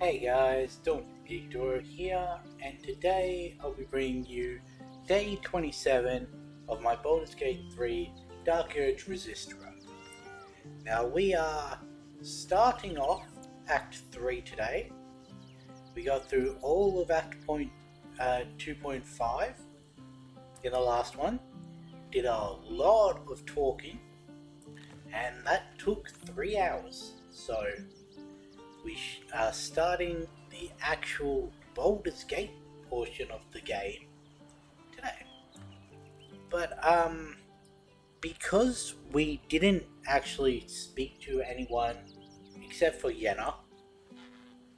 Hey guys, don't Big Door here, and today I'll be bringing you day 27 of my Baldur's Gate 3 Dark Urge Resist run. Now we are starting off Act 3 today. We got through all of Act 2.5 in the last one, did a lot of talking, and that took 3 hours, so we are starting the actual Baldur's Gate portion of the game today. But because we didn't actually speak to anyone except for Yenna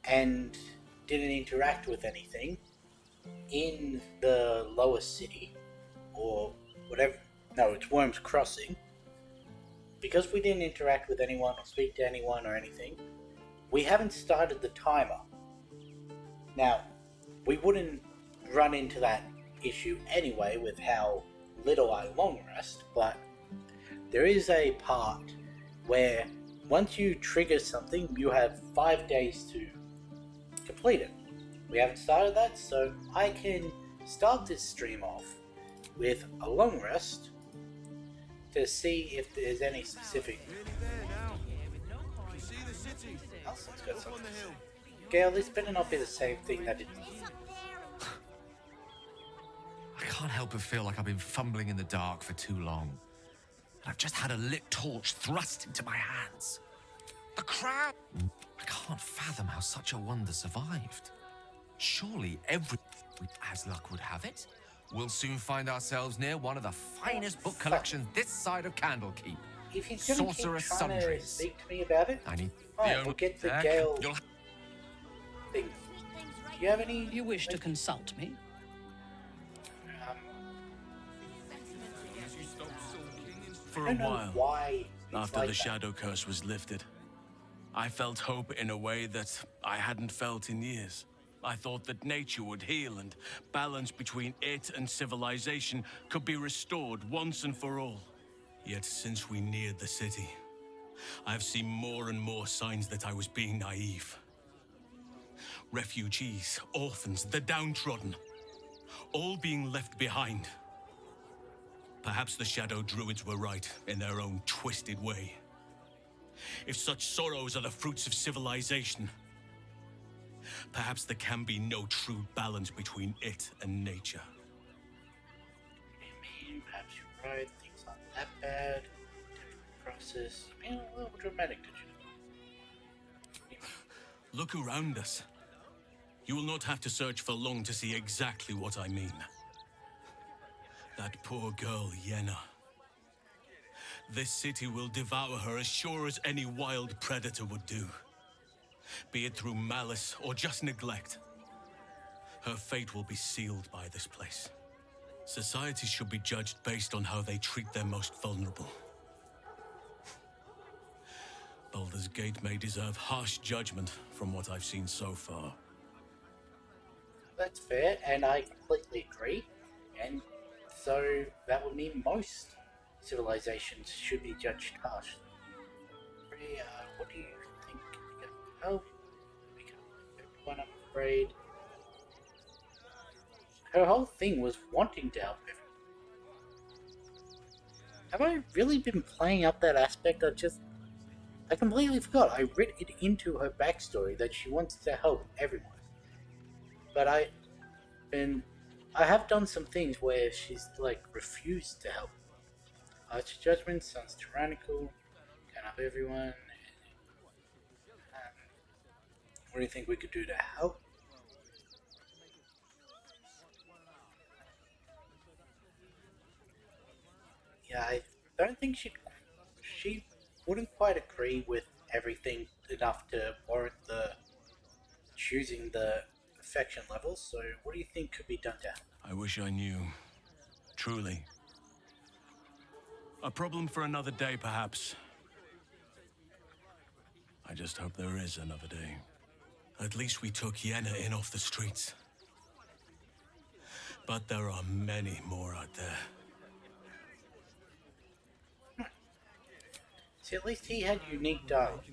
and didn't interact with anything in the lower city or whatever, no, it's Worm's Crossing. Because we didn't interact with anyone or speak to anyone or anything, we haven't started the timer. Now, we wouldn't run into that issue anyway with how little I long rest, but there is a part where once you trigger something, you have 5 days to complete it. We haven't started that, so I can start this stream off with a long rest to see if there's any specific... Elson's got something to say. Gale, this better not be the same thing that it... I can't help but feel like I've been fumbling in the dark for too long. And I've just had a lit torch thrust into my hands. The crowd! I can't fathom how such a wonder survived. Surely every... As luck would have it, we'll soon find ourselves near one of the finest book collections this side of Candlekeep. If he's gonna Sorcerer's keep trying to Sundries. speak to me about it, I need... alright, we'll get the Gale thing. Do you have any... You wish to consult me? For I a don't know while, why after like the that. shadow curse was lifted, I felt hope in a way that I hadn't felt in years. I thought that nature would heal and balance between it and civilization could be restored once and for all. Yet since we neared the city, I've seen more and more signs that I was being naive. Refugees, orphans, the downtrodden, all being left behind. Perhaps the Shadow Druids were right in their own twisted way. If such sorrows are the fruits of civilization, perhaps there can be no true balance between it and nature. I mean, perhaps you're right, things aren't that bad. Different process. I mean, a little dramatic, did you know? Look around us. You will not have to search for long to see exactly what I mean. That poor girl, Yenna. This city will devour her as sure as any wild predator would do. Be it through malice or just neglect. Her fate will be sealed by this place. Society should be judged based on how they treat their most vulnerable. Baldur's Gate may deserve harsh judgment from what I've seen so far. That's fair, and I completely agree. And so that would mean most civilizations should be judged harshly. What do you think? We can help? We can help everyone, I'm afraid. Her whole thing was wanting to help everyone. Have I really been playing up that aspect? I completely forgot. I read it into her backstory that she wants to help everyone. But I have done some things where she's like refused to help. Harsh judgment sounds tyrannical. Can't help everyone. What do you think we could do to help? Yeah, I don't think she wouldn't quite agree with everything enough to warrant the choosing the affection levels. So, what do you think could be done to help? I wish I knew. Truly. A problem for another day, perhaps. I just hope there is another day. At least we took Yenna in off the streets. But there are many more out there. See, at least he had unique dialogue.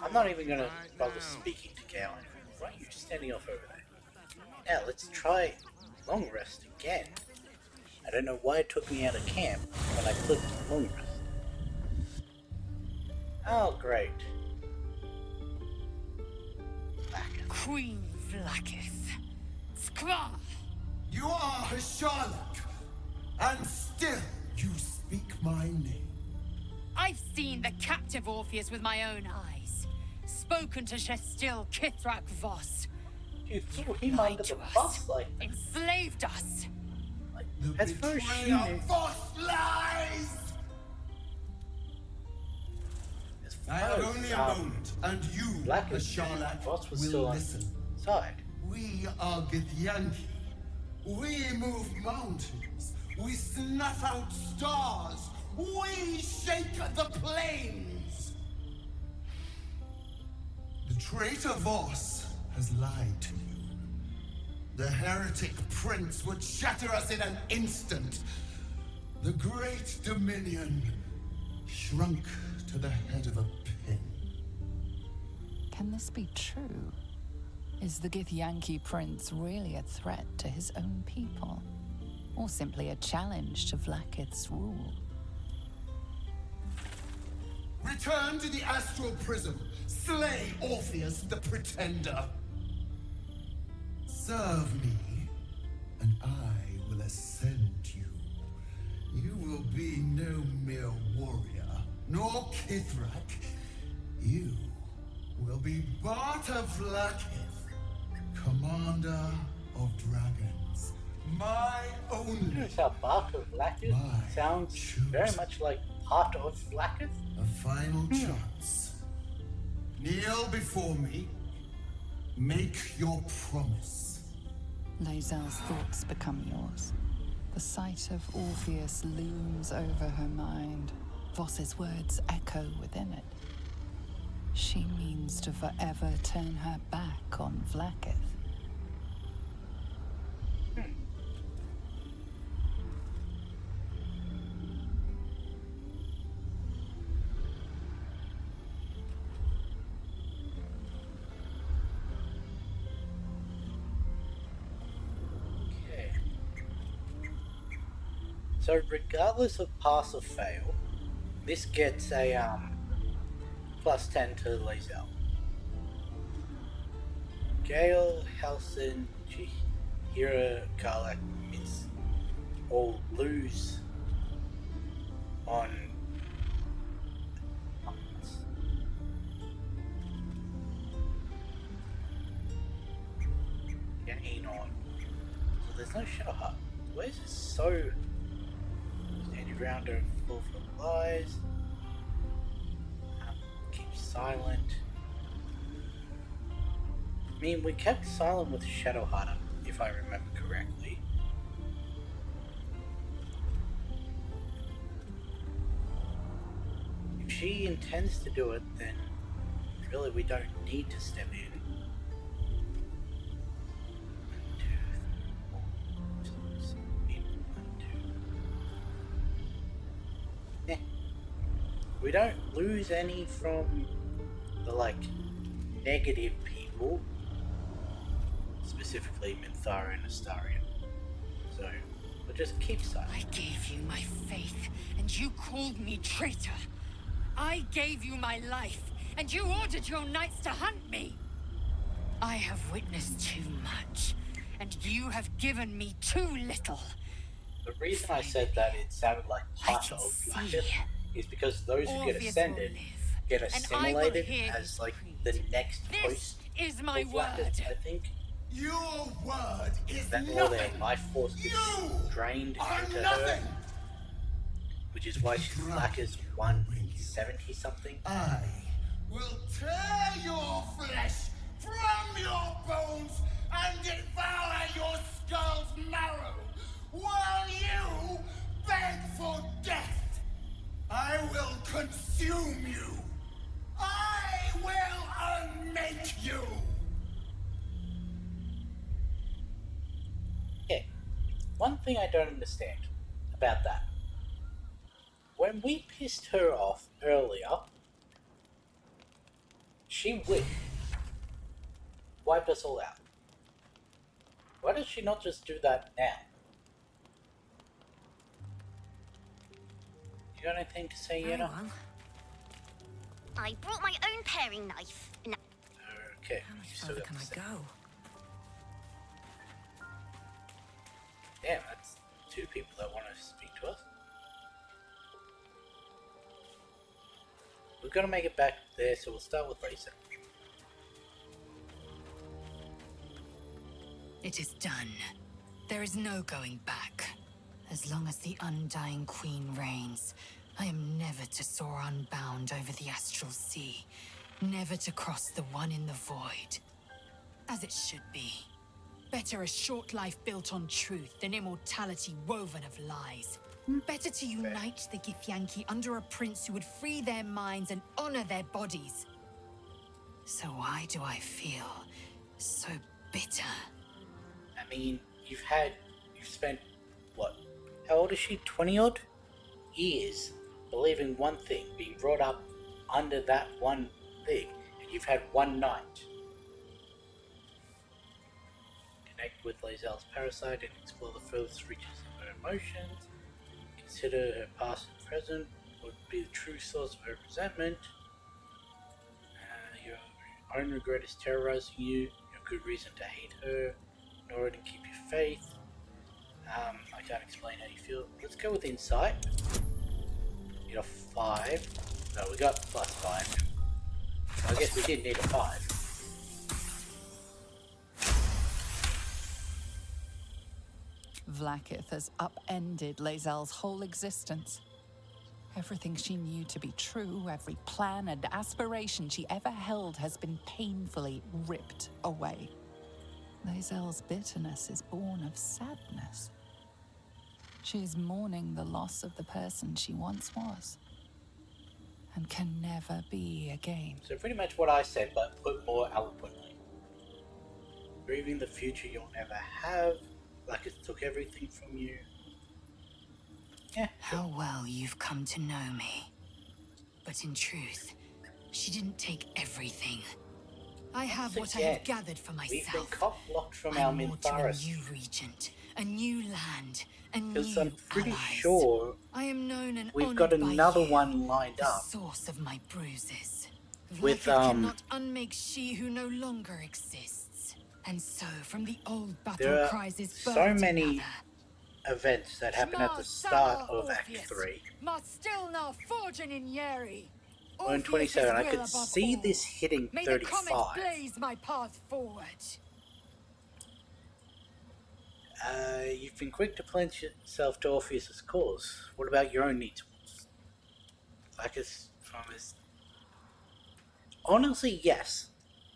I'm not even gonna bother speaking to Galen. Why are you standing off over there? Now let's try long rest again. I don't know why it took me out of camp when I clicked long rest. Oh great. Blacketh. Queen Vlaakith. Skra! You are a Charlotte, and still you speak my name. I've seen the captive Orpheus with my own eyes. Spoken to Shestil Kithrak Voss. You threw him Lied under to the us. bus like that. Enslaved us. The As far as she betrayer knew, Voss lies! as I far have as, only a moment, and you, Black the and Charlotte, Voss was will still listen. on side. We are Githyanki. We move mountains. We snuff out stars. We shake the plains. The traitor Voss has lied to you. The heretic prince would shatter us in an instant. The great dominion shrunk to the head of a pin. Can this be true? Is the Githyanki prince really a threat to his own people? Or simply a challenge to Vlaakith's rule? Return to the astral prism. Slay Orpheus the Pretender. Serve me, and I will ascend you. You will be no mere warrior, nor Kithrak. You will be Barta Vlaakith, commander of dragons. My only. Notice how Bart of Blacketh My sounds very much like Heart of Blacketh. A final chance. Kneel before me. Make your promise. Lae'zel's thoughts become yours. The sight of Orpheus looms over her mind. Voss's words echo within it. She means to forever turn her back on Vlaakith. Okay. So regardless of pass or fail, this gets a plus 10 to Lae'zel. Gale, Halson, Hira, Karlak, Miss all lose on gain on. So there's no Shadow Heart. Why is it so standing around and full for lies? Keep silent. I mean, we kept silent with Shadowheart, if I remember correctly. If she intends to do it, then really we don't need to step in. 1, 2, 3, 4, 5, 6, 7, 8, 1, 2. Eh. We don't lose any from the, like, negative people. Specifically Minthara and Astarion. So, we'll just keep silent. I gave you my faith, and you called me traitor. I gave you my life, and you ordered your knights to hunt me. I have witnessed too much, and you have given me too little. The reason I said that it sounded like part of Blacketh is because those who get ascended get assimilated as like the next host Is my of word. Blacketh, I think. Your word is That all nothing. their life force gets You drained are into nothing. her, which is why she's Blacketh's 170 something. I will tear your flesh from your bones and devour your skull's marrow while you beg for death. I will consume you. I will unmake you. Okay, one thing I don't understand about that. When we pissed her off earlier, she would wipe us all out. Why does she not just do that now? You got anything to say, Very Yenna? well. I brought my own paring knife. Now, Okay. How much you still further got can to I say. go? Damn, that's 2 people that want to speak to us. We're gonna make it back there, so we'll start with Lisa. It is done. There is no going back. As long as the Undying Queen reigns, I am never to soar unbound over the astral sea, never to cross the one in the void. As it should be. Better a short life built on truth than immortality woven of lies. Better to unite the Githyanki under a prince who would free their minds and honor their bodies. So why do I feel so bitter? I mean, you've spent, what? How old is she? 20 odd years believing one thing, being brought up under that one thing, and you've had one night. Connect with Lae'zel's parasite and explore the furthest reaches of her emotions. Consider her past and present would be the true source of her resentment. Your own regret is terrorizing you. You have good reason to hate her in order to keep your faith. I can't explain how you feel. Let's go with insight. You got 5. No, we got +5. So I guess we did need a 5. Vlaakith has upended Lae'zel's whole existence. Everything she knew to be true, every plan and aspiration she ever held has been painfully ripped away. Lae'zel's bitterness is born of sadness. She is mourning the loss of the person she once was, and can never be again. So pretty much what I said, but put more eloquently. Grieving the future you'll never have, like it took everything from you. Yeah. How well you've come to know me. But in truth, she didn't take everything. I have what I have gathered for We've been myself. cock-blocked from I our moored to a Minfaris. new regent, a new land, a Because new I'm pretty allies. sure I am known and we've honored got by another you, one lined the up. source of my bruises. With, Vlaakith cannot unmake she who no longer exists. And so, from the old battle There are cries is so birthed many another. events that happen at the start of Act 3. We're in 27. I could see this hitting May the comet 35. blaze my path forward. You've been quick to pledge yourself to Orpheus's cause. What about your own needs? Honestly, yes.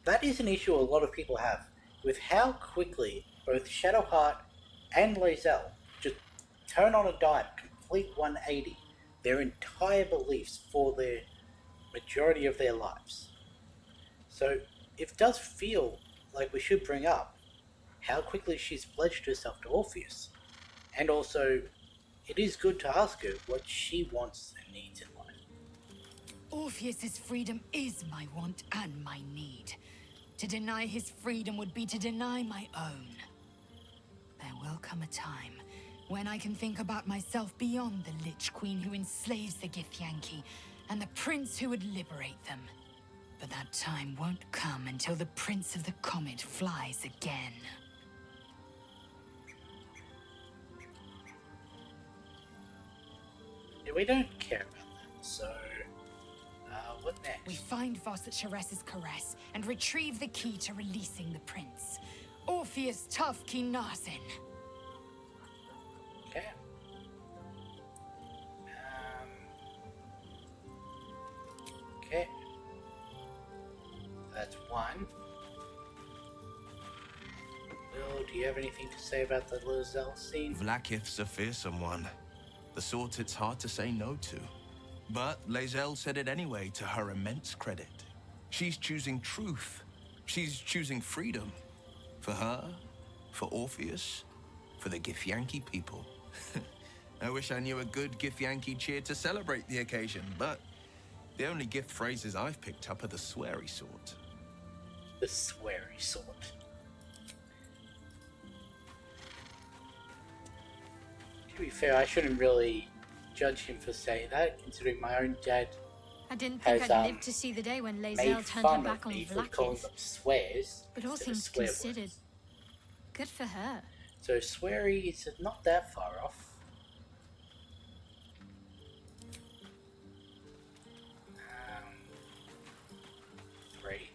That is an issue a lot of people have with how quickly both Shadowheart and Lae'zel just turn on a dime, complete 180, their entire beliefs for the majority of their lives. So it does feel like we should bring up how quickly she's pledged herself to Orpheus. And also, it is good to ask her what she wants and needs in life. Orpheus's freedom is my want and my need. To deny his freedom would be to deny my own. There will come a time when I can think about myself beyond the Lich Queen who enslaves the Githyanki and the prince who would liberate them. But that time won't come until the Prince of the Comet flies again. Yeah, we don't care about that, so... what next? We find Voss at Shares's caress and retrieve the key to releasing the prince. Orpheus Tough Kinarsin. Okay. Okay. That's 1. Will, do you have anything to say about the Lae'zel scene? Vlaakith's a fearsome one. The sort it's hard to say no to. But Lae'zel said it anyway, to her immense credit. She's choosing truth. She's choosing freedom. For her, for Orpheus, for the Githyanki people. I wish I knew a good Githyanki cheer to celebrate the occasion, but The only gift phrases I've picked up are the sweary sort. The sweary sort. To be fair, I shouldn't really judge him for saying that, considering my own dad I didn't think has I'd live to see the day when made Lae'zel turned her fun back of on me for calling Vlaakith. them swears But all instead of things swear considered, words. good for her. So sweary is not that far off. 3.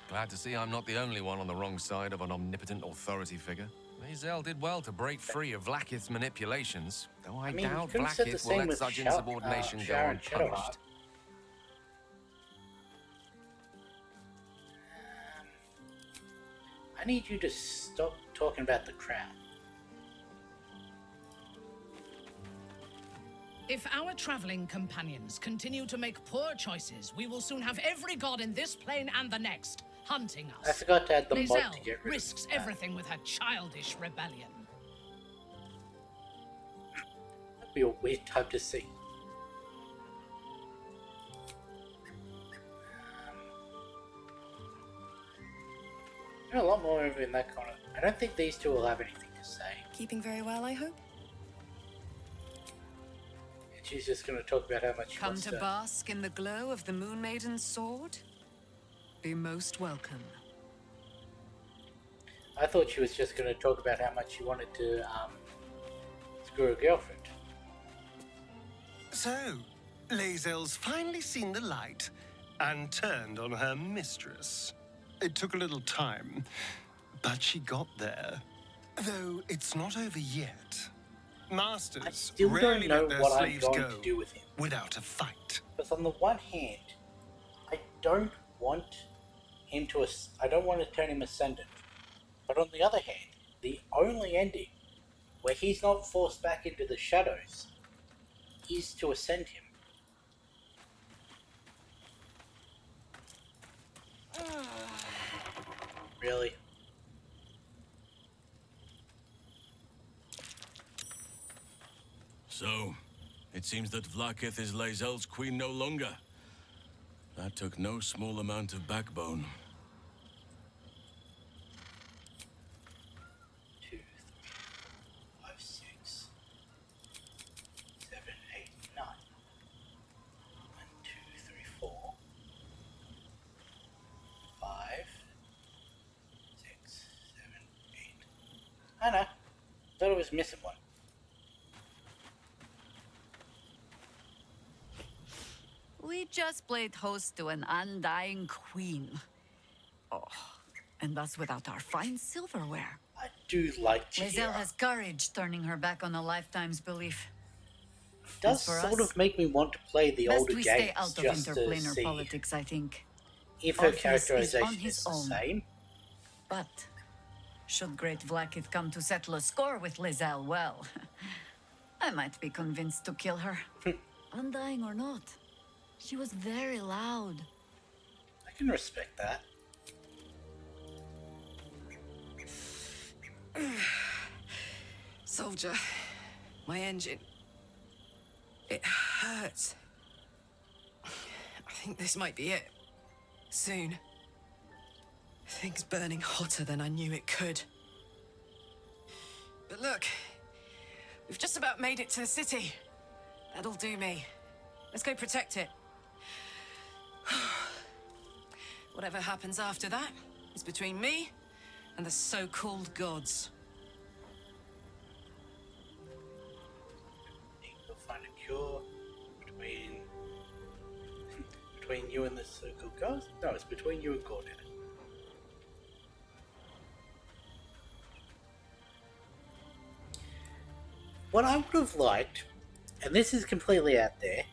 Glad to see I'm not the only one on the wrong side of an omnipotent authority figure. Lae'zel did well to break free of Vlaakith's manipulations, though I mean, doubt you could have said the Vlaakith will same let with such insubordination go Sharon unpunished. I need you to stop talking about the crown. If our traveling companions continue to make poor choices, we will soon have every god in this plane and the next hunting I us. forgot to add the mod to Lae'zel get rid risks of that. everything with her childish rebellion. That'd be a weird time to see. There's a lot more over in that corner. I don't think these two will have anything to say. Keeping very well, I hope. And she's just going to talk about how much she Come wants to to... bask in the glow of the Moon Maiden's sword? Be most welcome. I thought she was just going to talk about how much she wanted to screw her girlfriend. So, Lae'zel's finally seen the light and turned on her mistress. It took a little time, but she got there. Though it's not over yet. I Masters still rarely don't know let their what I'm slaves going go to do with him. without a fight. Because on the one hand, I don't want him to... I don't want to turn him ascendant. But on the other hand, the only ending where he's not forced back into the shadows is to ascend him. Really? So, it seems that Vlaakith is Lae'zel's queen no longer. That took no small amount of backbone. 2, 3, 4, 5, 6, 7, 8, 9. 1, 2, 3, 4, 5, 6, 7, 8. I know. Thought I was missing one. We just played host to an undying queen. Oh, and that's without our fine silverware. I do like Lae'zel Chihira. has courage turning her back on a lifetime's belief. It does As for sort us, of make me want to play the best older we games stay out of just to interplanar see politics, I think. if her Orpheus is on characterization his is the own. same. But should Great Vlaakith come to settle a score with Lae'zel, well, I might be convinced to kill her. Undying or not, she was very loud. I can respect that. Soldier, my engine. It hurts. I think this might be it. Soon. Things burning hotter than I knew it could. But look, we've just about made it to the city. That'll do me. Let's go protect it. Whatever happens after that is between me and the so-called gods. Need to find a cure between you and the circle ghost? No, it's between you and Gordon. What I would have liked, and this is completely out there,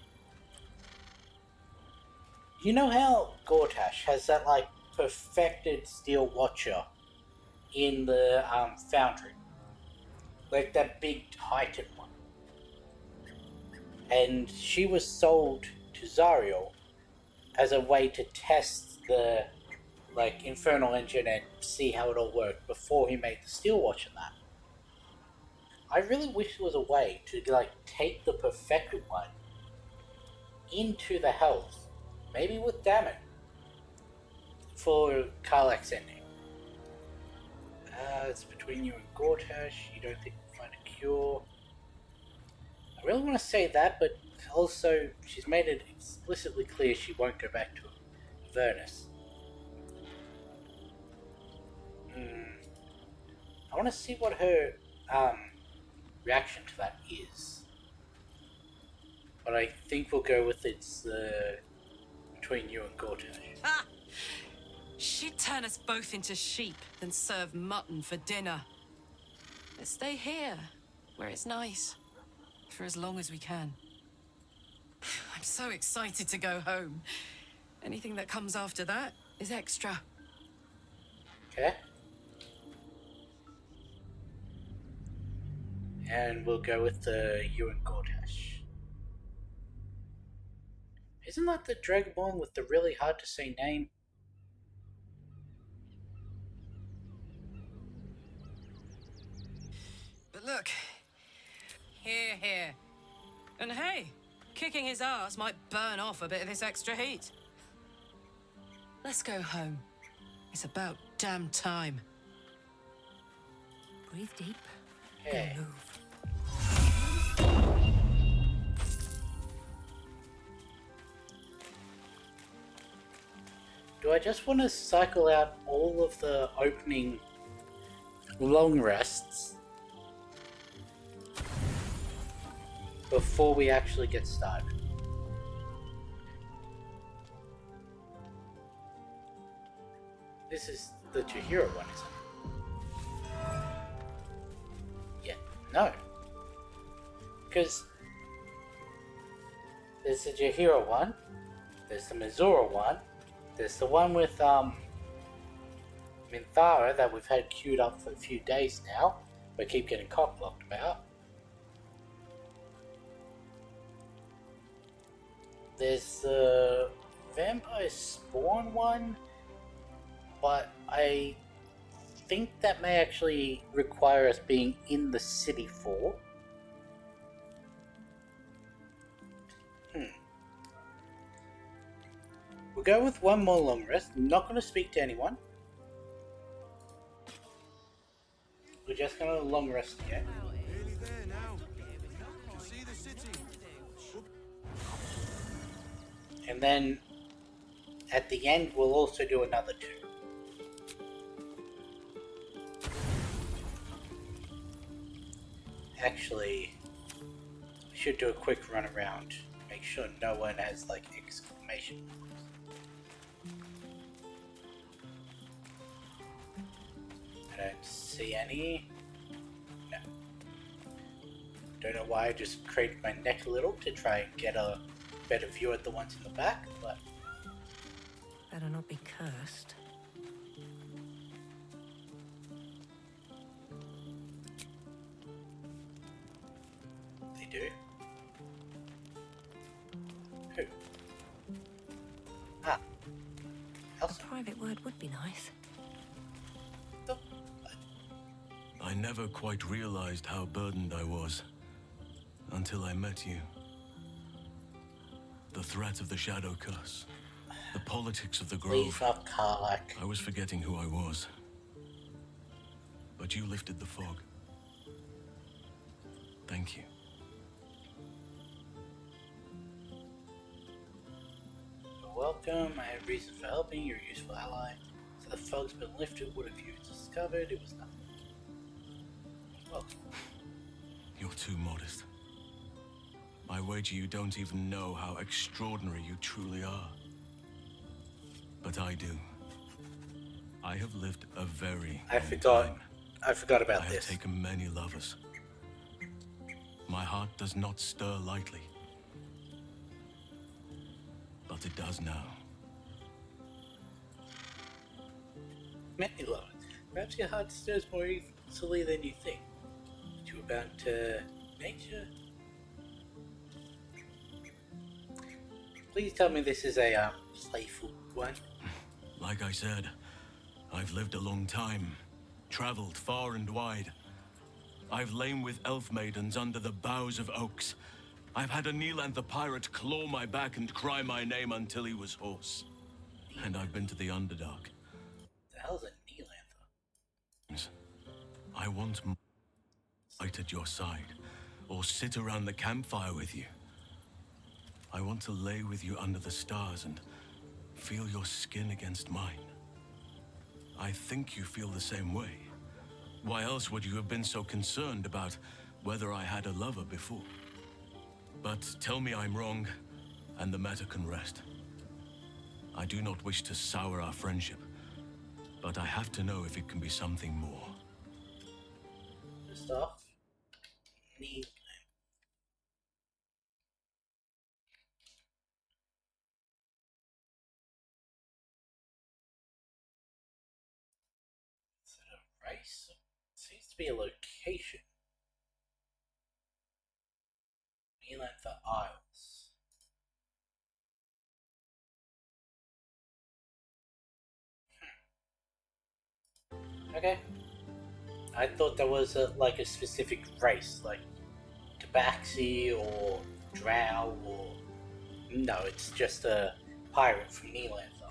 you know how Gortash has that like perfected steel watcher in the foundry, like that big Titan one, and she was sold to Zariel as a way to test the like infernal engine and see how it all worked before he made the steel watch and that. I really wish there was a way to like take the perfected one into the Hells, maybe with Dammit, for Karlach's ending. It's between you and Gortash. You don't think we'll find a cure. I really want to say that, but also she's made it explicitly clear she won't go back to Avernus. I want to see what her reaction to that is. But I think we'll go with it's between you and Gortash. Ah! She'd turn us both into sheep, then serve mutton for dinner. Let's stay here, where it's nice, for as long as we can. I'm so excited to go home. Anything that comes after that is extra. Okay. And we'll go with the you and Gortash. Isn't that the Dragonborn with the really hard to say name? But look, here. And hey, kicking his ass might burn off a bit of this extra heat. Let's go home. It's about damn time. Breathe deep. Okay. And move. Do I just want to cycle out all of the opening long rests before we actually get started? This is the Chihiro one, isn't it? Yeah, no. Because there's the Chihiro one, there's the Mizora one, there's the one with Minthara that we've had queued up for a few days now, but keep getting cock-blocked about. There's the Vampire Spawn one, but I think that may actually require us being in the city for. We'll go with one more long rest. I'm not going to speak to anyone. We're just going to long rest again. And then at the end, we'll also do another 2. Actually, we should do a quick run around. Make sure no one has like exclamation marks. I don't see any. No. Don't know why I just craned my neck a little to try and get a better view at the ones in the back, but Better not be cursed. they do. Who? Ah. A Elsa. private word would be nice. I never quite realized how burdened I was until I met you. The threat of the Shadow Curse, the politics of the Please Grove. not Karlach. I was forgetting who I was. But you lifted the fog. Thank you. You're welcome. I had reason for helping. You're a useful ally. So the fog's been lifted. What have you discovered? It was nothing. Welcome. You're too modest. I wager you don't even know how extraordinary you truly are. But I do. I have lived a very long time. I forgot about I this. have taken many lovers. My heart does not stir lightly. But it does now. Many lovers. Perhaps your heart stirs more easily than you think. But you about nature? Please tell me this is a playful one. Like I said, I've lived a long time, traveled far and wide. I've lain with elf maidens under the boughs of oaks, I've had a Neelantha pirate claw my back and cry my name until he was hoarse. And I've been to the Underdark. The hell's a Neelantha? I want fight at your side, or sit around the campfire with you. I want to lay with you under the stars and feel your skin against mine. I think you feel the same way. Why else would you have been so concerned about whether I had a lover before? But tell me I'm wrong, and the matter can rest. I do not wish to sour our friendship, but I have to know if it can be something more. First off, Neelantha. Is it a race? It seems to be a location. Neelantha Isles. Okay. I thought there was like a specific race, like Tabaxi or Drow or... No, it's just a pirate from Neelantha.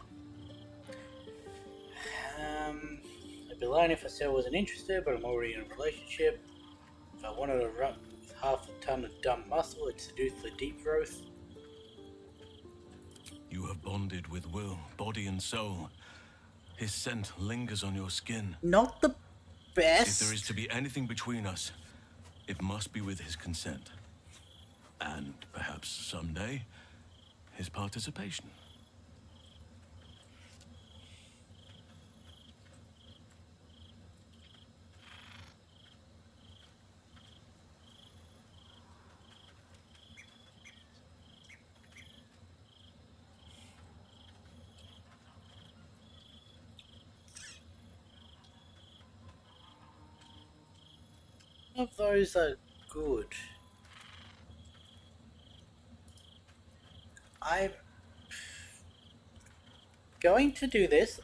I'd be lying if I said I wasn't interested, but I'm already in a relationship. If I wanted to run with half a ton of dumb muscle, it's seduce the deep growth. You have bonded with Will, body and soul. His scent lingers on your skin. Not the best. If there is to be anything between us, it must be with his consent. And perhaps someday, his participation. None of those are good. I'm going to do this.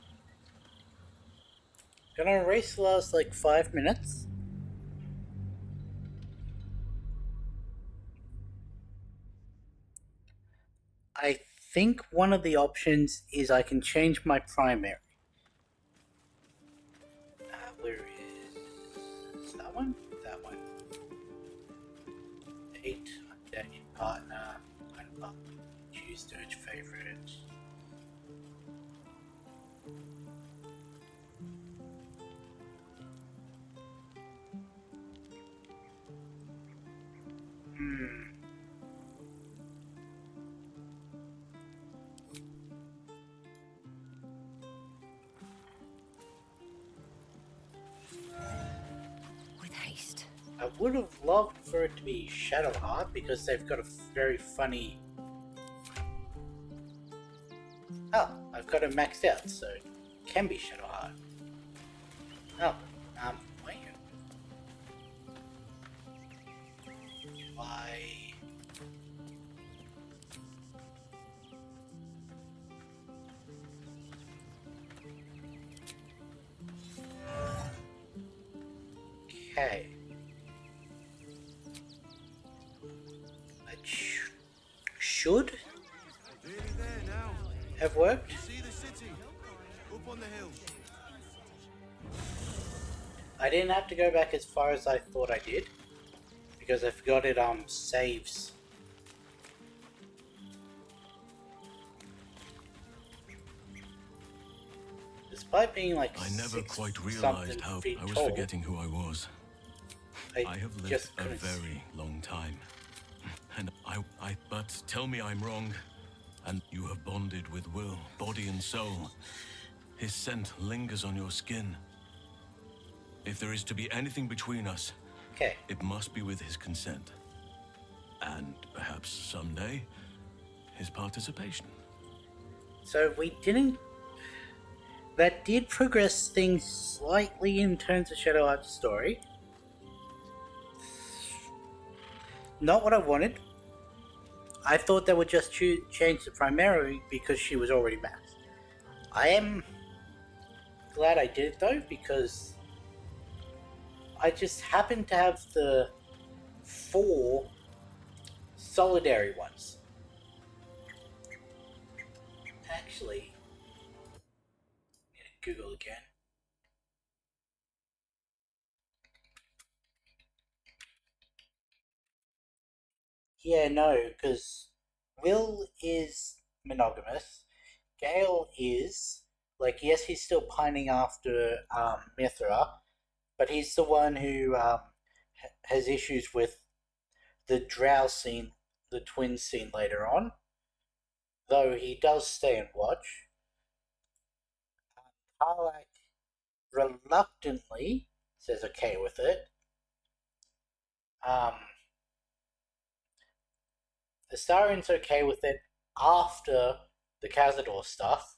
Gonna erase the last like 5 minutes. I think one of the options is I can change my primary. Where is that one? That one. 8. Undead partner. Choose Durge favorite. With haste. I would have loved for it to be Shadowheart because they've got a very funny... Oh, I've got it maxed out, so it can be Shadowheart. Oh, wait. Why... Okay. That should have worked. See the city up on the hill. I didn't have to go back as far as I thought I did because I forgot it saves. Despite being like I never quite realized how I was forgetting who I was. I have lived a very long time. And but tell me I'm wrong. And you have bonded with Will, body and soul. His scent lingers on your skin. If there is to be anything between us, it must be with his consent. And perhaps someday, his participation. So we didn't... That did progress things slightly in terms of Shadowheart's story. Not what I wanted. I thought they would just change the primary because she was already maxed. I am glad I did it though, because I just happened to have the 4 solitary ones. Actually, I need to Google again. Yeah, no, because Will is monogamous. Gale is, like, yes, he's still pining after Mithra, but he's the one who has issues with the drow scene, the twin scene later on, though he does stay and watch. Karlak reluctantly says okay with it. Astarian's okay with it after the Cazador stuff.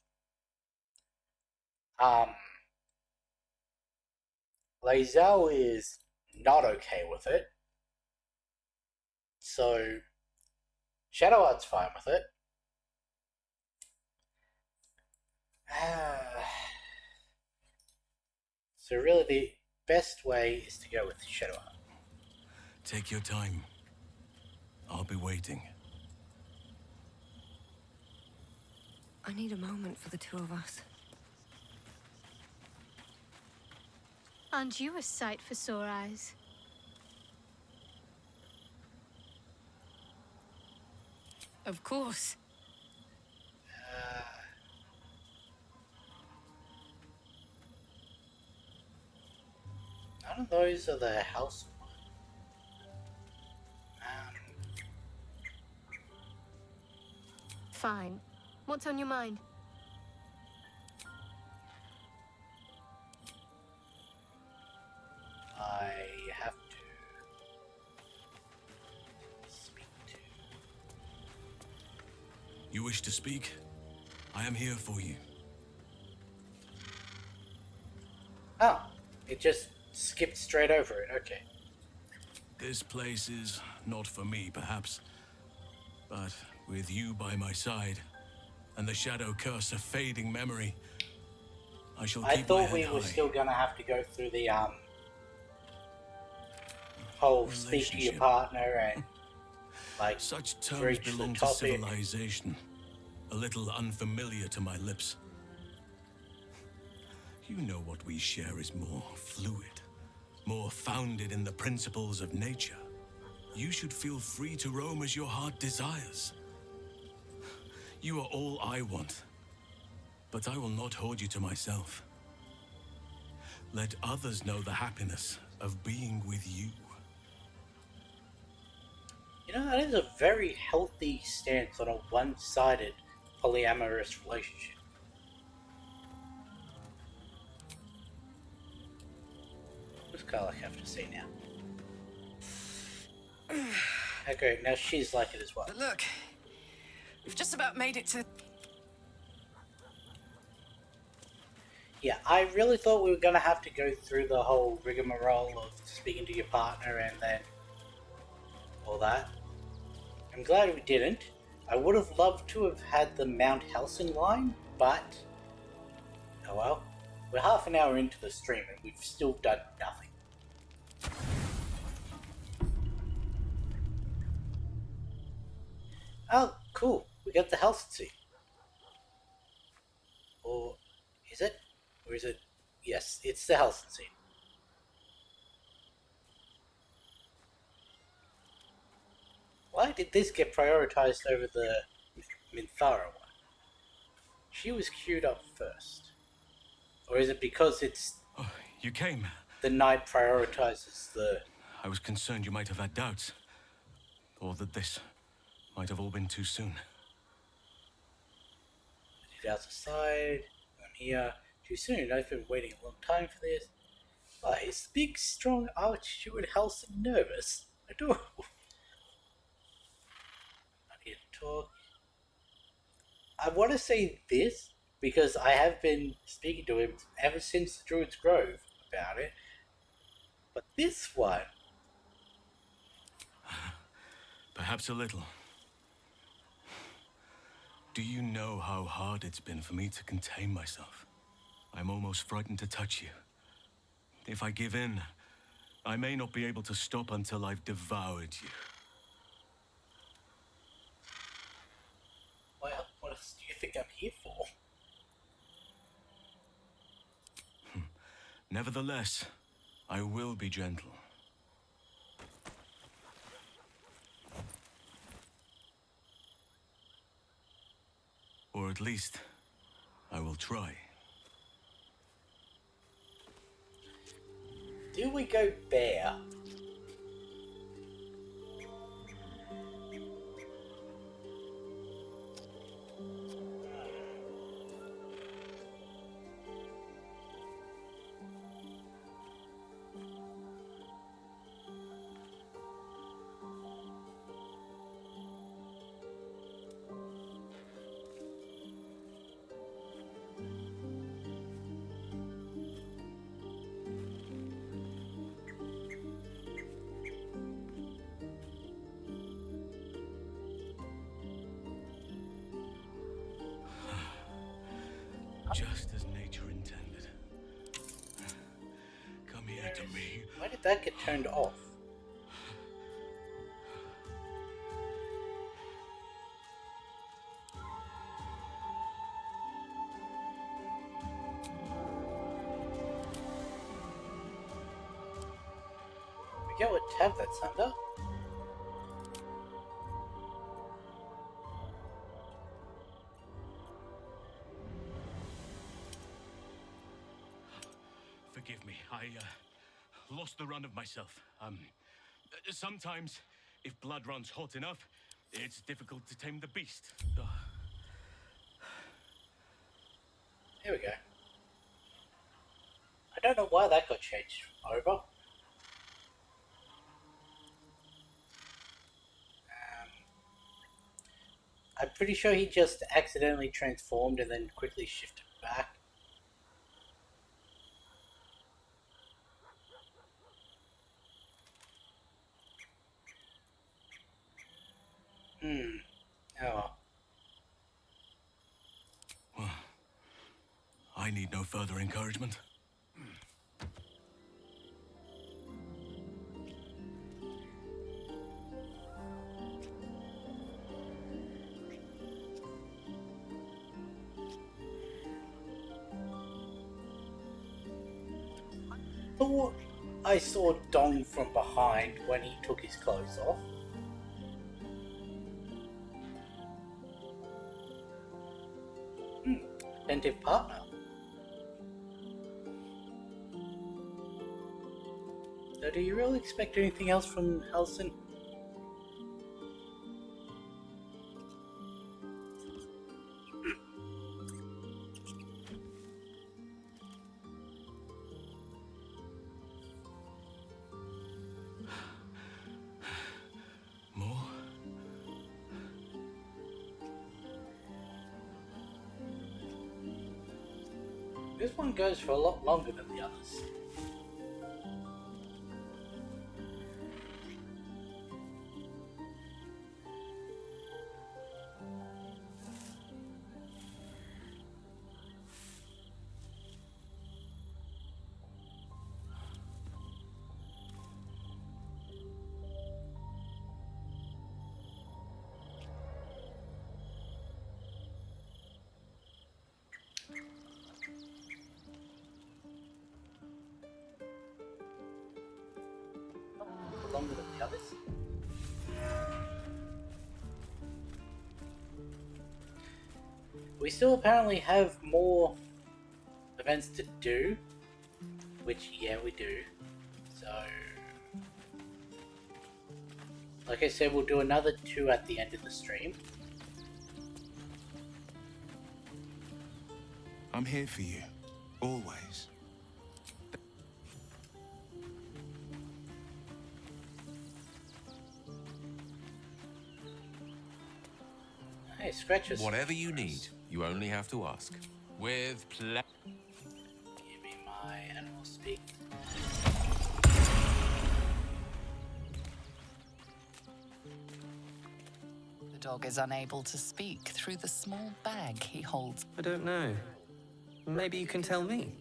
Lae'zel is not okay with it. So Shadowheart's fine with it. So really the best way is to go with Shadowheart. Take your time. I'll be waiting. I need a moment for the two of us. Aren't you a sight for sore eyes? Of course. None of those are the house one. Fine. What's on your mind? I have to speak to... You wish to speak? I am here for you. Oh, it just skipped straight over it, okay. This place is not for me, perhaps. But with you by my side, and the shadow curse of fading memory, I shall keep my thought head we high. were still gonna have to go through the whole speak to your partner and like such terms reach belong the to topic. civilization, a little unfamiliar to my lips. You know what we share is more fluid, more founded in the principles of nature. You should feel free to roam as your heart desires. You are all I want, but I will not hold you to myself. Let others know the happiness of being with you. You know, that is a very healthy stance on a one-sided polyamorous relationship. What does Karlak have to say now? Okay, now she's like it as well. But look, we've just about made it to... Yeah, I really thought we were going to have to go through the whole rigmarole of speaking to your partner and then all that. I'm glad we didn't. I would have loved to have had the Mount Helsing line, but oh well. We're half an hour into the stream and we've still done nothing. Oh, cool. We got the Helsing seat. Or is it? Or is it? Yes, it's the Helsing seat. Why did this get prioritized over the Minthara one? She was queued up first. Or is it because it's... Oh, you came. The knight prioritizes the... I was concerned you might have had doubts. Or that this might have all been too soon. She's outside. I'm here. Too soon. I've been waiting a long time for this. Why, is the big, strong Archsteward Helsing nervous? Adorable. I need to talk. I want to say this because I have been speaking to him ever since the Druid's Grove about it. But this one... Perhaps a little. Do you know how hard it's been for me to contain myself? I'm almost frightened to touch you. If I give in, I may not be able to stop until I've devoured you. think I'm here for? Nevertheless, I will be gentle. Or at least, I will try. Do we go bear? Just as nature intended. Come here to me. Why did that get turned off? Forget what tab that's under. Forgive me, I lost the run of myself. Sometimes, if blood runs hot enough, it's difficult to tame the beast. There we go. I don't know why that got changed over. I'm pretty sure he just accidentally transformed and then quickly shifted back. Oh. Well, I need no further encouragement. Thought I saw Dong from behind when he took his clothes off. Attentive partner. So do you really expect anything else from Halsin? More? This one goes for a lot longer than the others. Longer than the others. We still apparently have more events to do, which, yeah, we do. So, like I said, we'll do another 2 at the end of the stream. I'm here for you, always. Hey, scratches. Whatever you need, you only have to ask. With pleasure. Give me my animal speak. The dog is unable to speak through the small bag he holds. I don't know. Maybe you can tell me.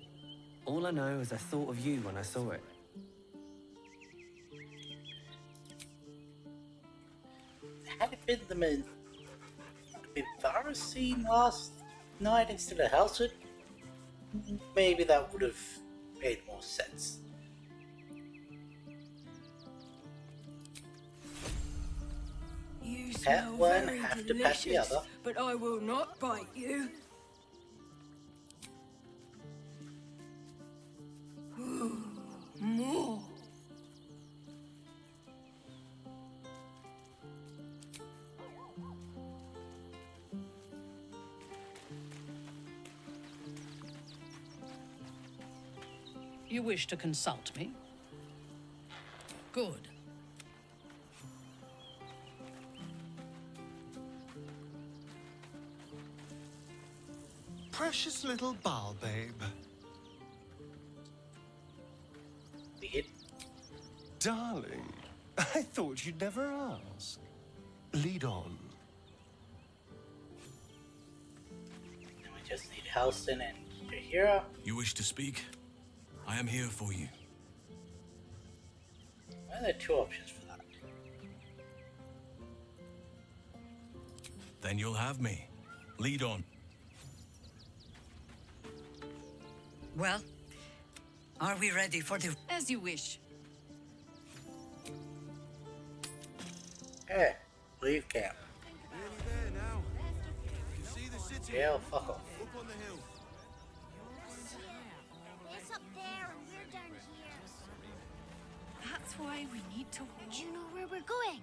All I know is I thought of you when I saw it. Had it Minthara seen last night instead of Halcyon, maybe that would have made more sense. You Pet smell one, very have to pet the delicious, other. but I will not bite you. More. You wish to consult me? Good. Precious little Baal babe. Weird. Darling, I thought you'd never ask. Lead on. And we just need Halcyon and Jahira. You wish to speak? I am here for you. Well, there are two options for that. Then you'll have me. Lead on. Well, are we ready for the... As you wish. Hey, leave camp. Nearly there now. You can see the city. Yeah, fuck off. Up on the hill. It's up there and we're down here. That's why we need to Do you know where we're going?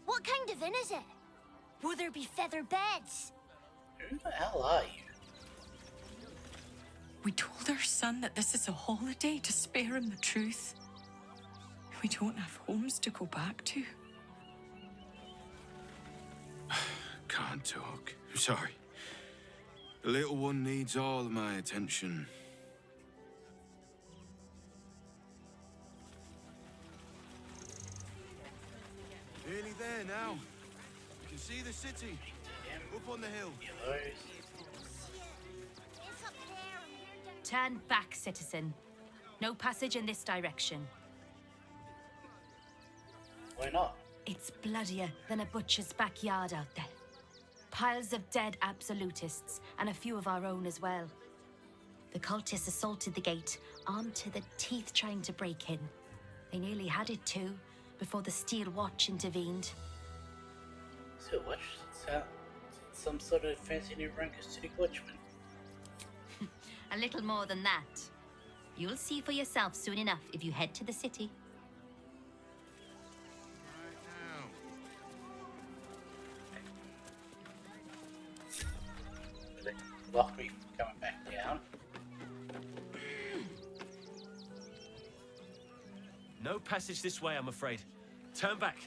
What kind of inn is it? Will there be feather beds? Who the hell are you? We told our son that this is a holiday to spare him the truth. We don't have homes to go back to. Can't talk. I'm sorry. The little one needs all of my attention. Nearly there now. You can see the city. Up on the hill. It's up there and we're down Turn back, citizen. No passage in this direction. Why not? It's bloodier than a butcher's backyard out there. Piles of dead absolutists, and a few of our own as well. The cultists assaulted the gate, armed to the teeth trying to break in. They nearly had it too, before the Steel Watch intervened. So what? Some sort of fancy new rank as city watchman. A little more than that. You'll see for yourself soon enough if you head to the city. Block me from coming back down. No passage this way, I'm afraid. Turn back.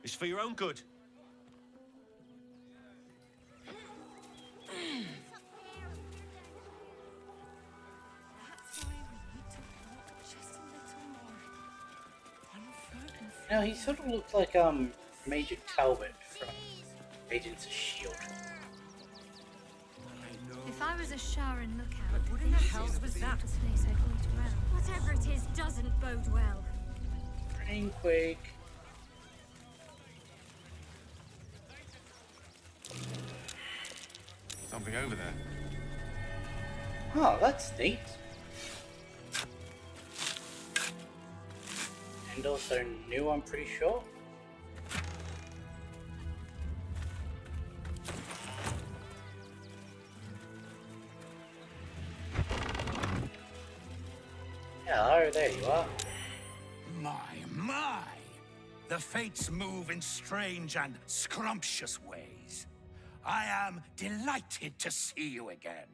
It's for your own good. You know, he sort of looks like Major Talbot from Agents of S.H.I.E.L.D. If I was a Sharon lookout, what in the hell was that? Whatever it is doesn't bode well. Brainquake. Something over there. Oh, that's neat. And also new, I'm pretty sure. Hello, there you are. My! The fates move in strange and scrumptious ways. I am delighted to see you again.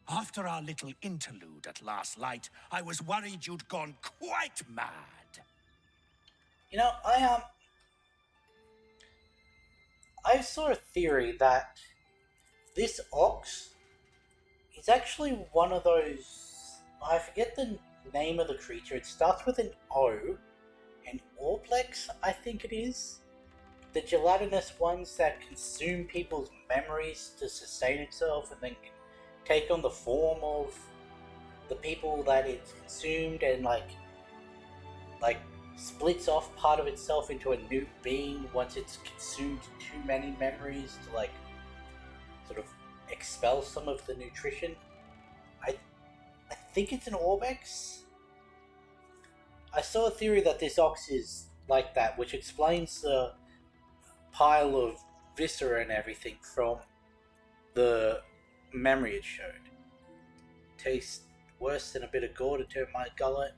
After our little interlude at last light, I was worried you'd gone quite mad. You know, I saw a theory that this ox is actually one of those, I forget the name of the creature, it starts with an O, an Orplex, I think it is. The gelatinous ones that consume people's memories to sustain itself and then can take on the form of the people that it's consumed and like splits off part of itself into a new being once it's consumed too many memories to like sort of expel some of the nutrition. I think it's an Orbex. I saw a theory that this ox is like that, which explains the pile of viscera and everything from the memory it showed. Tastes worse than a bit of gore to turn my gullet.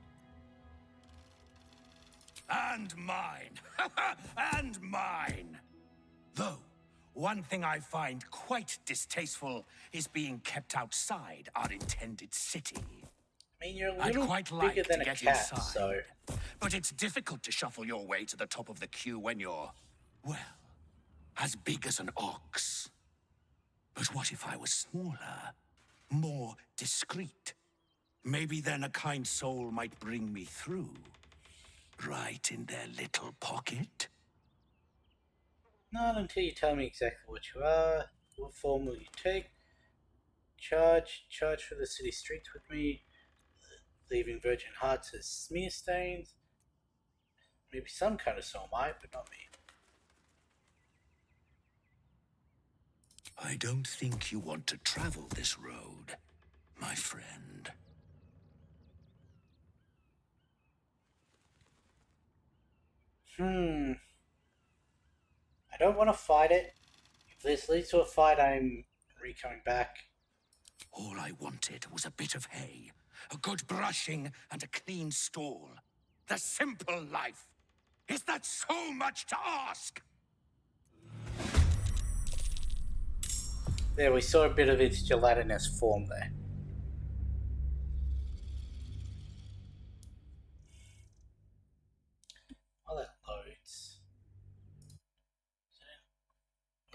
And mine. And mine. Though, one thing I find quite distasteful is being kept outside our intended city. I mean, you're a I'd little quite bigger like than to a get cat, inside. so... But it's difficult to shuffle your way to the top of the queue when you're, well, as big as an ox. But what if I was smaller, more discreet? Maybe then a kind soul might bring me through. Right in their little pocket. Not until you tell me exactly what you are. What form will you take? Charge for the city streets with me. Leaving virgin hearts as smear stains. Maybe some kind of soulmite, but not me. I don't think you want to travel this road, my friend. I don't want to fight it. If this leads to a fight, I'm coming back. All I wanted was a bit of hay, a good brushing, and a clean stall. The simple life. Is that so much to ask? There, we saw a bit of its gelatinous form there. While that loads.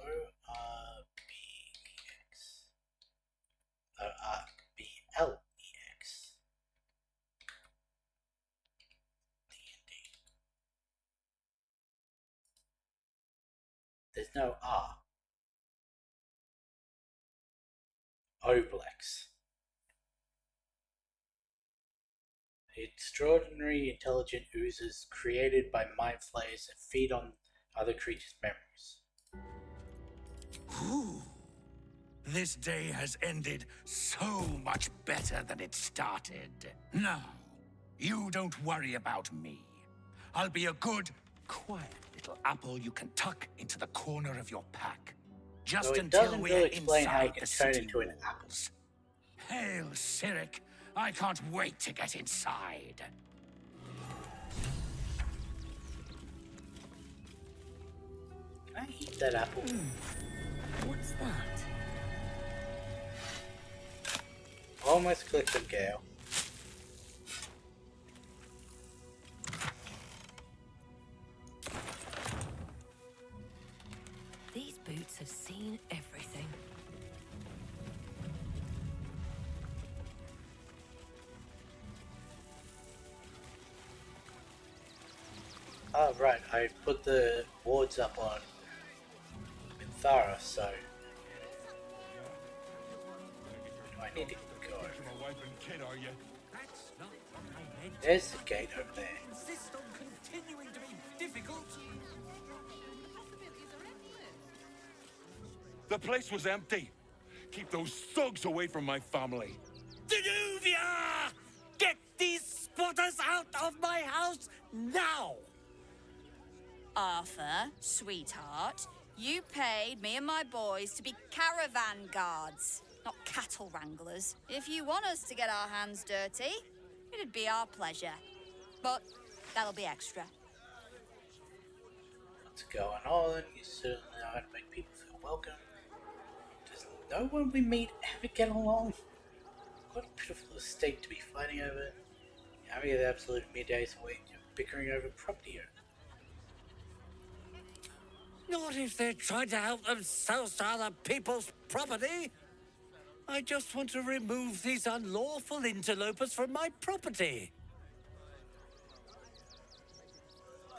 O-R-B-E-X. O-R-B-L-E-X. D&D. There's no R. Oblex. Extraordinary intelligent oozes created by mind flayers that feed on other creatures' memories. Ooh. This day has ended so much better than it started. Now, you don't worry about me. I'll be a good, quiet little apple you can tuck into the corner of your pack. Just So it until doesn't we're really explain inside how it the can turn city into an apple. walls. Hail, Cyric. I can't wait to get inside. Can I eat that apple? What's that? Almost clicked on Gale. These boots have seen everything. Oh, right, I put the wards up on Minthara, so... I need to go over. There's the gate over there. Insist on continuing to be difficult. The place was empty. Keep those thugs away from my family. Danuvia! Get these spotters out of my house now! Arthur, sweetheart, you paid me and my boys to be caravan guards, not cattle wranglers. If you want us to get our hands dirty, it'd be our pleasure. But that'll be extra. What's going on? You certainly know how to make people feel welcome. Does no one we meet ever get along? What a pitiful estate to be fighting over. Having the absolute middays away, bickering over property owner. Not if they're trying to help themselves to other people's property. I just want to remove these unlawful interlopers from my property.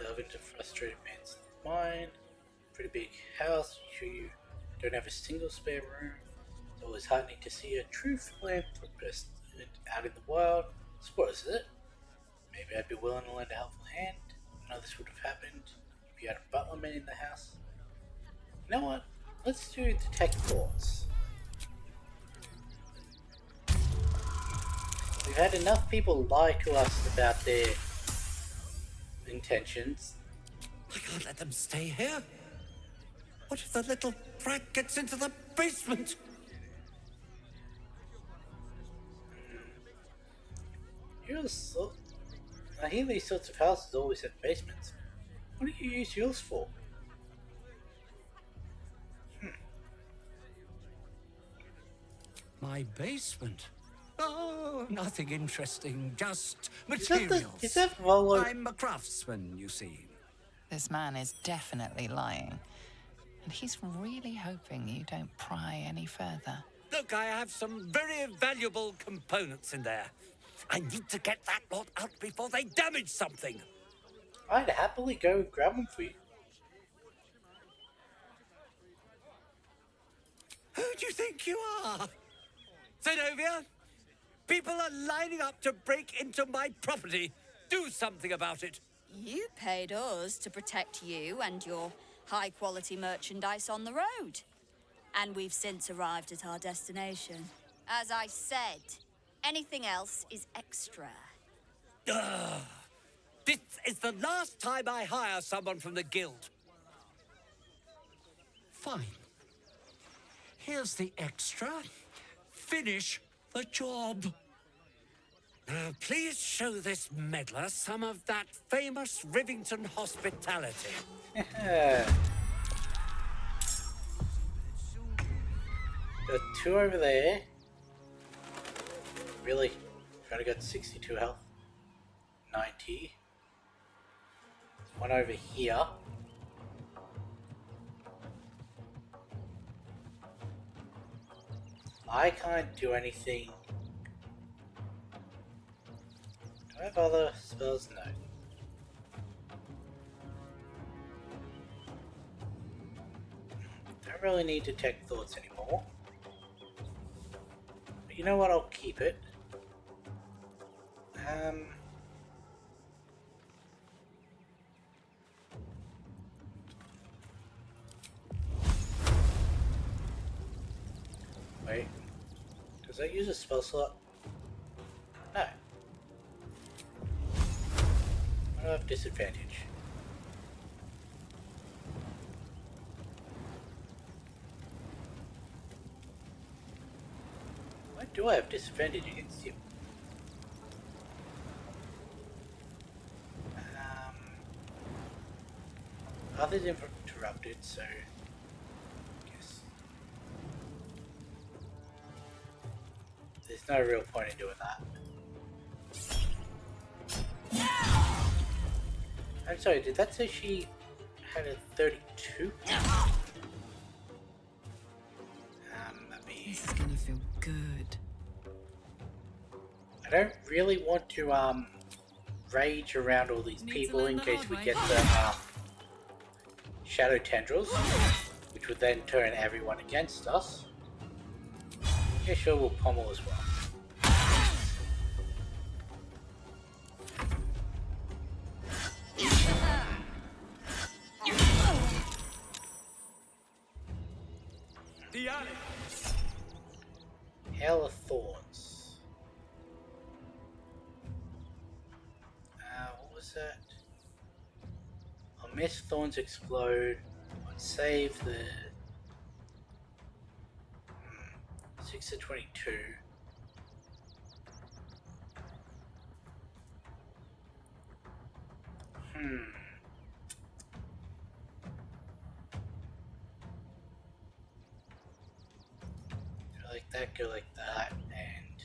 Delve into frustrated man's mind. Pretty big house. You sure you don't have a single spare room? It's always heartening to see a true philanthropist out in the wild. What is it? Maybe I'd be willing to lend a helpful hand. I know this would have happened if you had a butlerman in the house. You know what? Let's do detect thoughts. We've had enough people lie to us about their intentions. I can't let them stay here. What if the little brat gets into the basement? I hear these sorts of houses always have basements. What do you use yours for? My basement? Oh, nothing interesting, just materials. Is that Volo? I'm a craftsman, you see. This man is definitely lying. And he's really hoping you don't pry any further. Look, I have some very valuable components in there. I need to get that lot out before they damage something. I'd happily go grab them for you. Who do you think you are? Zenobia? People are lining up to break into my property. Do something about it. You paid us to protect you and your high-quality merchandise on the road. And we've since arrived at our destination. As I said, anything else is extra. Ugh. This is the last time I hire someone from the guild. Fine. Here's the extra. Finish the job. Now, please show this meddler some of that famous Rivington hospitality. Got two over there. Really? Trying to get 62 health. 90. There's one over here. I can't do anything. Do I have other spells? No. Don't really need to detect thoughts anymore. But you know what? I'll keep it. Wait. Does that use a spell slot? No. I don't have disadvantage. Why do I have disadvantage against you? Others interrupted, so I guess there's no real point in doing that. I'm sorry, did that say she had a 32? This is gonna feel good. I don't really want to rage around all these people in case we get the shadow tendrils, which would then turn everyone against us. Yeah, sure, we'll pommel as well. Hail of Thorns. What was that? I'll miss Thorns explode. I'll save the 6 to 22. Go like that, and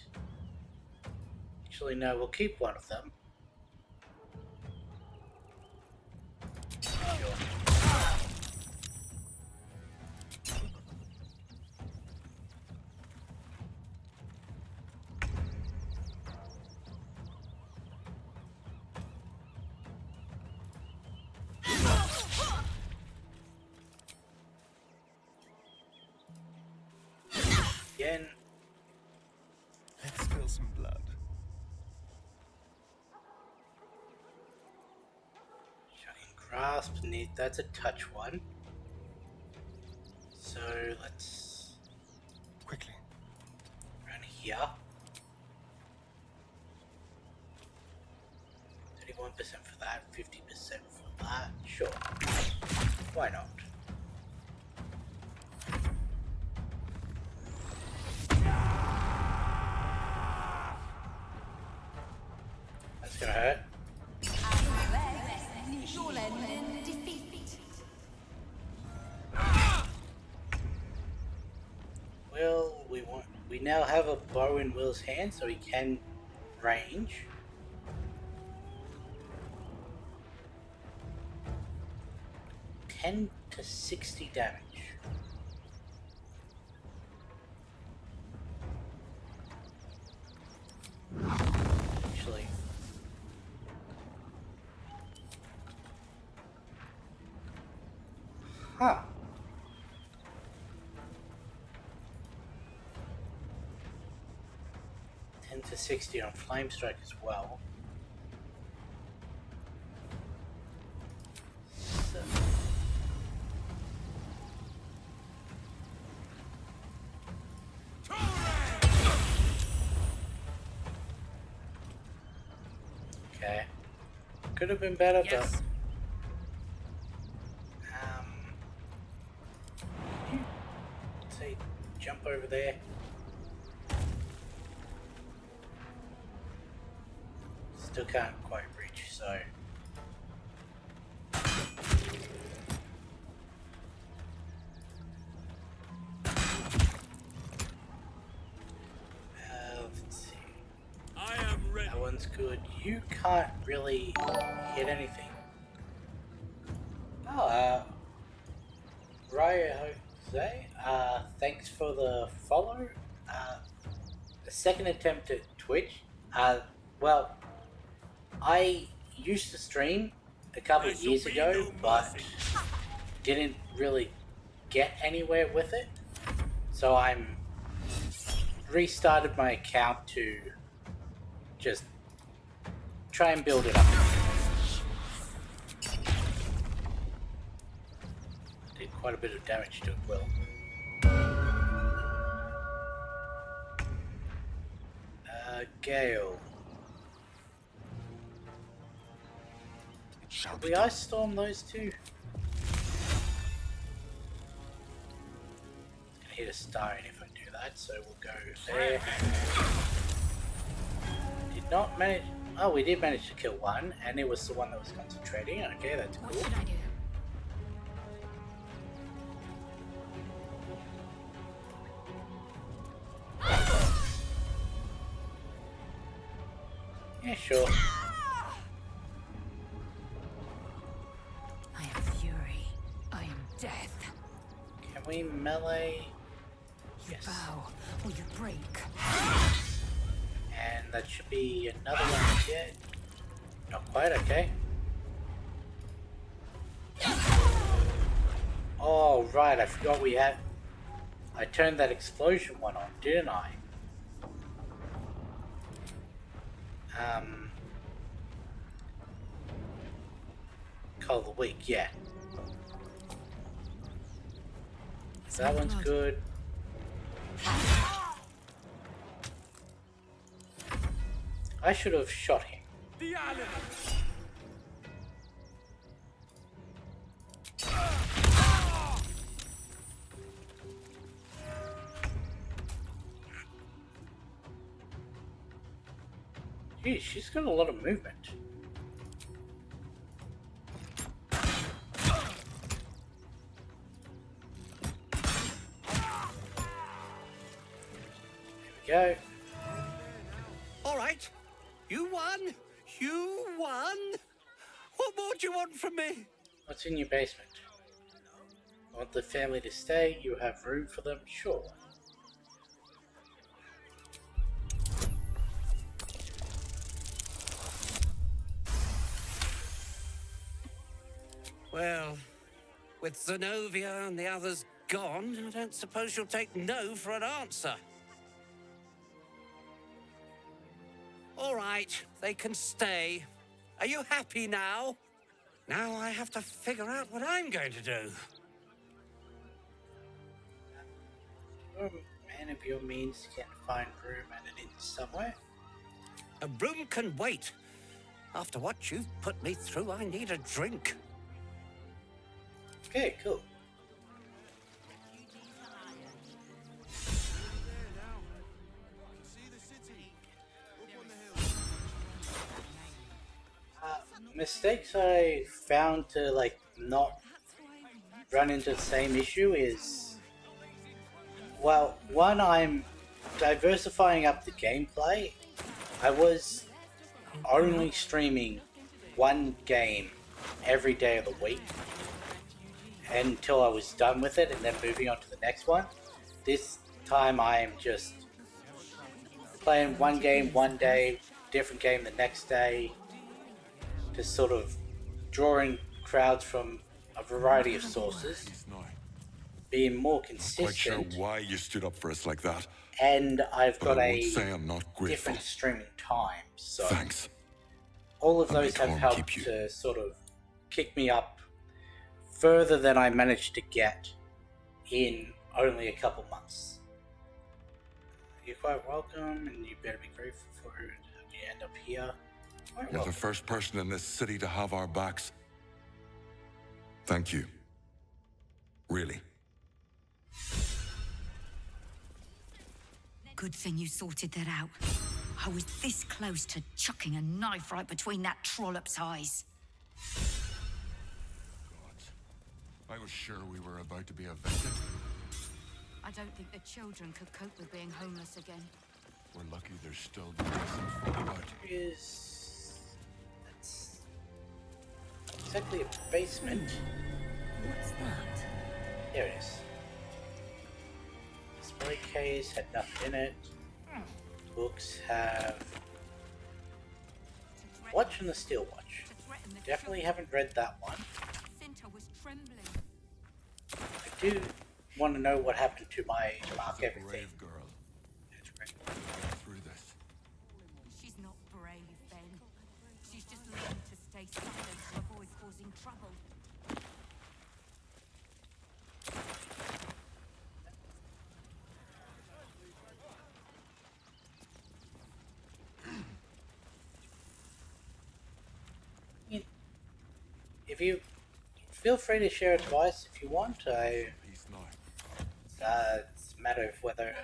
actually no, we'll keep one of them. Again. Let's spill some blood. Shining Grasp, that's a touch one. So let's quickly run here. 31% for that, 50% for that. Sure. Why not? That's gonna hurt. Well, we now have a bow in Will's hand, so he can range. To 60 damage. Actually, huh? To 60 on Flame Strike as well. So. Okay. Could have been better, but say jump over there. Still can't quite reach, so. Let's see. I am ready. That one's good. You can't really hit anything. Oh, Raya Jose, thanks for the follow. The second attempt at Twitch. Well, I used to stream a couple of years ago, but didn't really get anywhere with it. So I'm restarted my account to just try and build it up. Did quite a bit of damage to it, Will. Gale. Should we ice storm those two? It's gonna hit a stone if I do that, so we'll go there. Did not manage. Oh, we did manage to kill one, and it was the one that was concentrating. Okay, that's cool. What should I do? Yeah, sure. I am fury. I am death. Can we melee? Yes. Bow or you break. And that should be another one dead. Not quite, okay. Oh, right, I forgot we had... I turned that explosion one on, didn't I? Call the week, yeah. So that one's good. I should have shot him. The island. Geez, she's got a lot of movement. There we go. All right. You won. You won. What more do you want from me? What's in your basement? Want the family to stay? You have room for them? Sure. Well, with Zenobia and the others gone, I don't suppose you'll take no for an answer. All right, they can stay. Are you happy now? Now I have to figure out what I'm going to do. Man of your means can find room at an inn somewhere. A room can wait. After what you've put me through, I need a drink. Okay, cool. Mistakes I found to like not run into the same issue is, well, one, I'm diversifying up the gameplay. I was only streaming one game every day of the week until I was done with it and then moving on to the next one. This time I am just playing one game one day, different game the next day, just sort of drawing crowds from a variety of sources, being more consistent. Quite sure why you stood up for us like that. And I've But got I a won't say I'm not grateful. different streaming time, so Thanks. all of And may those have Torm helped keep you. to sort of kick me up further than I managed to get in only a couple months. You're quite welcome, and you better be grateful for it. You end up here. Quite You're welcome. the first person in this city to have our backs. Thank you. Really. Good thing you sorted that out. I was this close to chucking a knife right between that trollop's eyes. I was sure we were about to be evicted. I don't think the children could cope with being homeless again. We're lucky there's still decent folk about. That's exactly a basement. What's that? There it is. Display case had nothing in it. Books have Watch and the Steel Watch. Definitely haven't read that one. I do want to know what happened to my mark everything. Brave girl. Through this. She's not brave, Ben. She's just learned to stay silent to avoid causing trouble. If you feel free to share advice if you want. It's a matter of whether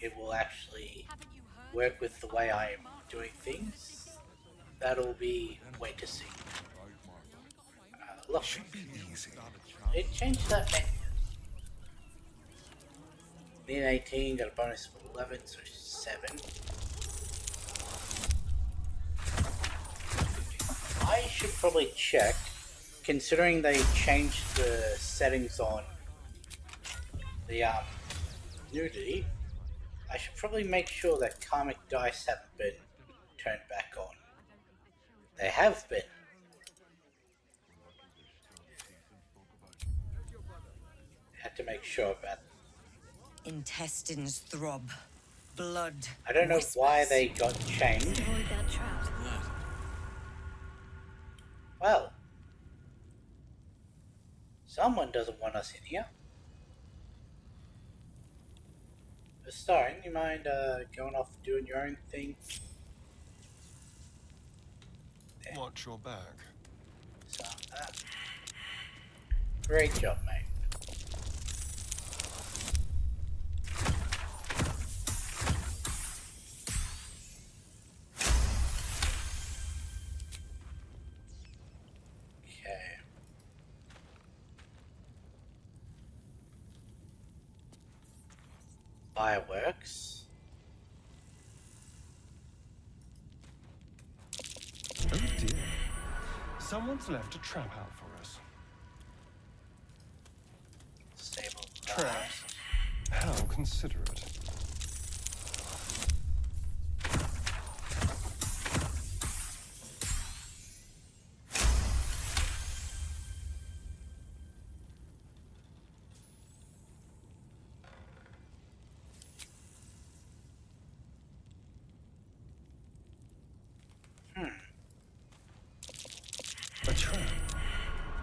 it will actually work with the way I am doing things. That'll be wait to see. Look, it changed that menu. Then 18 got a bonus of 11, so 7. I should probably check, considering they changed the settings on the nudity. I should probably make sure that karmic dice haven't been turned back on. They have been. Had to make sure about that. Intestines throb. Blood. I don't know why they got changed. Well, someone doesn't want us in here. Starring, you mind going off doing your own thing? There. Watch your back. So, great job, mate. Okay. Fireworks. Oh dear. Someone's left a trap out for us. Stable. Traps? How considerate. A trap.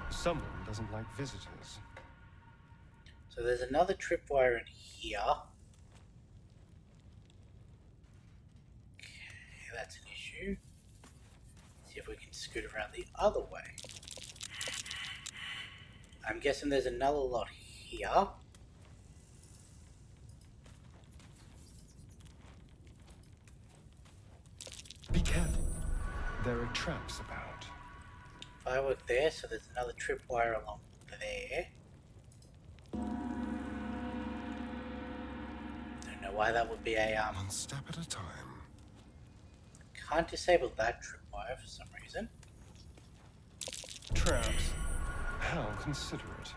Someone doesn't like visitors. So there's another tripwire in here. the other way. I'm guessing there's another lot here. Be careful. There are traps about. Firework there, so there's another tripwire along there. Don't know why that would be a One step at a time. Can't disable that tripwire for some reason. Traps. How considerate.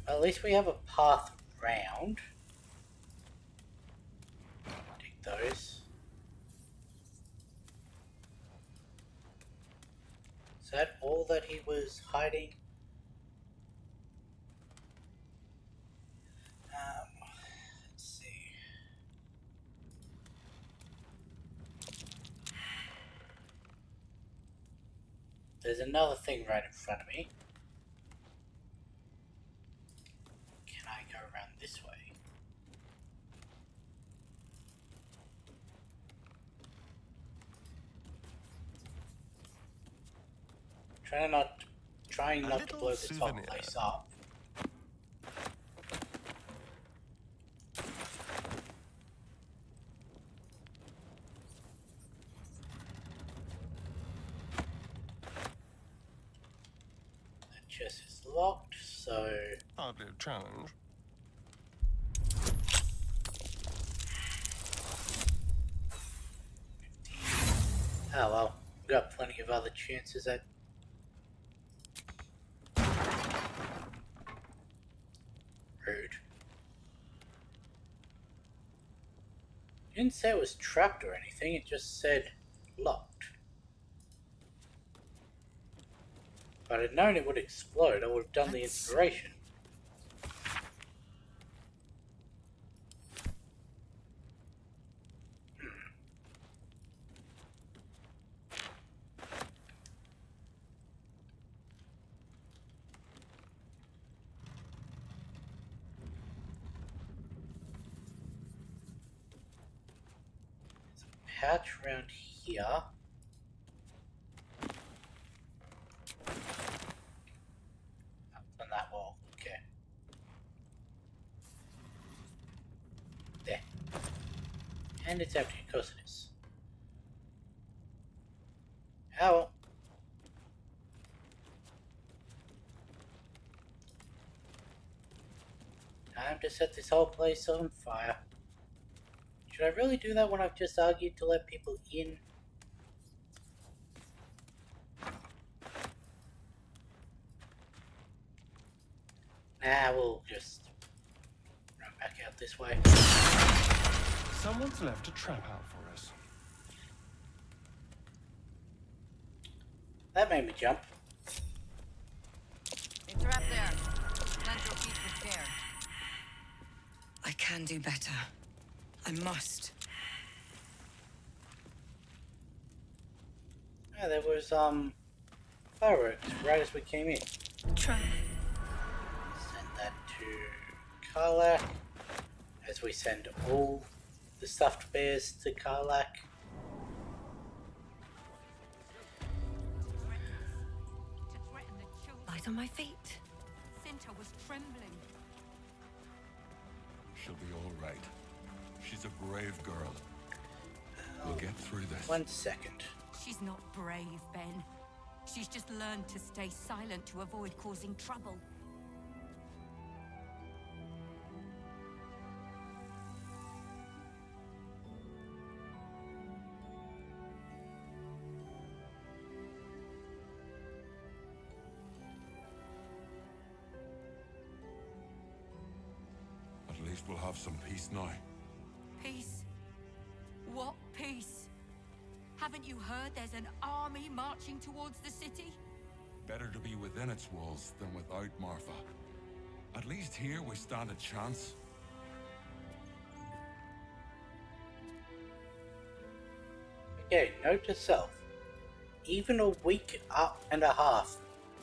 At least we have a path round. Take those. Is that all that he was hiding? Let's see. There's another thing right in front of me. Can I go around this way? Trying not to blow this whole place up. That chest is locked, so hardly a challenge. Oh well, we've got plenty of other chances at. Rude. It didn't say it was trapped or anything, it just said locked. If I'd have known it would explode, I would have done the inspiration. Pouch around here. Up on that wall, okay. There. And it's empty, of course it is. How? Time to set this whole place on fire. Should I really do that when I've just argued to let people in? Nah, we'll just run back out this way. Someone's left a trap out for us. That made me jump. Interrupt there. Plant your feet with care. I can do better. I must. Yeah, there was fireworks right as we came in. Try. Send that to Karlach, as we send all the stuffed bears to Karlach. Light on my feet. Cinta was trembling. She'll be all right. She's a brave girl. We'll get through this. 1 second. She's not brave, Ben. She's just learned to stay silent to avoid causing trouble. At least we'll have some peace now. Peace? What peace? Haven't you heard there's an army marching towards the city? Better to be within its walls than without, Martha. At least here we stand a chance. Okay, note to self. Even a week up and a half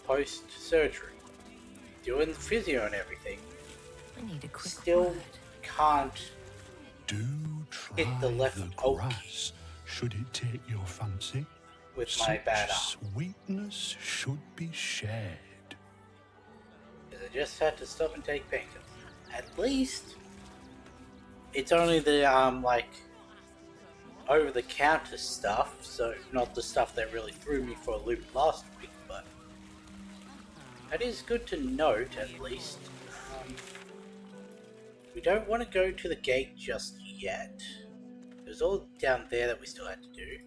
post-surgery, doing the physio and everything, I need a quick still word. can't hit the left alt grass, should it take your fancy. with my bad arm. Sweetness should be shared. I just had to stop and take painkillers. At least it's only the like over-the-counter stuff, so not the stuff that really threw me for a loop last week, but that is good to note at least. We don't want to go to the gate just yet. There's all down there that we still had to do.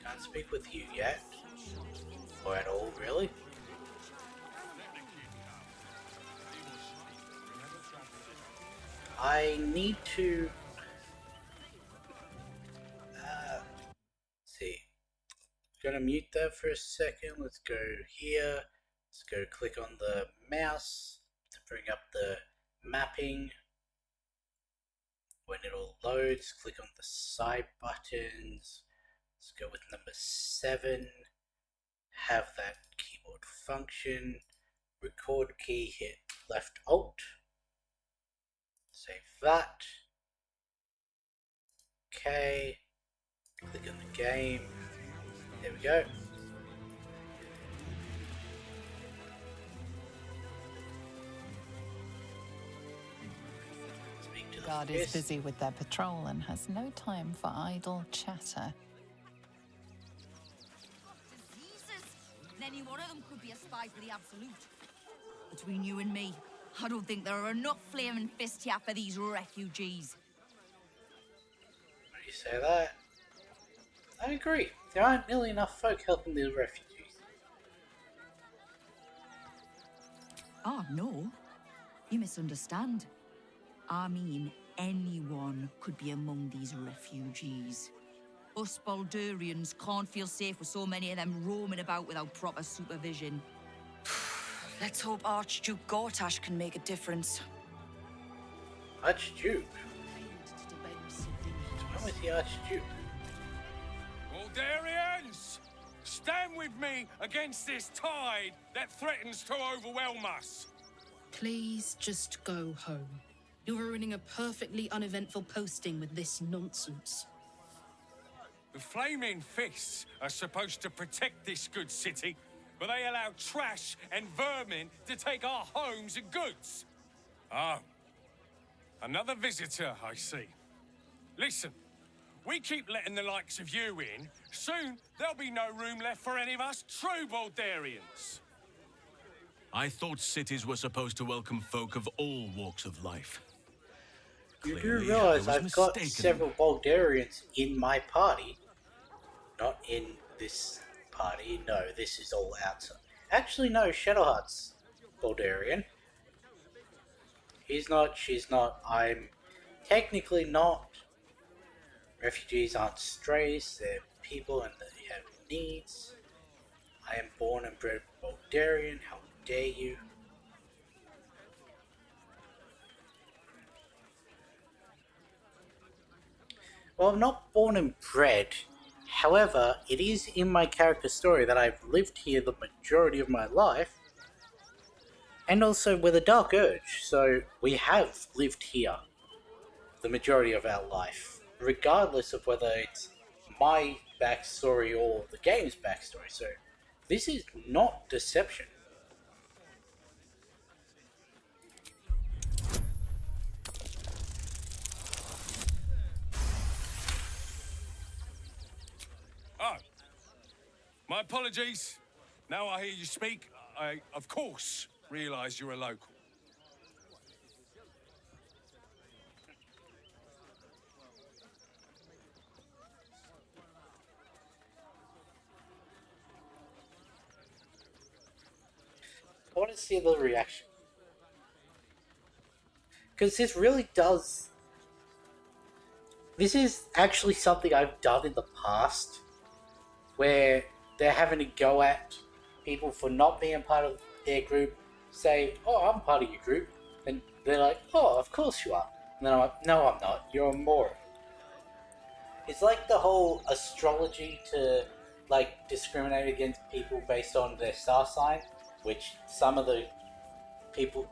Can't speak with you yet. Or at all, really. I need to... see. Gonna mute that for a second. Let's go here. Let's go click on the mouse to bring up the mapping. When it all loads, click on the side buttons. Let's go with number 7. Have that keyboard function. Record key, hit left alt. Save that. Okay. Click on the game. There we go. Guard is busy with their patrol and has no time for idle chatter. Any one of them could be a spy for the Absolute. Between you and me, I don't think there are enough flaming fists here for these refugees. When you say that, I agree. There aren't nearly enough folk helping the refugees. Oh, no. You misunderstand. I mean, anyone could be among these refugees. Us Baldurians can't feel safe with so many of them roaming about without proper supervision. Let's hope Archduke Gortash can make a difference. Archduke? What's wrong with the Archduke? Baldurians! Stand with me against this tide that threatens to overwhelm us. Please just go home. You're ruining a perfectly uneventful posting with this nonsense. The Flaming Fists are supposed to protect this good city, but they allow trash and vermin to take our homes and goods. Oh, another visitor, I see. Listen, we keep letting the likes of you in, soon there'll be no room left for any of us true Baldurians. I thought cities were supposed to welcome folk of all walks of life. You do Clearly, realise I was I've got mistaken. several Baldurians in my party. Not in this party, no, this is all outside. Actually, no, Shadowheart's Baldurian. He's not, she's not, I'm technically not. Refugees aren't strays, they're people and they have needs. I am born and bred Baldurian, how dare you? Well, I'm not born and bred. However, it is in my character story that I've lived here the majority of my life. And also with a dark urge, so we have lived here the majority of our life. Regardless of whether it's my backstory or the game's backstory. So this is not deception. Oh, my apologies. Now I hear you speak, I, of course, realise you're a local. I want to see the reaction. Because this really does... This is actually something I've done in the past, where they're having to go at people for not being part of their group, say, oh, I'm part of your group, and they're like, oh, of course you are. And then I'm like, no, I'm not, you're a moron. It's like the whole astrology to, like, discriminate against people based on their star sign. which some of the people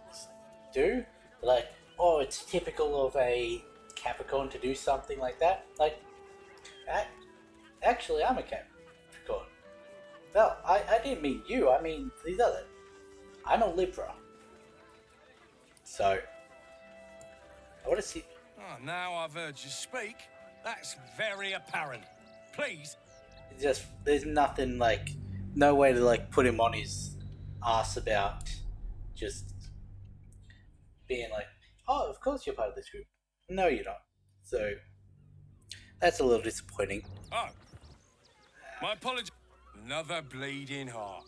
do. Like, oh, it's typical of a Capricorn to do something like that. Like, actually, I'm a Capricorn. No, I didn't mean you. I mean these other. I'm a Libra. So, I want to see. Oh, now I've heard you speak. That's very apparent. Please. Just there's nothing like, no way to like put him on his ass about just being like, oh, of course you're part of this group. No, you're not. So that's a little disappointing. Oh. My apologies. Another bleeding heart.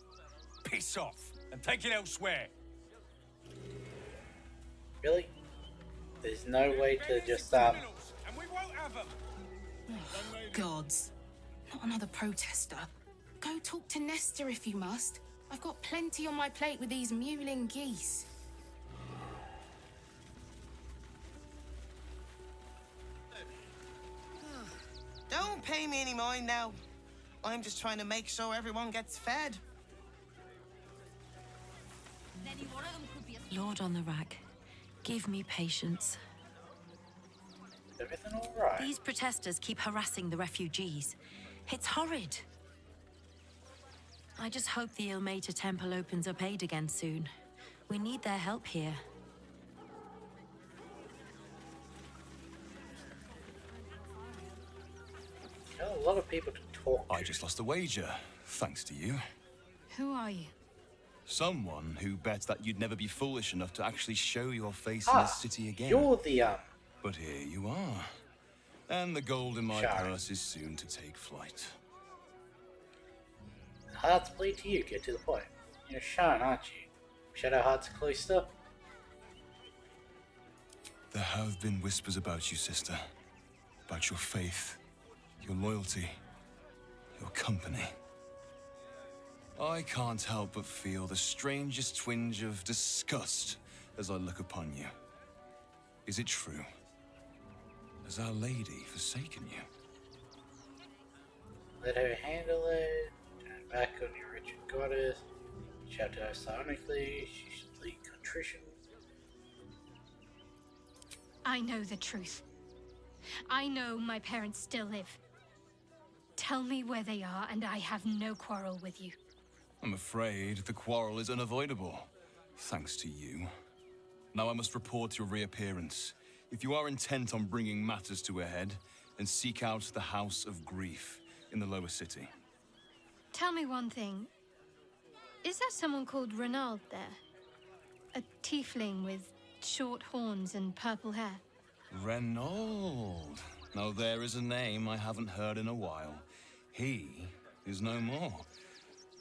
Piss off and take it elsewhere. Really? There's no way to just And we won't have them. Gods. Not another protester. Go talk to Nestor if you must. I've got plenty on my plate with these mewling geese. Don't pay me any mind now. I'm just trying to make sure everyone gets fed. Lord on the rack, give me patience. Is everything alright? These protesters keep harassing the refugees. It's horrid. I just hope the Ilmater Temple opens up aid again soon. We need their help here. A lot of people to talk to. I just lost a wager, thanks to you. Who are you? Someone who bet that you'd never be foolish enough to actually show your face in this city again. You're the But here you are. And the gold in my Sharon. purse is soon to take flight. Hearts bleed to you, get to the point. You're Sharon, aren't you? Shadow Heart's cloister? There have been whispers about you, sister. About your faith, your loyalty, your company. I can't help but feel the strangest twinge of disgust as I look upon you. Is it true? Has Our Lady forsaken you? Let her handle it. Turn back on your Richard goddess. Shout to her psionically. She should lead contrition. I know the truth. I know my parents still live. Tell me where they are, and I have no quarrel with you. I'm afraid the quarrel is unavoidable, thanks to you. Now I must report your reappearance. If you are intent on bringing matters to a head, then seek out the House of Grief in the lower city. Tell me one thing. Is there someone called Renaud there? A tiefling with short horns and purple hair? Renaud. Now there is a name I haven't heard in a while. He is no more.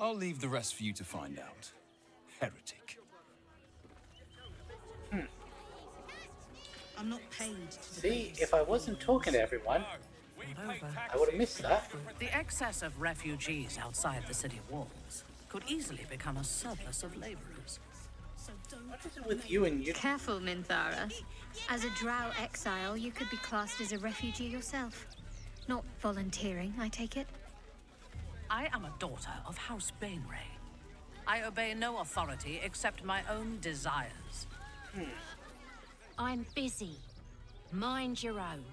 I'll leave the rest for you to find out. Heretic. I'm not paid to See, if I wasn't talking to everyone, I would have missed that. The excess of refugees outside the city walls could easily become a surplus of laborers. What is it with you and you? Careful, Minthara. As a drow exile, you could be classed as a refugee yourself. Not volunteering, I take it? I am a daughter of House Bainray. I obey no authority except my own desires. I'm busy. Mind your own.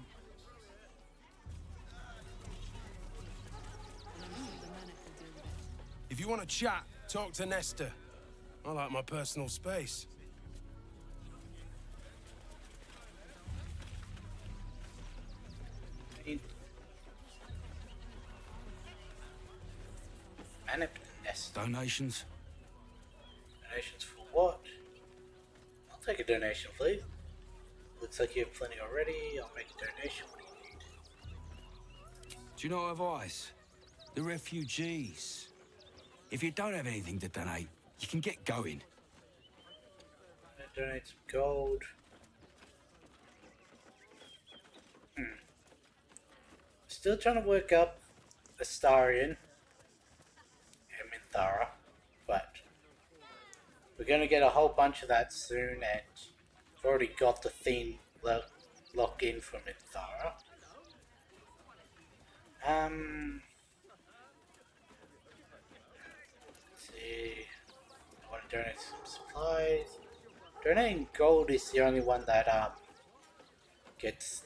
If you want to chat, talk to Nestor. I like my personal space. Donations? Donations for what? I'll take a donation, please. Looks like you have plenty already. I'll make a donation. What do you need? Do you know advice? The refugees. If you don't have anything to donate, you can get going. Donate some gold. Still trying to work up Astarion and Minthara, but we're going to get a whole bunch of that soon, and I've already got the theme locked in for Minthara. Let's see. I want donate some supplies. Donating gold is the only one that gets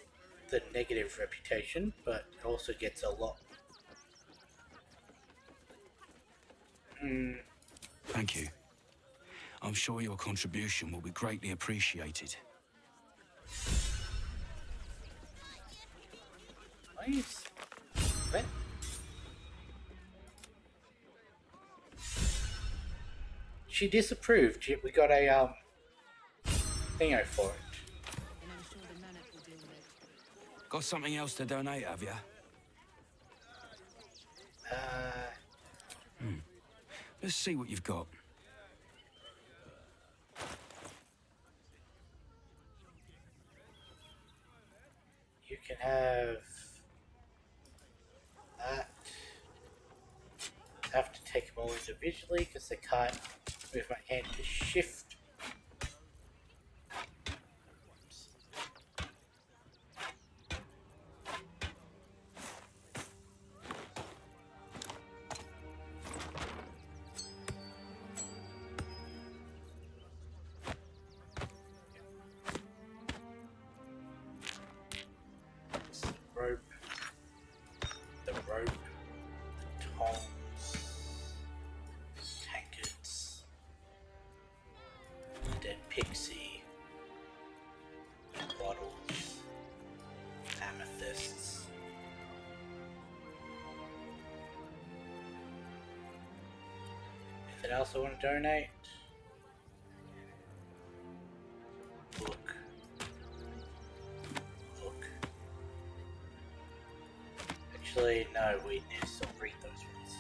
the negative reputation, but also gets a lot. Thank you. I'm sure your contribution will be greatly appreciated. Nice. What? She disapproved. We got a thingo for it. Got something else to donate, have ya? Let's see what you've got. You can have that. I have to take them all individually because I can't move my hand to shift. The rope, the tongs, tankards, the dead pixie, bottles, amethysts. Anything else I want to donate? Book. Actually, no, weakness. I'll read those ones.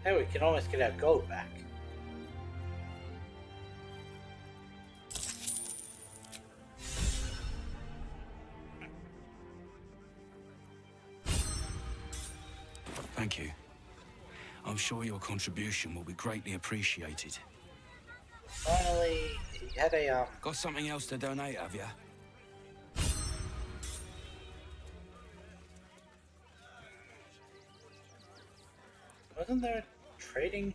Hey, we can almost get our gold back. Thank you. I'm sure your contribution will be greatly appreciated. Finally, you had a Got something else to donate, have ya? Wasn't there a trading?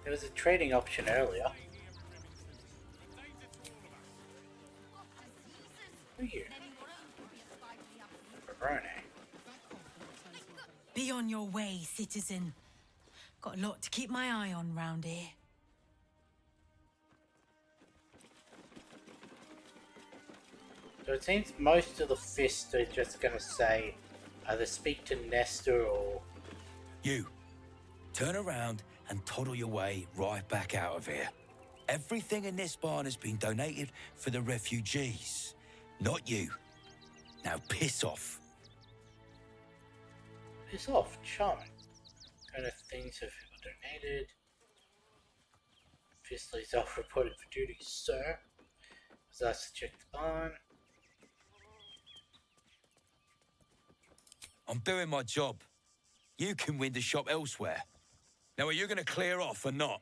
There was a trading option earlier. Who are you? Barone. Be on your way, citizen. Got a lot to keep my eye on round here. So it seems most of the fists are just going to say either speak to Nestor or... You, turn around and toddle your way right back out of here. Everything in this barn has been donated for the refugees, not you. Now piss off. Piss off, charming. Kind of things have been donated. Fistly self-reported for duty, sir. Was asked to check the barn. I'm doing my job. You can win the shop elsewhere. Now, are you going to clear off or not?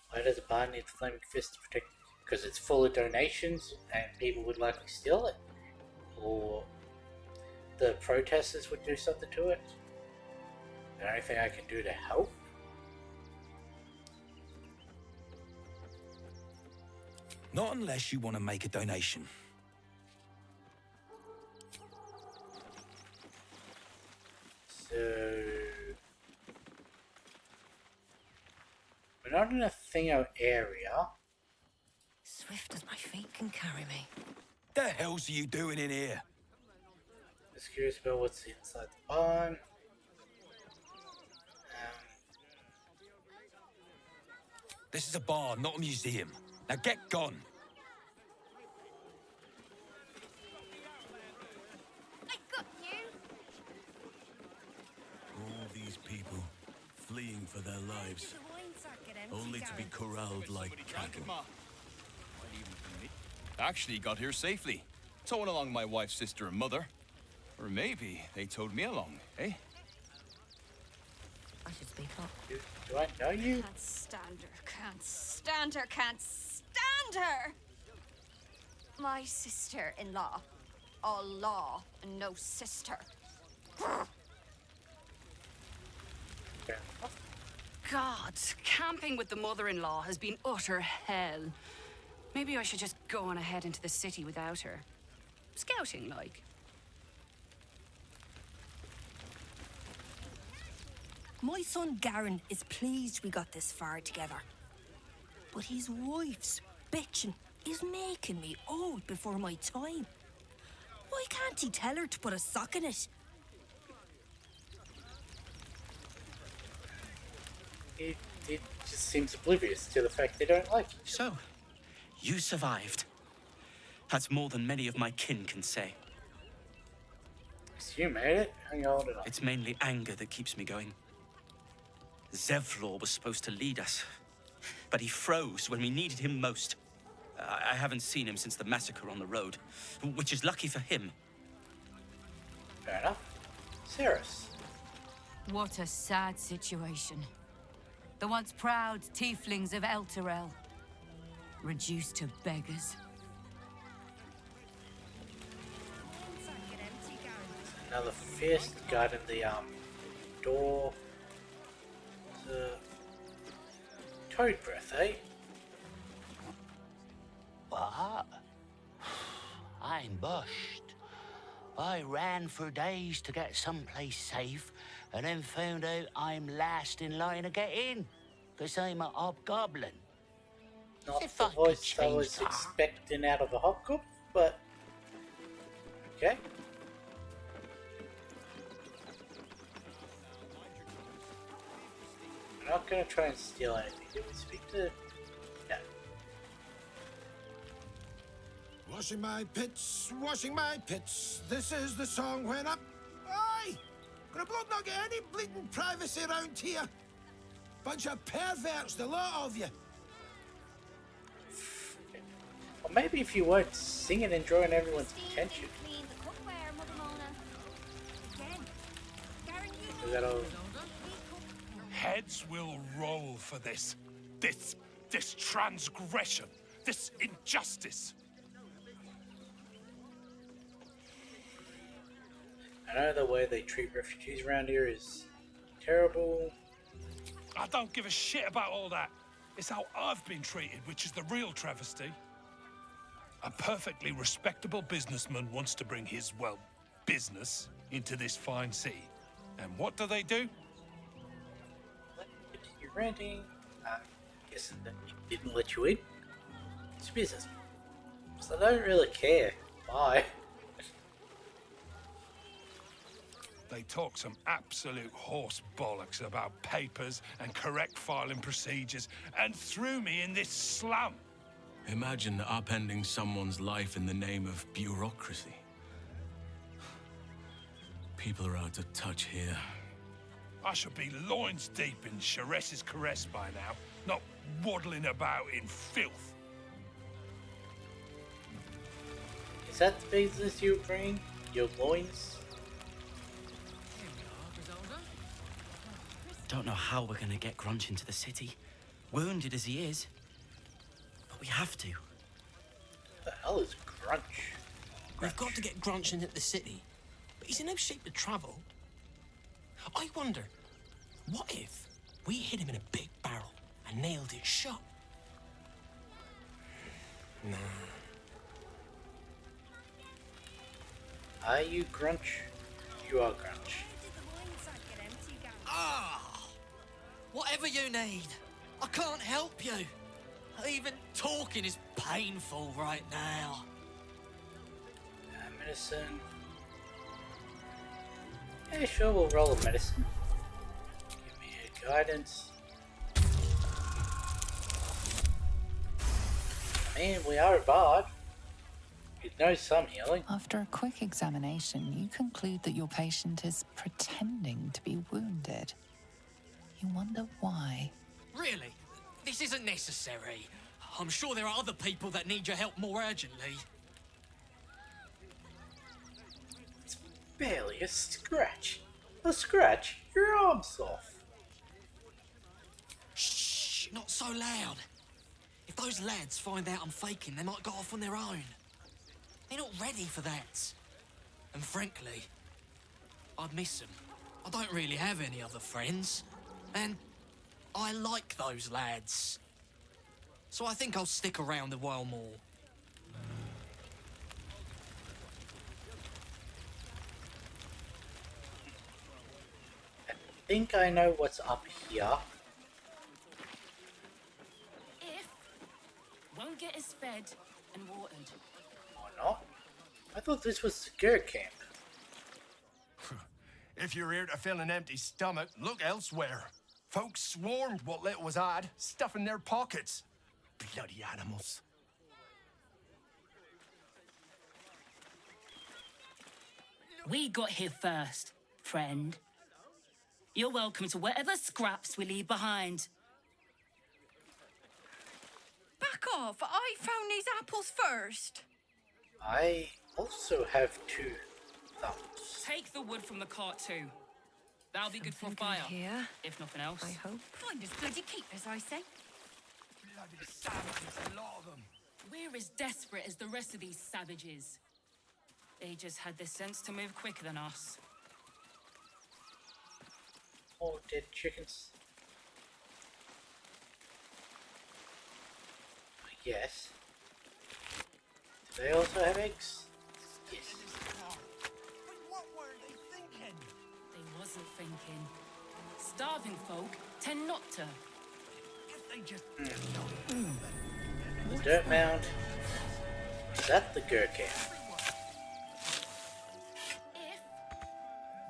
Why does a barn need the flaming fist to protect? Because it's full of donations and people would likely steal it? Or the protesters would do something to it? Is there anything I can do to help? Not unless you want to make a donation. So... we're not in a thingo area. Swift as my feet can carry me. The hell's are you doing in here? Just curious about what's inside the barn. This is a barn, not a museum. Now get gone. I got you. All these people fleeing for their lives, only to be corralled like cattle. Actually got here safely. Towing along my wife's sister and mother. Or maybe they towed me along, eh? I should speak up. Do I know you? Can't stand her, can't stand her, can't stand her! My sister-in-law. our law and no sister. God, camping with the mother-in-law has been utter hell. Maybe I should just go on ahead into the city without her. Scouting, like. My son Garen is pleased we got this far together. But his wife's bitching is making me old before my time. Why can't he tell her to put a sock in it? It just seems oblivious to the fact they don't like each other. So, you survived. That's more than many of my kin can say. So you made it? How you holding up? It's mainly anger that keeps me going. Zevlor was supposed to lead us, but he froze when we needed him most. I haven't seen him since the massacre on the road, which is lucky for him. Fair enough. Cirrus. What a sad situation. The once proud tieflings of Elturel, reduced to beggars. Another fierce guarding the door. The toad breath, eh? What? I'm bushed. I ran for days to get someplace safe, and then found out I'm last in line to get in, because I'm a hobgoblin. Not If the I could voice I change was that. expecting out of a hobgoblin, but okay. I'm not gonna try and steal anything. Did we speak to? No. Washing my pits, this is the song when I'm... Aye! Gonna blood not get any bleeding privacy around here. Bunch of perverts, the lot of you. Or maybe if you weren't singing and drawing everyone's attention. Is that all? Heads will roll for this. This transgression. This injustice. I know the way they treat refugees around here is terrible. I don't give a shit about all that. It's how I've been treated, which is the real travesty. A perfectly respectable businessman wants to bring his, well, business into this fine city. And what do? You're ranting. I guess that he didn't let you in. It's business. So I don't really care. Bye. They talk some absolute horse bollocks about papers and correct filing procedures and threw me in this slum. Imagine upending someone's life in the name of bureaucracy. People are out of touch here. I should be loins deep in Sharess's caress by now, not waddling about in filth. Is that the business you bring? Your loins? Don't know how we're gonna get Grunch into the city, wounded as he is. But we have to. The hell is Grunch? We've got to get Grunch into the city, but he's in no shape to travel. I wonder, what if we hid him in a big barrel and nailed it shut? Nah. Are you Grunch? You are Grunch. Ah! Whatever you need. I can't help you. Even talking is painful right now. Medicine. Yeah, sure, we'll roll a medicine. Give me a guidance. I mean, we are a bard. He knows some healing. After a quick examination, you conclude that your patient is pretending to be wounded. You wonder why. Really? This isn't necessary. I'm sure there are other people that need your help more urgently. It's barely a scratch. A scratch? Your arm's off. Shh, not so loud. If those lads find out I'm faking, they might go off on their own. They're not ready for that. And frankly, I'd miss them. I don't really have any other friends, and I like those lads. So I think I'll stick around a while more. I think I know what's up here. If won't get us fed and watered. Or not? I thought this was the Gur camp. If you're here to fill an empty stomach, look elsewhere. Folks swarmed what little was had, stuffing their pockets. Bloody animals. We got here first, friend. You're welcome to whatever scraps we leave behind. Back off! I found these apples first. I also have 2 thumbs. Take the wood from the cart too. That'll be good for fire, here, if nothing else. I hope. Find us bloody keepers, I say. Bloody savages, a lot of them. We're as desperate as the rest of these savages. They just had the sense to move quicker than us. Oh, dead chickens. Yes. Do they also have eggs? Yes. What were they thinking? They wasn't thinking. Starving folk tend not to. If they just... The dirt mound. Is that the Gur camp? If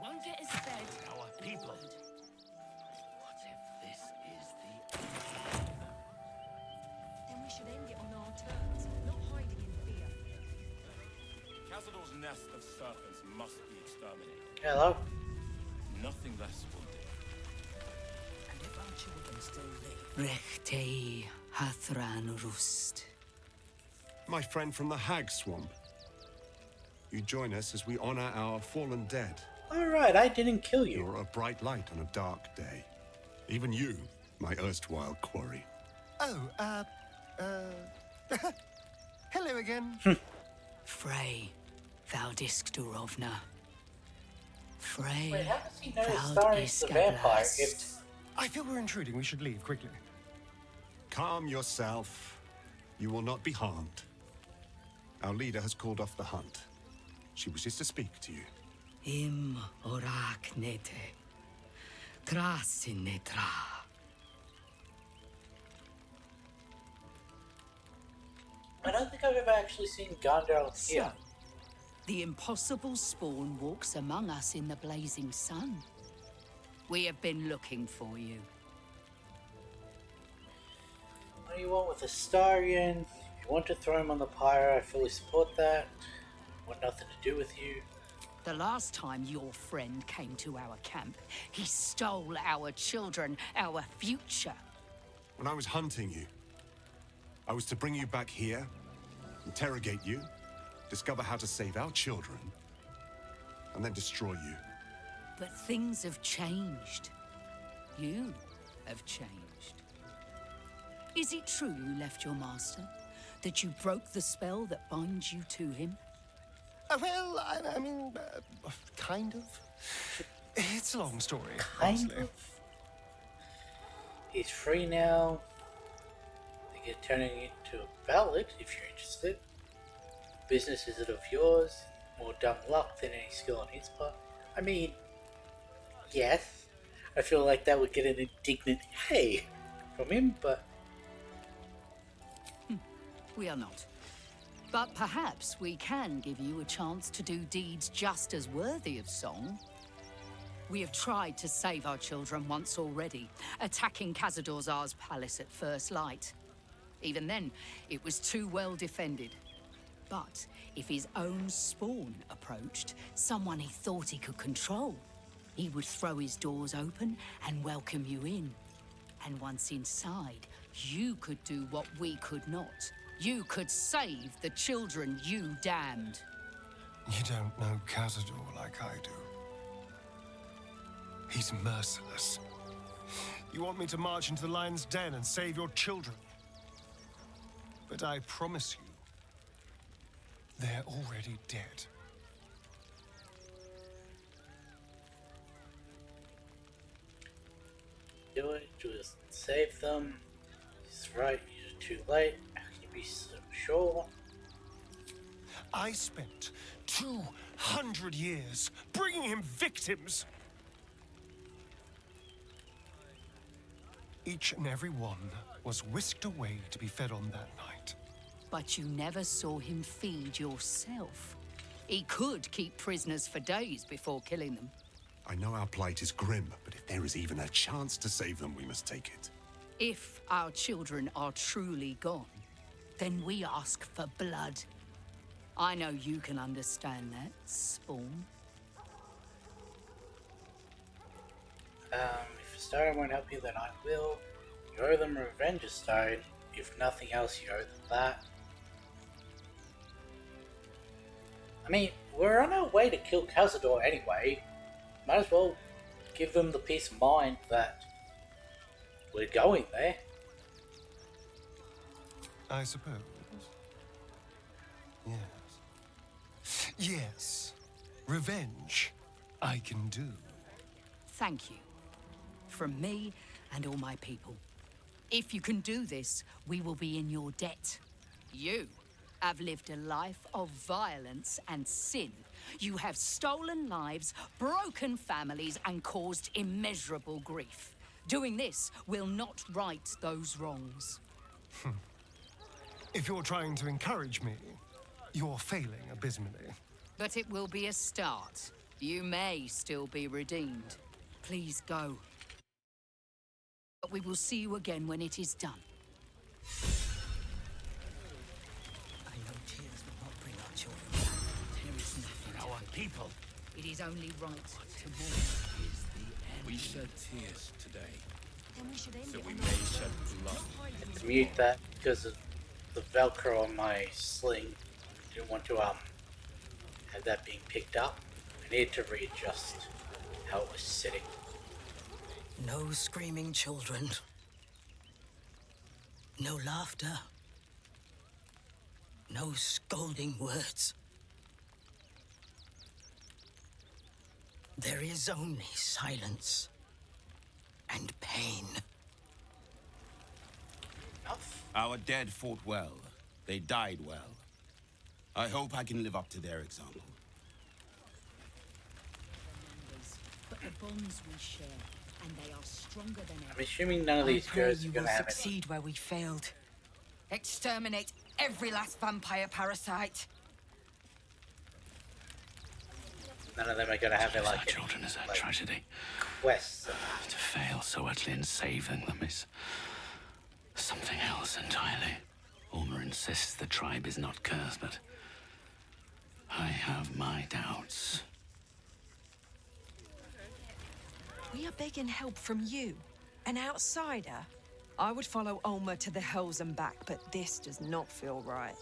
won't get us fed. Our people. What if this is the end? Then we should end it on our terms, not hiding in fear. Cazador's nest of serpents must be exterminated. Hello? Nothing less will do. And if our children still live... Rechtei Hathran Rust. My friend from the Hag Swamp. You join us as we honor our fallen dead. Alright, I didn't kill you. You're a bright light on a dark day. Even you, my erstwhile quarry. Oh, hello again. Frey, Valdisk Durovna. Frey, Wait, how does he know Starry's the vampire if... I feel we're intruding. We should leave quickly. Calm yourself. You will not be harmed. Our leader has called off the hunt. She wishes to speak to you. Im orak nete. Krasin netra. I don't think I've ever actually seen Gondor here. The impossible spawn walks among us in the blazing sun. We have been looking for you. What do you want with Astarion? If you want to throw him on the pyre, I fully support that. Want nothing to do with you. The last time your friend came to our camp, he stole our children, our future. When I was hunting you, I was to bring you back here, interrogate you, discover how to save our children, and then destroy you. But things have changed. You have changed. Is it true you left your master? That you broke the spell that binds you to him? Well, I mean, kind of. It's a long story, Kind honestly. of. He's free now. They can turn it into a ballad if you're interested. Business is it of yours? More dumb luck than any skill on his part. I mean, yes. I feel like that would get an indignant hey from him, but We are not. But perhaps we can give you a chance to do deeds just as worthy of song. We have tried to save our children once already, attacking Khazad-dûr's palace at first light. Even then, it was too well defended. But if his own spawn approached, someone he thought he could control, he would throw his doors open and welcome you in. And once inside, you could do what we could not. You could save the children you damned. You don't know Khazad-dûr like I do. He's merciless. You want me to march into the lion's den and save your children? But I promise you, they're already dead. do it. Just save them. He's right. You're too late. How can you be so sure? I spent 200 years bringing him victims. Each and every one was whisked away to be fed on that night. But you never saw him feed yourself. He could keep prisoners for days before killing them. I know our plight is grim, but if there is even a chance to save them, we must take it. If our children are truly gone, then we ask for blood. I know you can understand that, Spawn. If Astarion won't help you, then I will. You owe them revenge, Astarion. If nothing else, you owe them that. I mean, we're on our way to kill Cazador anyway. Might as well give them the peace of mind that we're going there. I suppose. Yes. Yes. Revenge, I can do. Thank you. From me and all my people. If you can do this, we will be in your debt. You have lived a life of violence and sin. You have stolen lives, broken families, and caused immeasurable grief. Doing this will not right those wrongs. If you're trying to encourage me, you're failing abysmally. But it will be a start. You may still be redeemed. Please go. But we will see you again when it is done. I know tears will not bring our children back. There is nothing. Our people. It is only right to mourn. We shed tears today, Then we should end so it we on may shed blood. Let's mute that because of the Velcro on my sling. Didn't want to have that being picked up. I needed to readjust how it was sitting. No screaming children. No laughter. No scolding words. There is only silence and pain. Our dead fought well. They died well. I hope I can live up to their example. But the bonds we share, and they are stronger than ever. I'm assuming none of these girls are going to have any. Succeed where we failed. Exterminate every last vampire parasite. None of them are going to have To lose like our children is a like, tragedy. quests. To fail so utterly in saving them is something else entirely. Ulmer insists the tribe is not cursed, but I have my doubts. We are begging help from you, an outsider. I would follow Ulmer to the hells and back, but this does not feel right.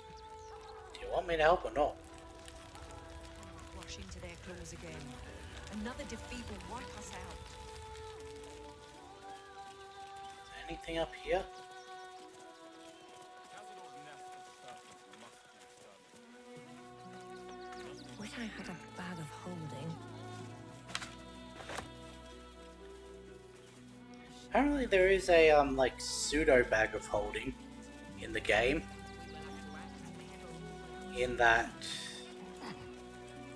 Do you want me to help or not? Rush into their claws again. Another defeat will wipe us out. Anything up here? Wish I had a bag of holding. Apparently there is a like pseudo bag of holding in the game. In that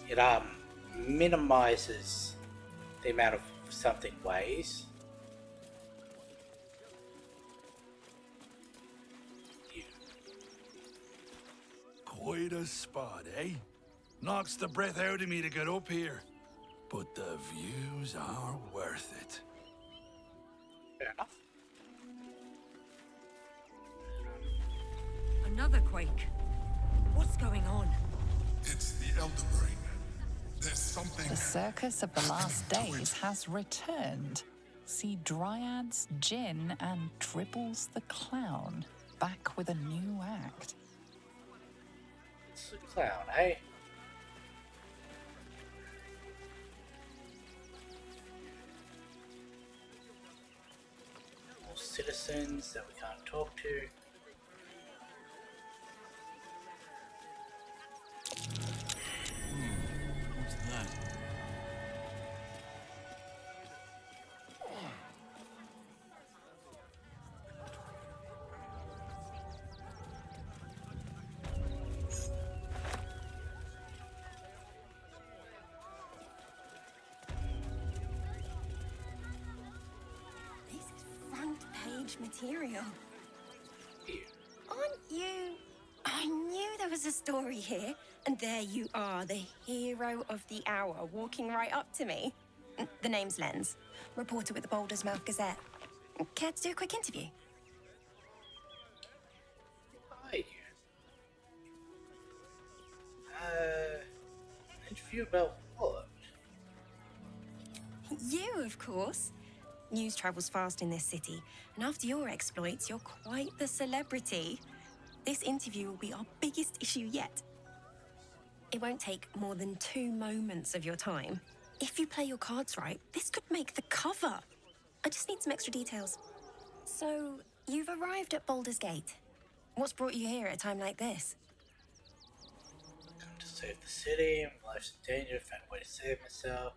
it minimizes the amount of something weighs. Quite a spot, eh? Knocks the breath out of me to get up here. But the views are worth it. Fair enough. Another quake. What's going on? It's the Elder Brain. There's something... The circus of the last days has returned. See Dryads, Jinn, and Dribbles the Clown back with a new act. It's a clown, eh? More citizens that we can't talk to. What's that? strange material. Aren't you... I knew there was a story here, and there you are, the hero of the hour, walking right up to me. The name's Lens, reporter with the Boulder's Mouth Gazette. Care to do a quick interview? Hi. Interview about what? You, of course. News travels fast in this city, and after your exploits, you're quite the celebrity. This interview will be our biggest issue yet. It won't take more than 2 moments of your time. If you play your cards right, this could make the cover. I just need some extra details. So, you've arrived at Baldur's Gate. What's brought you here at a time like this? Come to save the city, my life's in danger, found a way to save myself.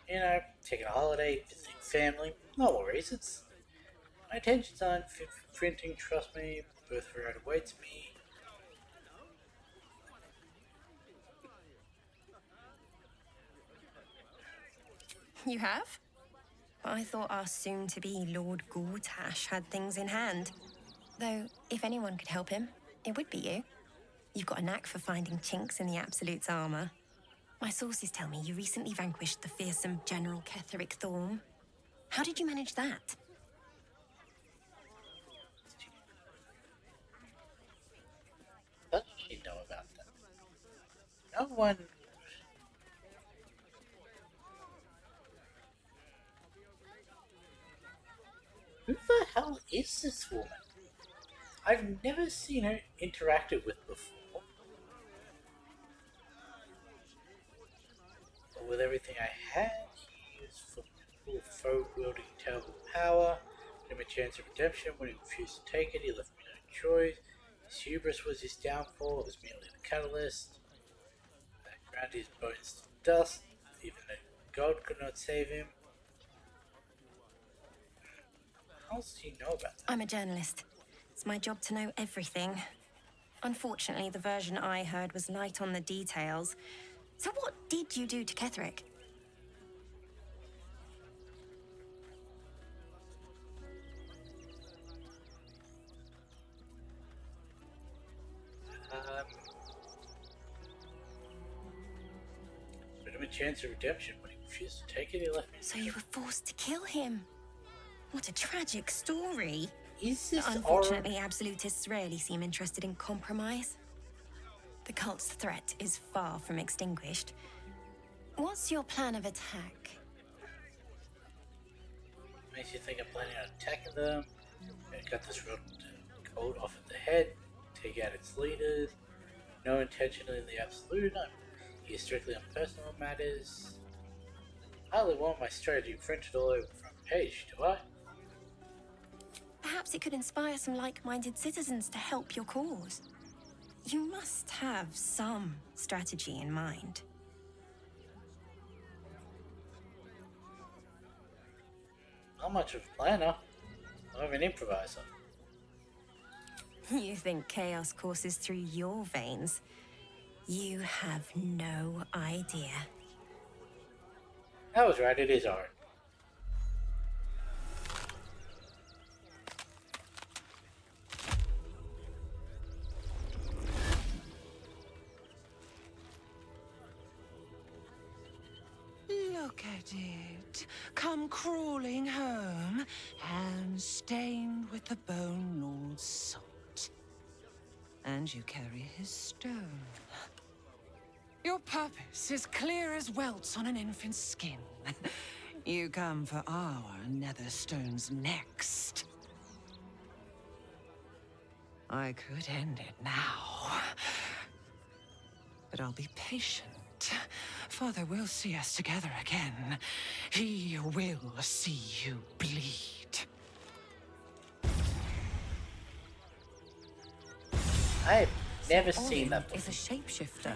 You know, taking a holiday, visiting family. No worries, it's... My attention's on printing, trust me, birthright awaits me. You have? I thought our soon-to-be Lord Gortash had things in hand. Though, if anyone could help him, it would be you. You've got a knack for finding chinks in the Absolute's armor. My sources tell me you recently vanquished the fearsome General Ketheric Thorm. How did you manage that? What does she know about that? No one... Who the hell is this woman? I've never seen her interacted with before. But with everything I had, he was full of foe-wielding terrible power. Gave him a chance of redemption. When he refused to take it, he left me no choice. His hubris was his downfall. It was merely the catalyst. I ground his bones to dust. Even a god could not save him. How does he know about that? I'm a journalist. It's my job to know everything. Unfortunately, the version I heard was light on the details. So what did you do to Ketheric? Gave him a chance of redemption. When he refused to take it, he left me. So you were forced to kill him? What a tragic story. Is this Unfortunately, absolutists rarely seem interested in compromise. The cult's threat is far from extinguished. What's your plan of attack? Makes you think I'm planning on attacking them. Gonna cut this road coat off at the head, take out its leaders. No intention in the absolute. I'm here strictly on personal matters. I only want my strategy printed all over the front page, do I? Perhaps it could inspire some like-minded citizens to help your cause. You must have some strategy in mind. Not much of a planner. I'm of an improviser. You think chaos courses through your veins? You have no idea. I was right, it is art. Look at it. Come crawling home, hands stained with the Bone Lord's salt. And you carry his stone. Your purpose is clear as welts on an infant's skin. You come for our netherstones next. I could end it now. But I'll be patient. Father will see us together again. He will see you bleed. I've never seen that Is before. a shapeshifter.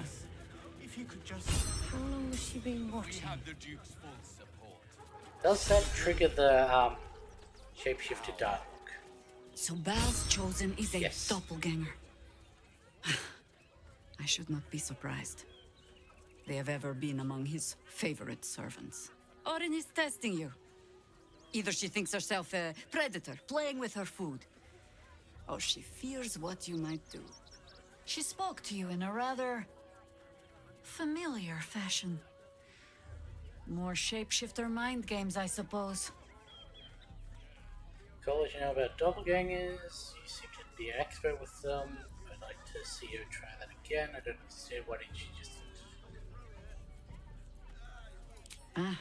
If you could just... How long has she been watching? the Duke's full support. Does that trigger the shapeshifter dialogue? So Bal's chosen is a Yes. doppelganger. I should not be surprised. They have ever been among his favorite servants. Orin is testing you. Either she thinks herself a predator, playing with her food, or she fears what you might do. She spoke to you in a rather familiar fashion. More shapeshifter mind games, I suppose. Cool, as you know about doppelgangers, you seem to be an expert with them. I'd like to see her try that again. I don't understand what she just did. Ah.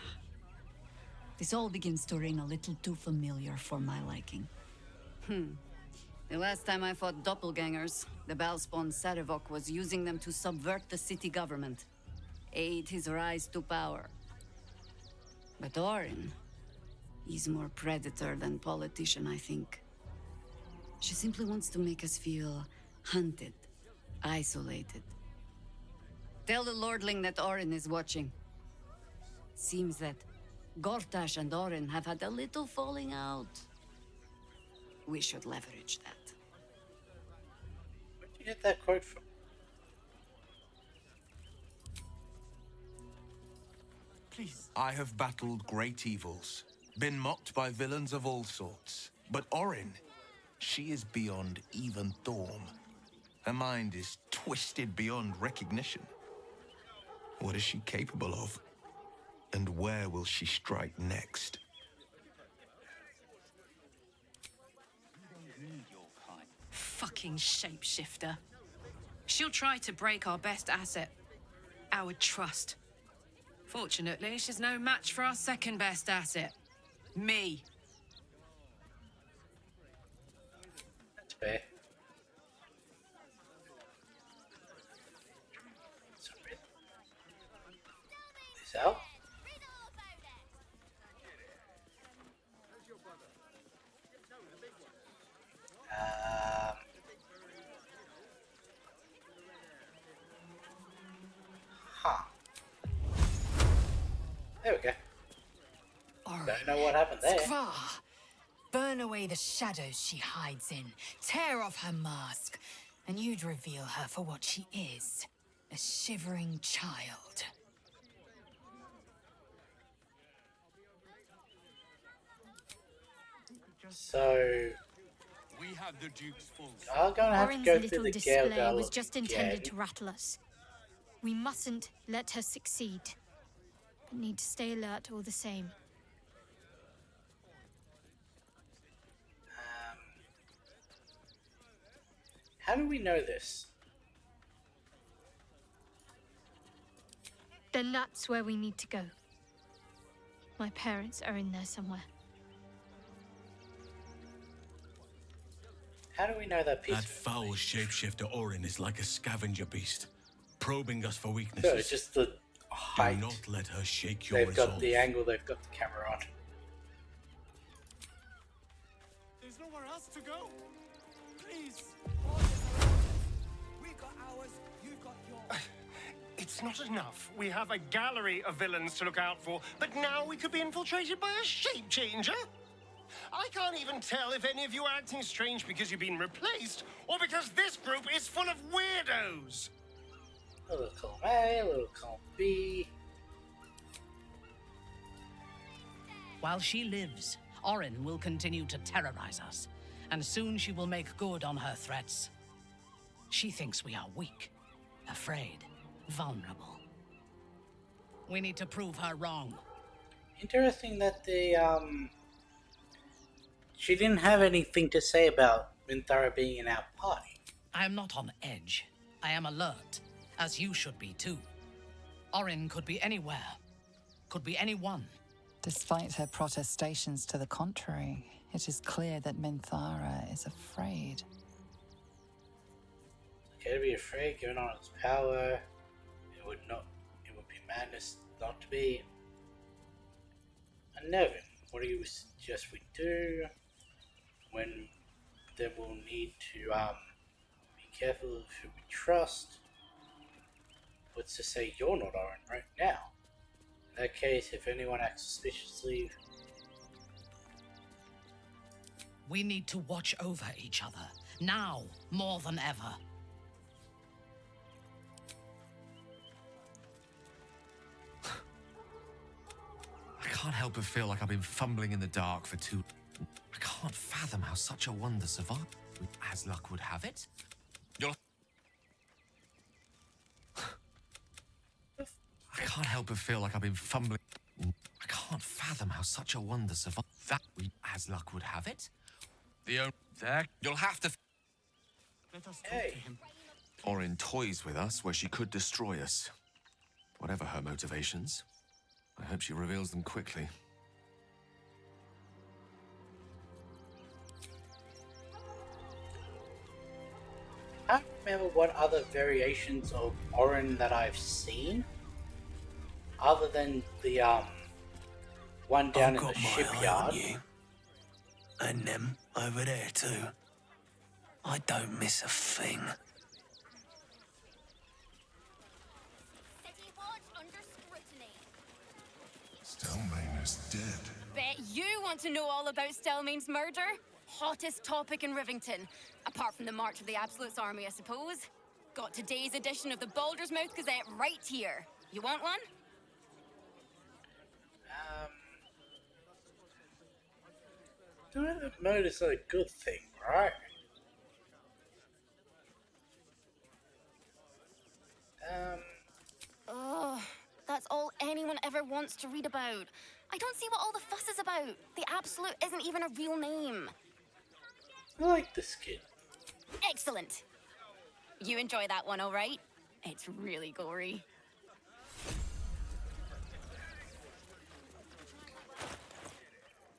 This all begins to ring a little too familiar for my liking. The last time I fought doppelgangers, the Balspawn Sarevok was using them to subvert the city government, aid his rise to power. But Orin, he's more predator than politician, I think. She simply wants to make us feel hunted, isolated. Tell the Lordling that Orin is watching. Seems that Gortash and Orin have had a little falling out. We should leverage that. Where'd you get that quote from? Please. I have battled great evils, been mocked by villains of all sorts. But Orin, she is beyond even Thorm. Her mind is twisted beyond recognition. What is she capable of? And where will she strike next? Fucking shapeshifter. She'll try to break our best asset, our trust. Fortunately, she's no match for our second best asset, me. That's fair. This out? Huh. There we go. Don't know what happened there. Skvar! Burn away the shadows she hides in. Tear off her mask. And you'd reveal her for what she is. A shivering child. So... We have the Duke's full. I'm gonna have to Orin's go little through the display Gale was just intended again. to rattle us. We mustn't let her succeed. But need to stay alert all the same. How do we know this? Then that's where we need to go. My parents are in there somewhere. How do we know that piece? That foul shapeshifter Orin is like a scavenger beast, probing us for No, weaknesses. it's just the height. Do not let her shake your They've resolve. got the angle, they've got the camera on. There's nowhere else to go. Please. We've got ours, you've got yours. It's not enough. We have a gallery of villains to look out for, but now we could be infiltrated by a shape changer. I can't even tell if any of you are acting strange because you've been replaced, or because this group is full of weirdos. A little column A, a little column B. While she lives, Orin will continue to terrorize us, and soon she will make good on her threats. She thinks we are weak, afraid, vulnerable. We need to prove her wrong. Interesting that she didn't have anything to say about Minthara being in our party. I am not on edge. I am alert, as you should be too. Orin could be anywhere, could be anyone. Despite her protestations to the contrary, it is clear that Minthara is afraid. Okay to be afraid, given all its power. It would be madness not to be. And Nevin, what do you suggest we do when then we'll need to be careful of who we trust? What's to say you're not Orin right now? In that case, if anyone acts suspiciously, We need to watch over each other, now more than ever. I can't help but feel like I've been fumbling in the dark for too... I can't fathom how such a wonder survived. As luck would have it, you'll... I can't help but feel like I've been fumbling... I can't fathom how such a wonder survived. That, as luck would have it, there, you'll have to... Let us talk Hey. to him. Orin toys with us where she could destroy us. Whatever her motivations, I hope she reveals them quickly. I don't remember what other variations of Orin that I've seen, other than the one down in the shipyard. And them over there too. I don't miss a thing. Stelmane is dead. Bet you want to know all about Stelmane's murder? Hottest topic in Rivington. Apart from the March of the Absolute's army, I suppose. Got today's edition of the Baldur's Mouth Gazette right here. You want one? Doing the mode is a good thing, right? Oh, that's all anyone ever wants to read about. I don't see what all the fuss is about. The Absolute isn't even a real name. I like this kid. Excellent. You enjoy that one, all right? It's really gory.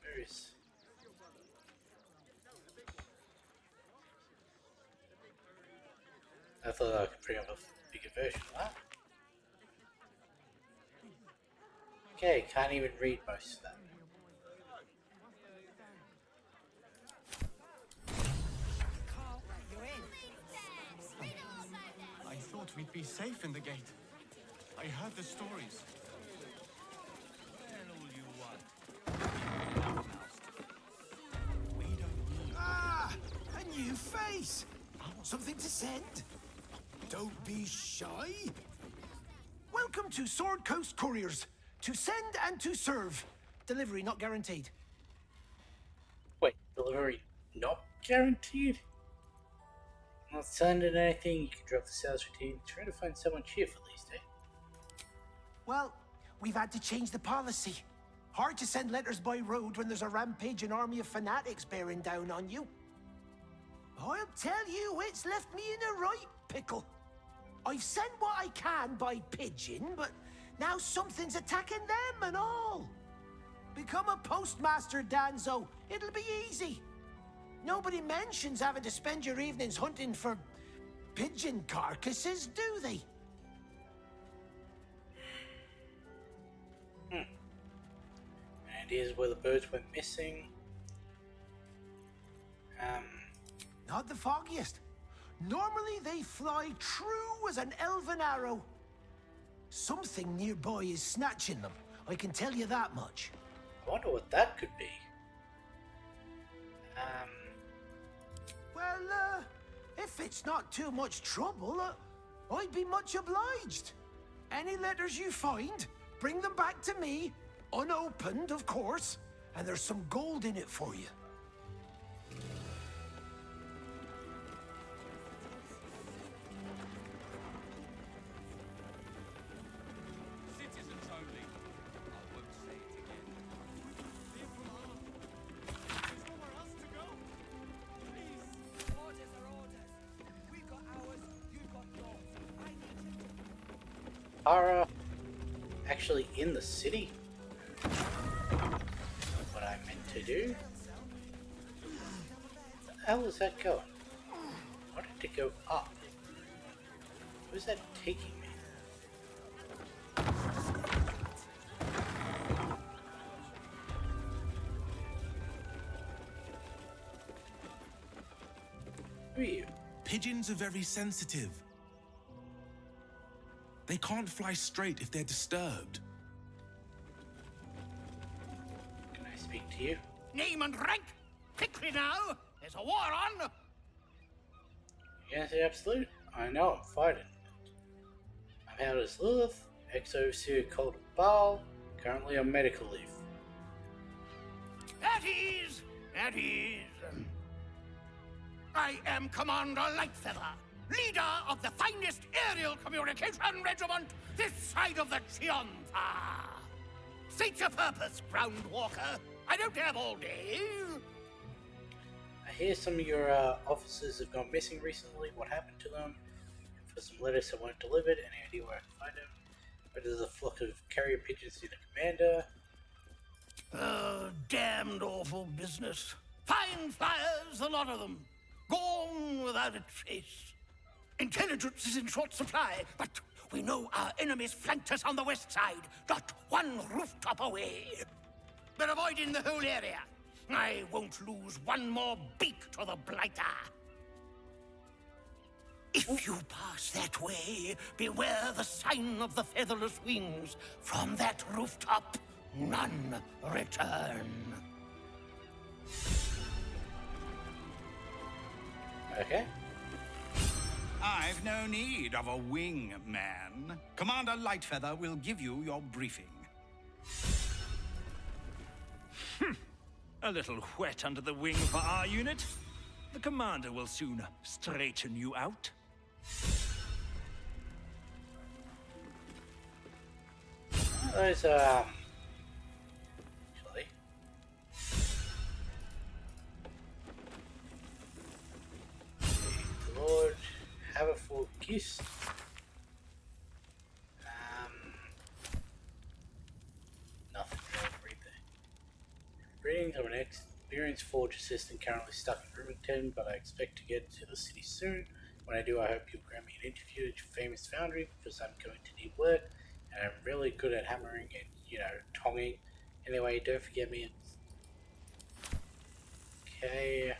Where is... I thought I could bring up a bigger version of that. Okay, can't even read most of that. I thought we'd be safe in the gate. I heard the stories. Ah! A new face! Something to send? Don't be shy. Welcome to Sword Coast Couriers. To send and to serve. Delivery not guaranteed. Wait, delivery not guaranteed? Not sending anything, you can drop the sales routine. Try to find someone cheerful these days. Well, we've had to change the policy. Hard to send letters by road when there's a rampaging army of fanatics bearing down on you. I'll tell you, it's left me in a right pickle. I've sent what I can by pigeon, but now something's attacking them and all. Become a postmaster, Danzo. It'll be easy. Nobody mentions having to spend your evenings hunting for pigeon carcasses, do they? And here's where the birds went missing. Not the foggiest. Normally they fly true as an elven arrow. Something nearby is snatching them. I can tell you that much. I wonder what that could be. Well, if it's not too much trouble, I'd be much obliged. Any letters you find, bring them back to me, unopened, of course, and there's some gold in it for you. Citizens only. I won't say it again. Leave from harm. There's nowhere else to go. Please. Orders are orders. We've got ours, you've got yours. I need you. Are actually in the city? What I meant to do? Where the hell is that going? I wanted to go up. Where's that taking me? Who are you? Pigeons are very sensitive. They can't fly straight if they're disturbed. Can I speak to you? Name and rank. Quickly now. There's a war on. Against the Absolute? I know, I'm fighting. I'm out as Lilith, ex-overseer Cult of Baal, currently on medical leave. At ease! At ease! I am Commander Lightfeather, leader of the finest aerial communication regiment this side of the Chianza. State your purpose, Groundwalker. I don't have all day. I hear some of your officers have gone missing recently. What happened to them? For some letters that weren't delivered. Any idea where I can find them? But there's a flock of carrier pigeons to the commander. Damned awful business. Fine flyers, a lot of them. Gone without a trace. Intelligence is in short supply, but we know our enemies flanked us on the west side, not one rooftop away. They're avoiding the whole area. I won't lose one more beak to the Blighter. If you pass that way, beware the sign of the featherless wings. From that rooftop, none return. Okay. I've no need of a wingman. Commander Lightfeather will give you your briefing. A little wet under the wing for our unit. The commander will soon straighten you out. Those actually. The Lord have a full kiss. Nothing really read there. Greetings, I'm an experienced forge assistant currently stuck in Rivington, but I expect to get to the city soon. When I do, I hope you'll grant me an interview at your famous foundry, because I'm going to need work, and I'm really good at hammering and, tonging. Anyway, don't forget me. Okay.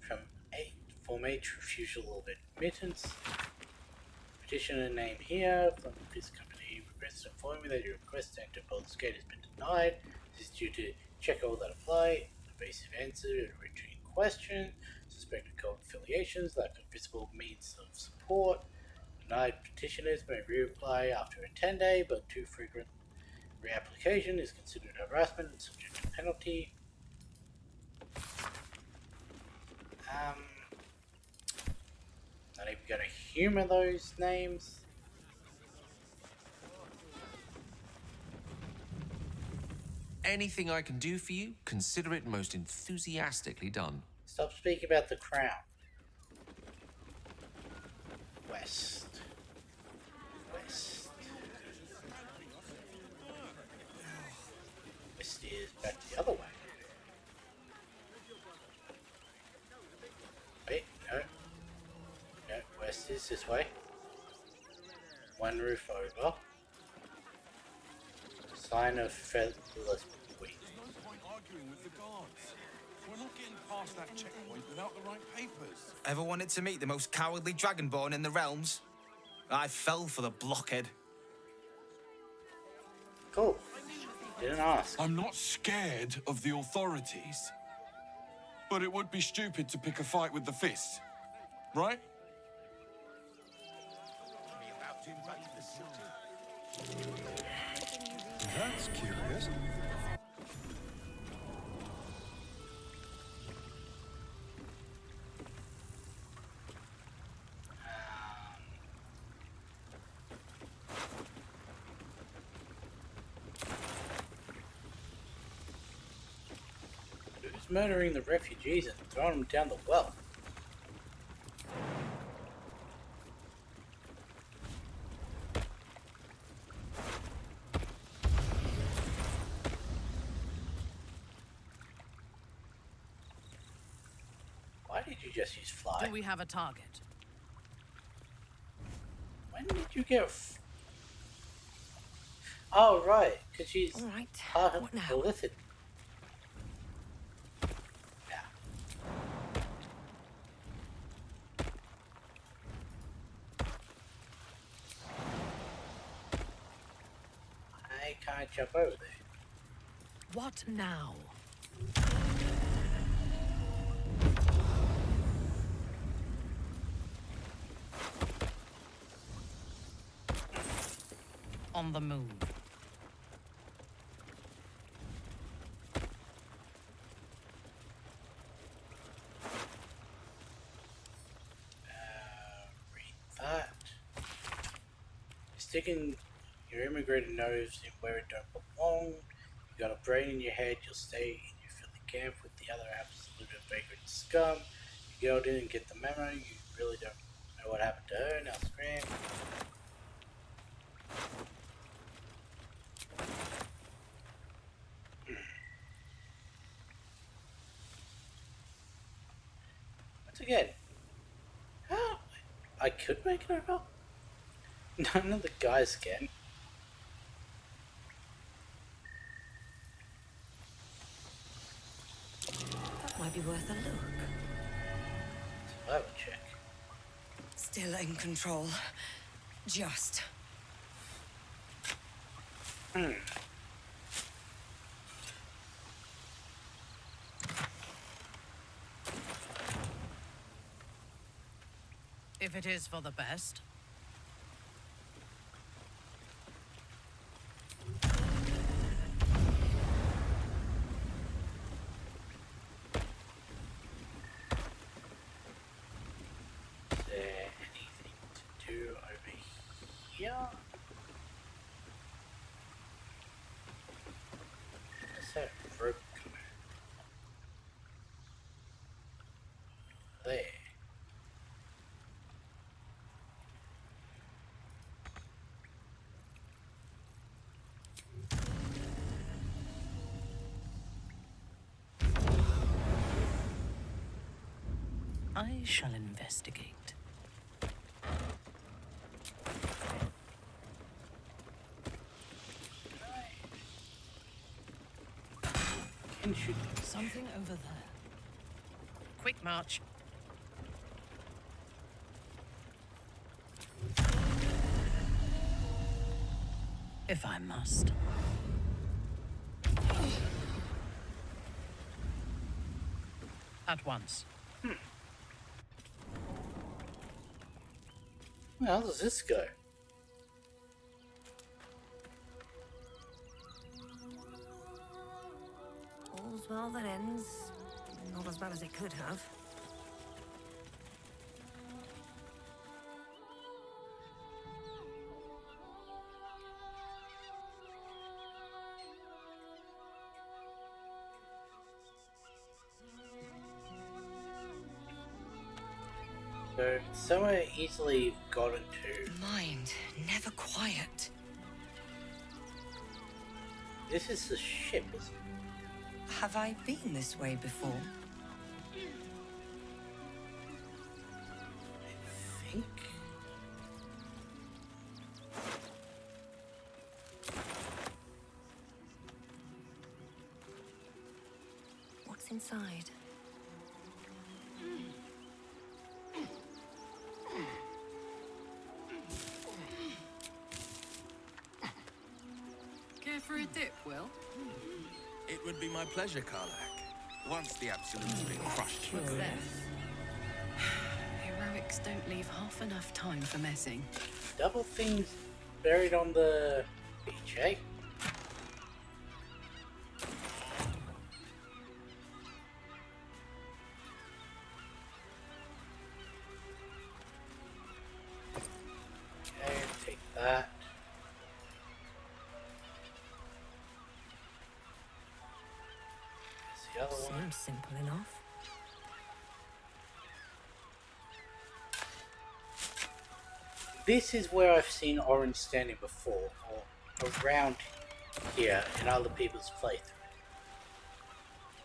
From 8, Form H, refusal of admittance. Petitioner name here from this company requests to inform me that your request to enter Baldur's Gate has been denied. This is due to check all that apply, evasive answer, routine question, suspected cult affiliations, lack of visible means of support. Denied petitioners may reapply after a 10-day, but too frequent reapplication is considered harassment and subject to penalty. Not even going to humor those names. Anything I can do for you, consider it most enthusiastically done. Stop speaking about the crown. West. West. West is back the other way. Wait, no. No, west is this way. One roof over. Sign of featherless wing. There's no point arguing with the guards. We're not getting past that checkpoint without the right papers. Ever wanted to meet the most cowardly dragonborn in the realms? I fell for the blockhead. Cool. Didn't ask. I'm not scared of the authorities. But it would be stupid to pick a fight with the fist. Right? That's curious. Who's murdering the refugees and throwing them down the well? Why did you just use fly? Do we have a target? When did you get? Oh right, because she's part of the Lithid. Yeah. I can't jump over there. What now? On the move. sticking your immigrated nose in where it don't belong. You got a brain in your head, you'll stay in your filthy camp with the other absolute and vagrant scum. You go in and get the memo, you really don't know what happened to her, now scram. Once again, how? I could make it over? None of the guys can. That might be worth a look. Survival check. Still in control. Just. If it is for the best. Is there anything to do over here? What's that rope coming? There. I shall investigate. Can shoot something over there. Quick march. If I must. At once. Well, how does this go? All's well that ends. Not as bad as it could have. So, somewhere easily gotten to. Mind, never quiet. This is the ship, isn't it? Have I been this way before? I think. What's inside? Care for a dip, Will? It would be my pleasure, Karlak. Once the Absolute's been crushed. What's that? Heroics don't leave half enough time for messing. Double things buried on the beach, eh? Okay, take that. That's the other one. Seems simple enough. This is where I've seen Orange standing before, or around here in other people's playthrough.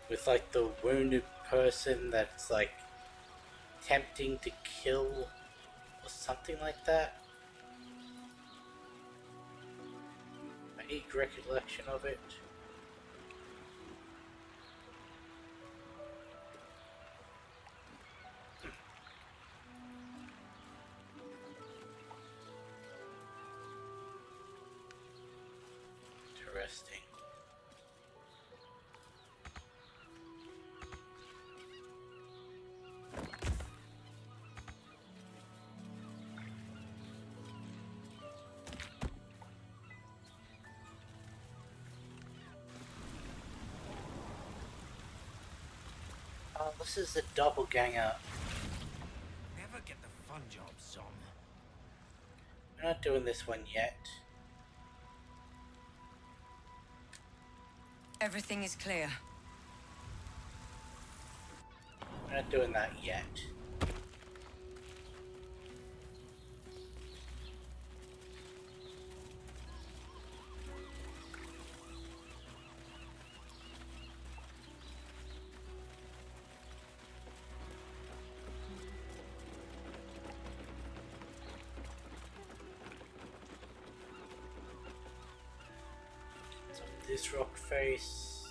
With like the wounded person that's like tempting to kill or something like that. Vague recollection of it. Interesting. Oh, this is the doppelganger. Never get the fun job, Zom. We're not doing this one yet. Everything is clear. We're not doing that yet. So this rock face.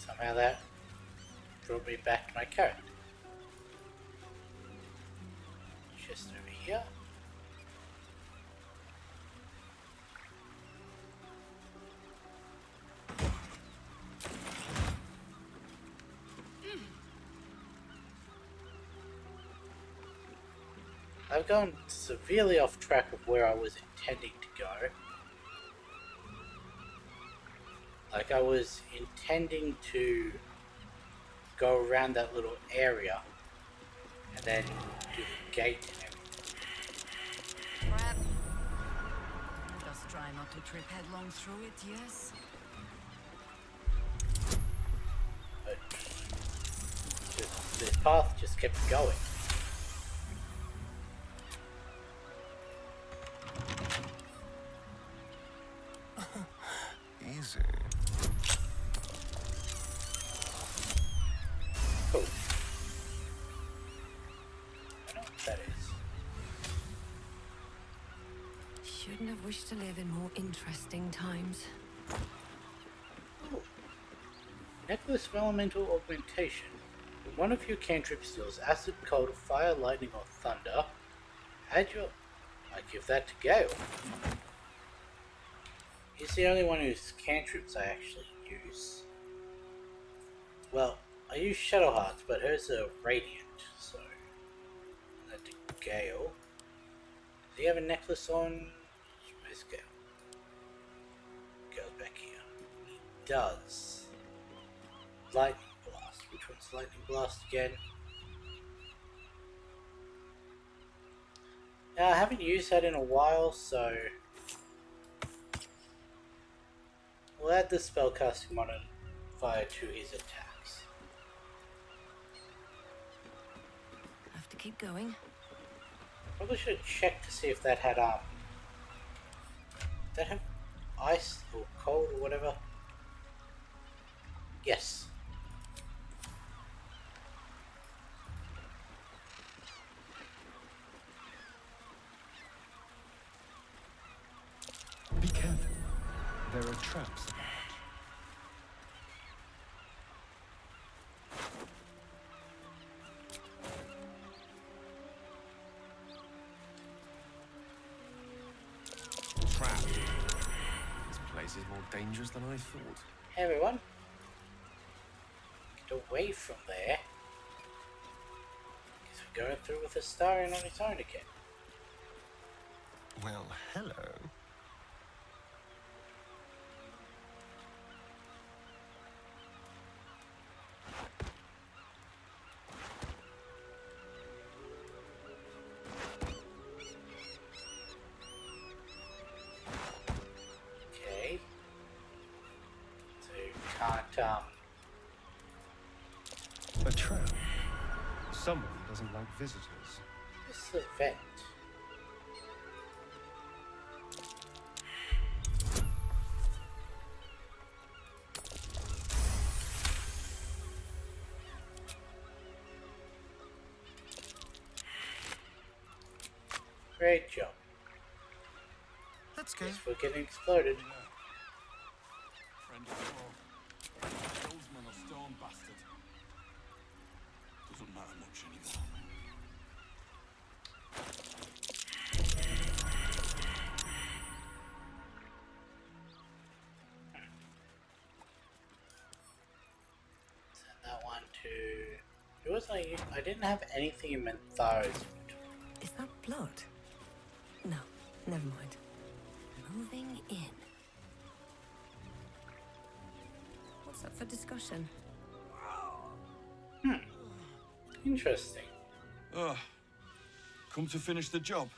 Somehow that brought me back to my character. Just over here. I've gone severely off track of where I was intending to go. Like, I was intending to go around that little area and then do the gate and everything. Crap. Just try not to trip headlong through it, yes? But this path just kept going. Easy. Cool. I know what that is. Shouldn't have wished to live in more interesting times. Ooh. Necklace of Elemental Augmentation. When one of your cantrips deals acid, cold, fire, lightning, or thunder, add your... I give that to Gale. He's the only one whose cantrips I actually use. Well, I use Shadow Hearts, but hers are Radiant, so... That to Gale. Does he have a necklace on? Where's Gale? Gale's back here. He does. Lightning Blast. Which one's Lightning Blast again? Now, I haven't used that in a while, so... We'll add the spellcasting modifier to his attacks. Have to keep going. Probably should check to see if that had, did that have ice or cold or whatever? Yes. Be careful. There are traps about. Trap. This place is more dangerous than I thought. Hey everyone. Get away from there. Guess we're going through with Astarion on its own again. Well, hello. Okay. So you can't, A trap. Someone doesn't like visitors. This is a vent. Great job. Let's go. Guess we're getting exploded. Friend of the war. Salesman or stone bastard. Doesn't matter much anymore. Send that one to... It was like... I didn't have anything in Mentharo's. Is that blood? No, Never mind. Moving in. What's up for discussion? Interesting. Come to finish the job.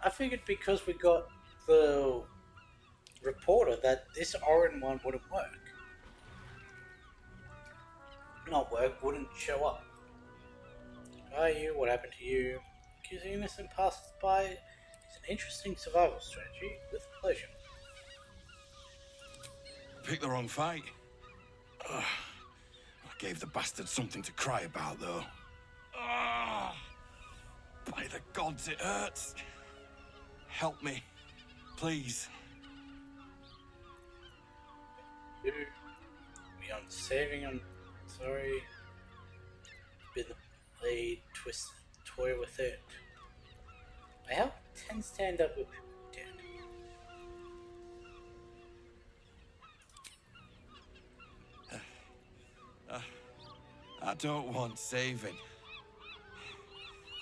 I figured because we got the reporter that this Orin one wouldn't work. Not work, wouldn't show up. Who are you? What happened to you? Accusing innocent passers-by is an interesting survival strategy. With pleasure. Picked the wrong fight. I gave the bastard something to cry about, though. By the gods, it hurts. Help me, please. Beyond saving, I'm sorry. Been the blade, twist, toy with it. I help 10 stand up with dead. I don't want saving.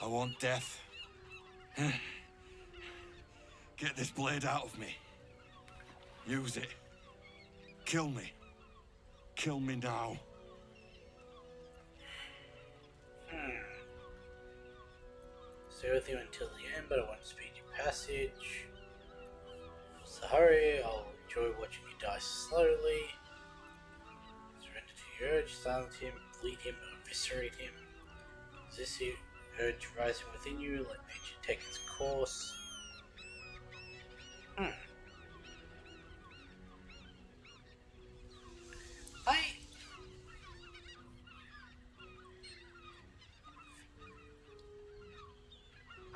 I want death. Get this blade out of me. Use it. Kill me. Kill me now. Stay with you until the end, but I want to speed your passage. What's the hurry? I'll enjoy watching you die slowly. Surrender to your urge, silence him, bleed him, eviscerate him. Is this the urge rising within you? Let nature take its course.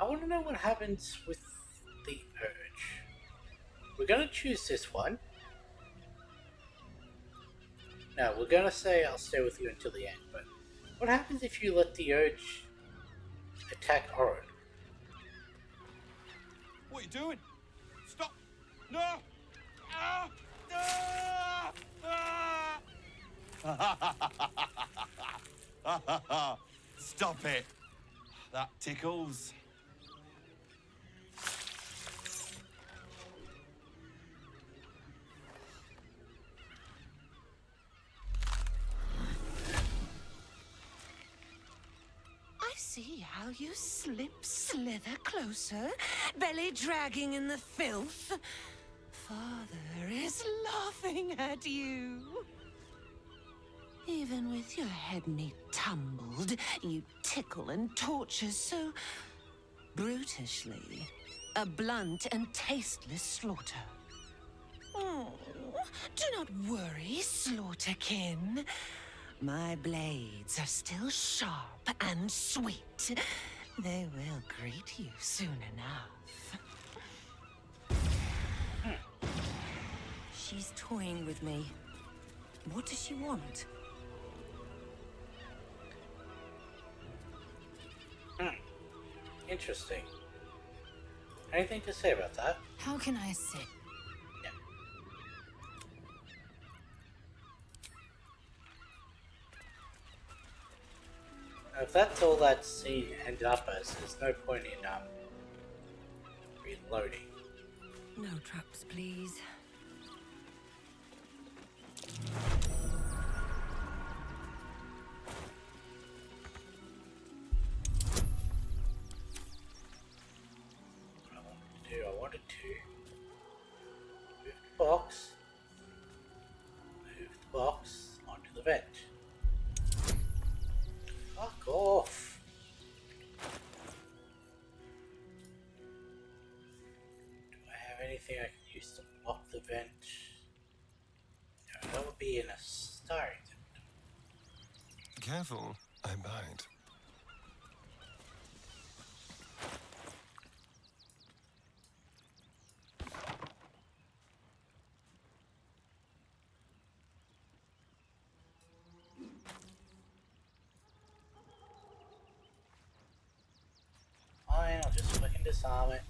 I want to know what happens with the urge. We're going to choose this one. No, we're going to say I'll stay with you until the end, but what happens if you let the urge attack Orin? What are you doing? Stop! No! Ah! Ah! Stop it! That tickles. I see how you slither closer, belly dragging in the filth. Father is laughing at you. Even with your head neat tumbled, you tickle and torture so brutishly. A blunt and tasteless slaughter. Oh, do not worry, slaughterkin. My blades are still sharp and sweet. They will greet you soon enough. She's toying with me. What does she want? Interesting. Anything to say about that? How can I say? Now, if that's all that scene ended up as, there's no point in reloading. No traps, please. I wanted to move the box onto the vent. Fuck off. Do I have anything I can use to block the vent? No, that would be in a starting. Careful, I bite. Fine, I'll just fucking disarm it.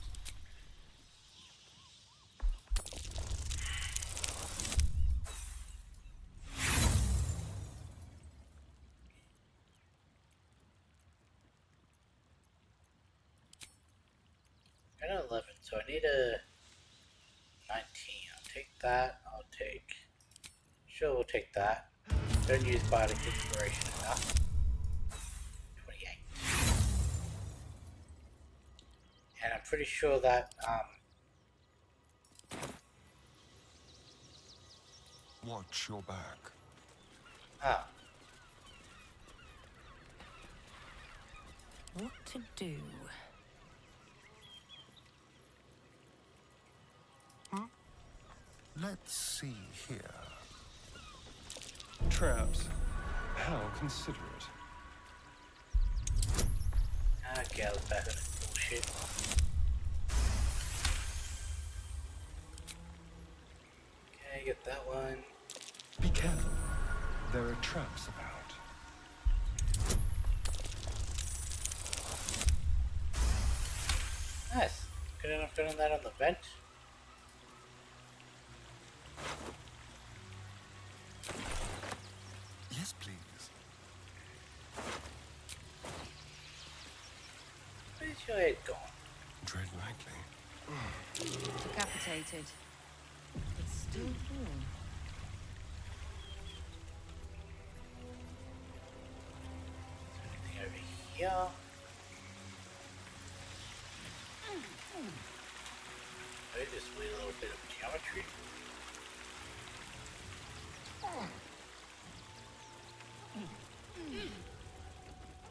I got 11. So I need a 19. I'll take that. I'll take... Sure, we'll take that. Don't use Bardic Inspiration enough. 28. And I'm pretty sure that, Watch your back. Ah. What to do? Let's see here. Traps. How considerate. Ah, Gale's back on his bullshit. Okay, get that one. Be careful. There are traps about. Nice. Couldn't have done that on the bench. Yes, please. Where's your head gone? Tread lightly. Decapitated. It's still warm. Anything over here? Maybe just a little bit of geometry.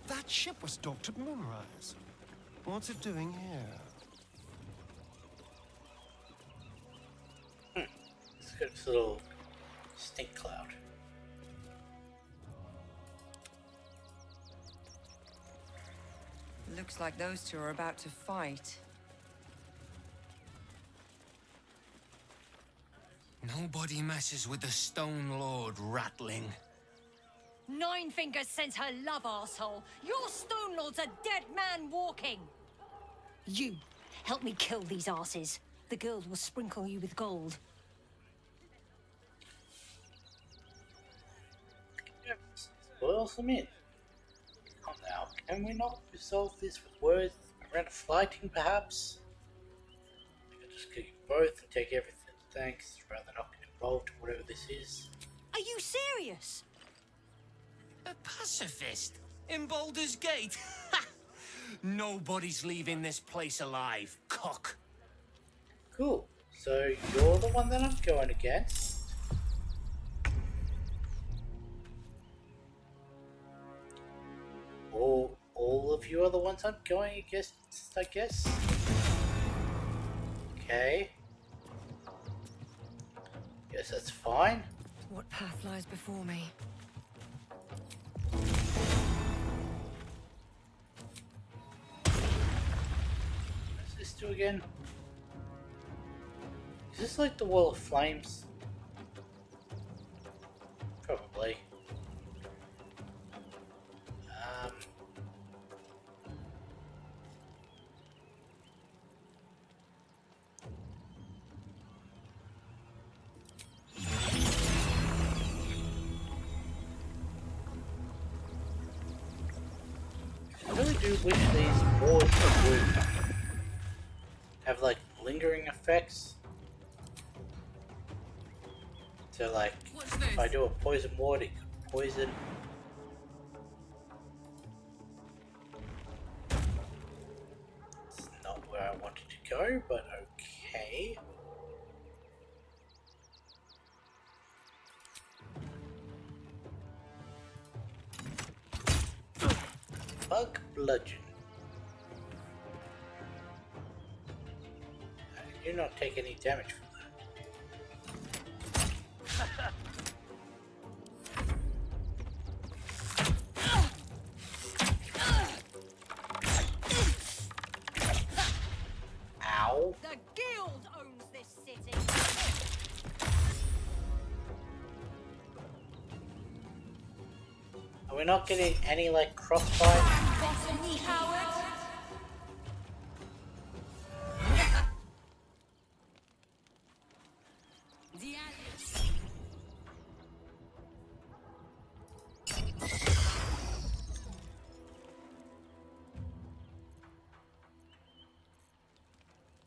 That ship was docked at Moonrise. What's it doing here? It's got this little stink cloud. Looks like those two are about to fight. Nobody messes with the Stone Lord, ratling. Nine Fingers sends her love, arsehole. Your Stone Lord's a dead man walking. You, help me kill these asses. The girls will sprinkle you with gold. Spoil some in. Come now, can we not resolve this with words around fighting, perhaps? I could just kill you both and take everything, thanks, rather than not get involved in whatever this is. Are you serious? A pacifist in Baldur's Gate? Nobody's leaving this place alive, cock. Cool. So you're the one that I'm going against. All of you are the ones I'm going against, I guess. Okay. Guess that's fine. What path lies before me? What's this do again? Is this like the Wall of Flames? Probably. I really do wish these wards would have like lingering effects. So like, if I do a poison ward, it could poison. It's not where I wanted to go, but okay. Bug bludgeon. I do not take any damage from that. Ow. The guild owns this city. Are we not getting any like crossfire? Bottom me, Howard.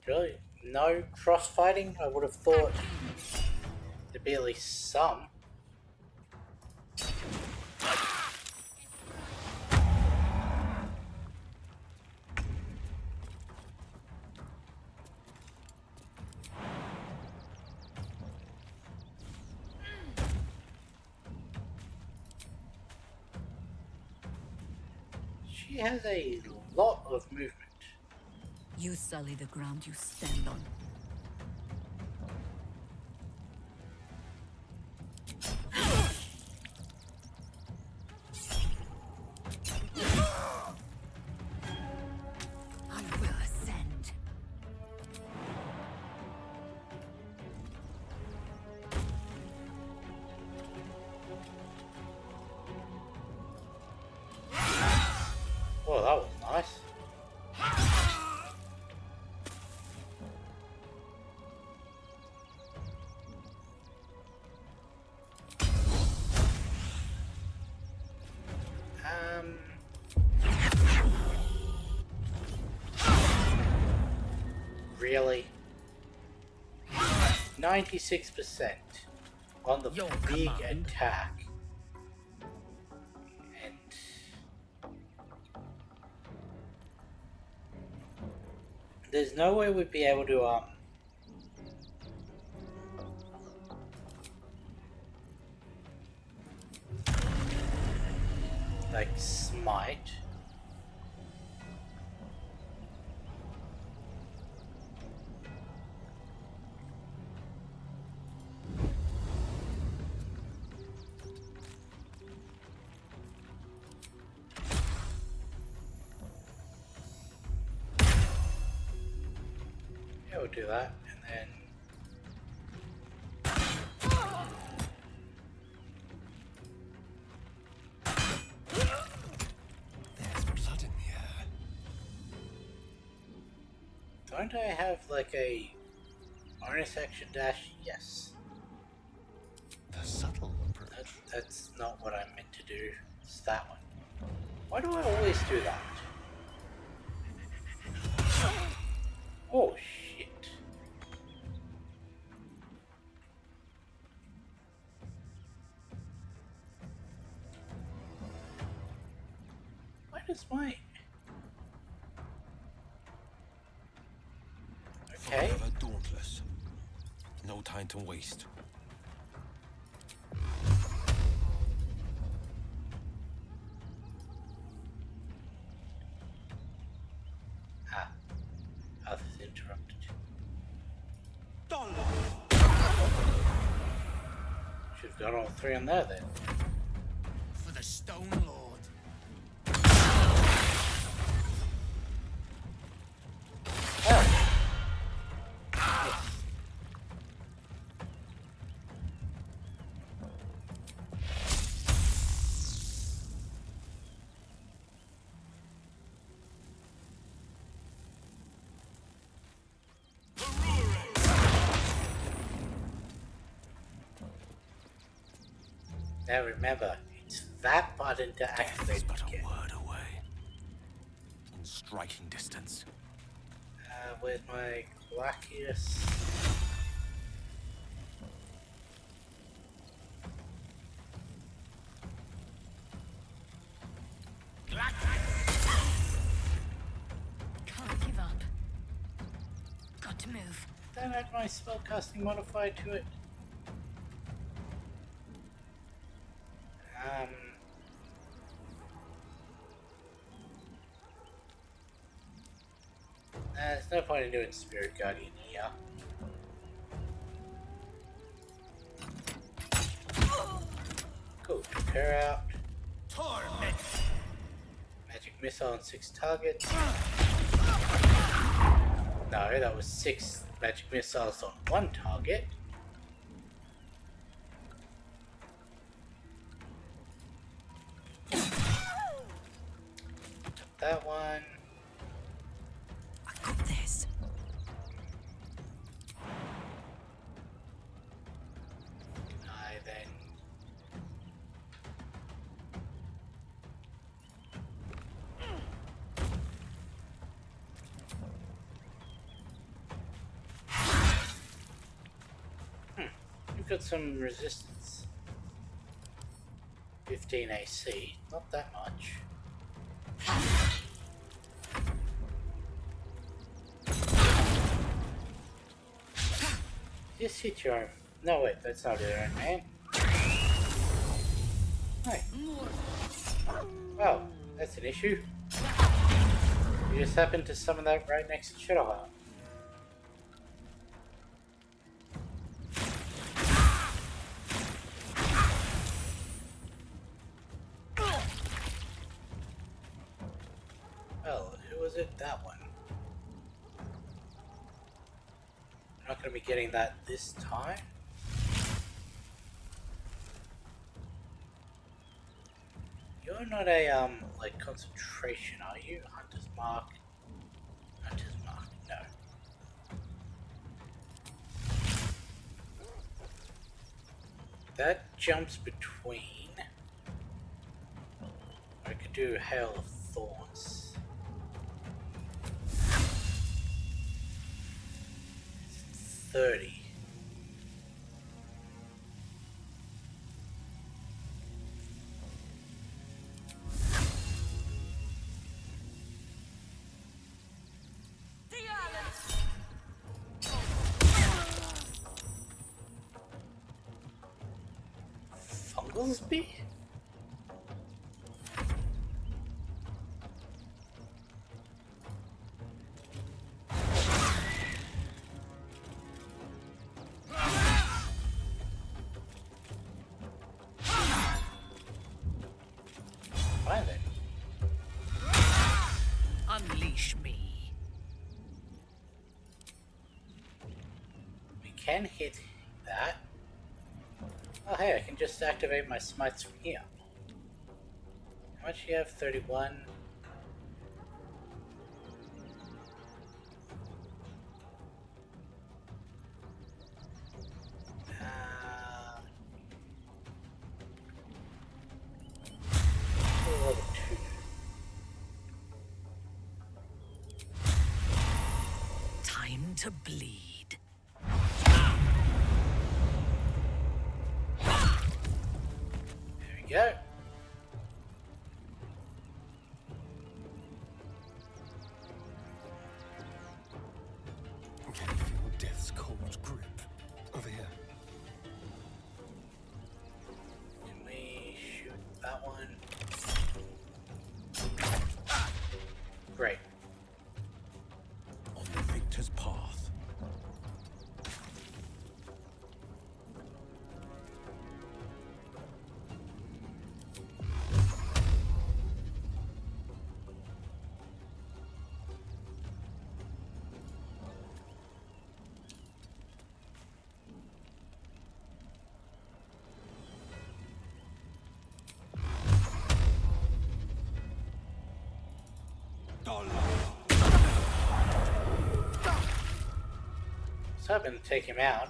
Really? No cross-fighting? I would have thought there'd be at least some. She has a lot of movement. You sully the ground you stand on. I will ascend. Oh, that was nice. Really? 96% on the big attack. And there's no way we'd be able to like smite. Yeah, we'll do that, and then There's blood in the air. don't I have like a bonus action dash? Yes. The subtle approach. That's not what I meant to do. It's that one. Why do I always do that? Oh shit. Why does my... Okay. Forever dauntless. No time to waste. Ah. Path is interrupted. Should have got all three on there then. For the Stone Lord. Now remember, it's that button to activate Death is but a again. word away. In striking distance. Where's my Glacius? Can't give up. Got to move. Don't add my spellcasting modifier to it. There's no point in doing Spirit Guardian here. Cool, took her out. Torment. Magic missile on 6 targets. No, that was 6 magic missiles on 1 target. Took that one. I got this. I then. got some resistance. 15 AC, not that much. Just hit your own. No, wait, that's not your own man. Hey. Well, that's an issue. You just happened to summon that right next to Shadowheart. Well, who was it? That one. I'm not going to be getting that this time. You're not a, like, concentration, are you? Hunter's Mark. Hunter's Mark, no. That jumps between. I could do Hail of Thorns. 30. Fungalsby? Fine then. Unleash me. We can hit that. Oh hey, I can just activate my smites from here. How much do you have? 31. Level 2. Time to bleed. There we go. Can you feel death's cold grip? Over here. Can we shoot that one? Great. On the victor's path. So I'm going to take him out.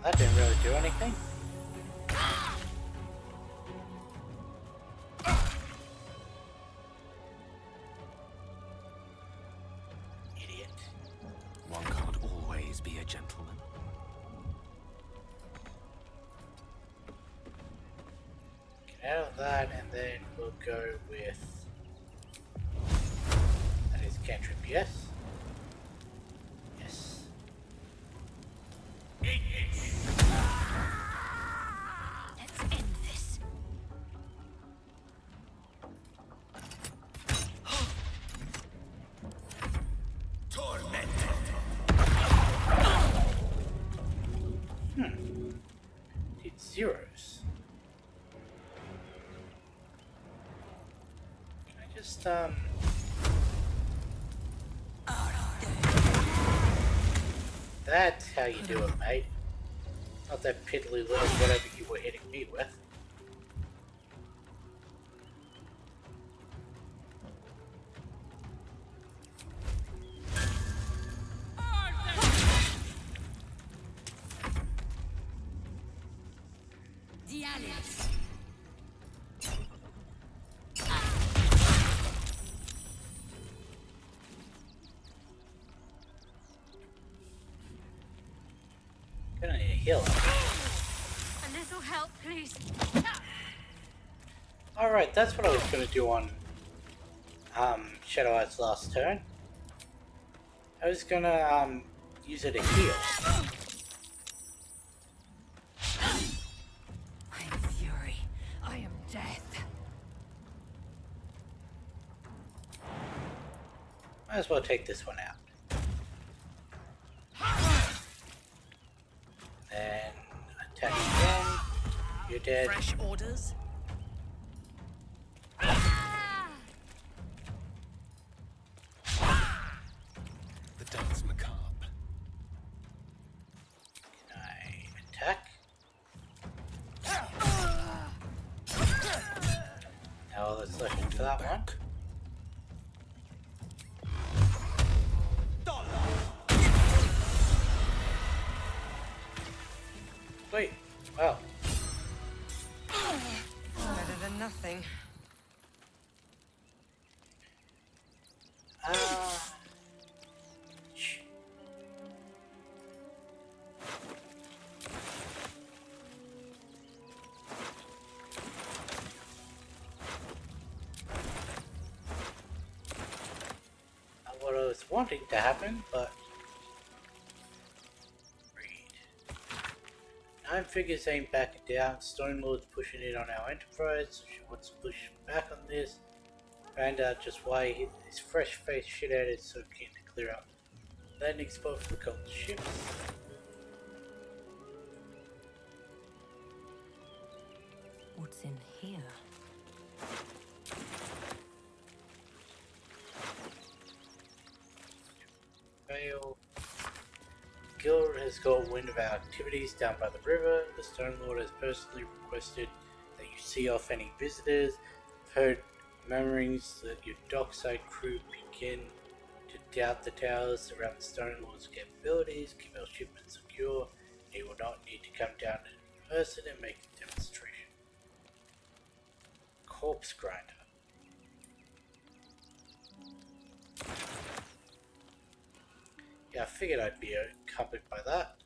That didn't really do anything. Idiot. One can't always be a gentleman. Get out of that, and then we'll go with. That is cantrip, yes? Yes. Let's end this. Did zeros. Can I just, That's how you do it, mate. Not that piddly little whatever you were hitting me with. Dialis. Gonna need a healer. A little help, please. Alright, that's what I was gonna do on Shadow Eye's last turn. I was gonna use it to heal. I am fury. I am death. Might as well take this one out. Then attack again. You're dead. Fresh orders? The dance macabre. Can I attack? Now let's look into that one. Wait, wow. Better than nothing. Not what I was wanting to happen, but Nine Figures ain't backing down. Stone Lord's pushing in on our enterprise, so she wants to push back on this. Found out just why his fresh-faced shithead is so keen to clear up landing spot for the cult ships. What's in here? Fail. Guild has got wind of our activities down by the river. The Stone Lord has personally requested that you see off any visitors. I've heard murmurings that your dockside crew begin to doubt the towers around the Stone Lord's capabilities. Keep our shipment secure. He will not need to come down in person and make a demonstration. Corpse Grinder. Yeah, I figured I'd be covered by that.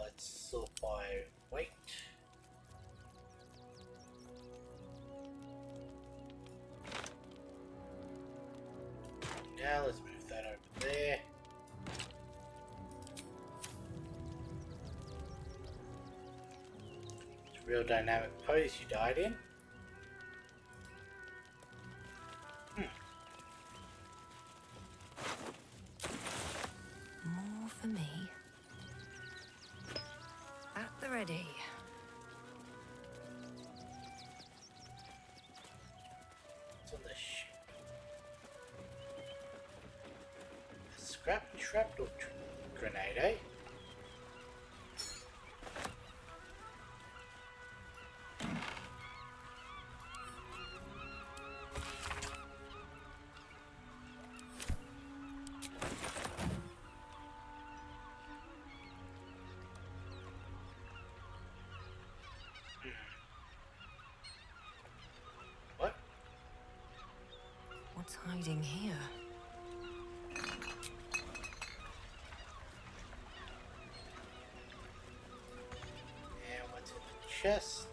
Let's sort by weight. Now let's move that over there. Real dynamic pose you died in. More for me. At the ready. What's on this ship? A scrap shrapnel grenade, eh? What's hiding here? And what's in the chest?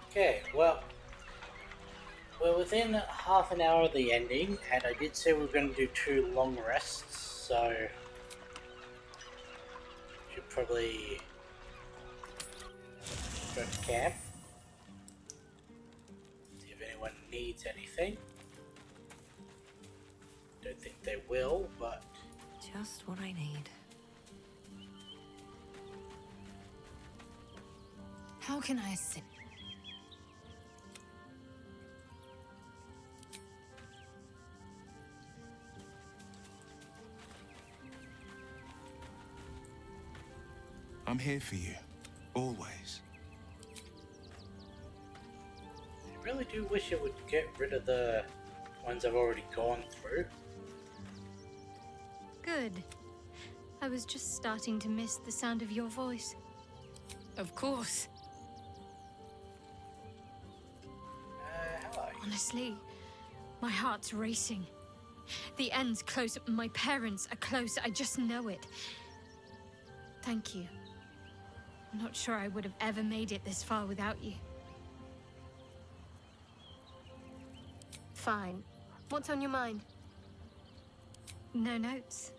Okay, well, we're within half an hour of the ending, and I did say we were going to do 2 long rests, so should probably go to camp. See if anyone needs anything. Don't think they will, but Just what I need. How can I assist? I'm here for you, always. I really do wish it would get rid of the ones I've already gone through. Good. I was just starting to miss the sound of your voice. Of course. How are you? Honestly, my heart's racing. The end's close. My parents are close. I just know it. Thank you. I'm not sure I would have ever made it this far without you. Fine. What's on your mind? No notes.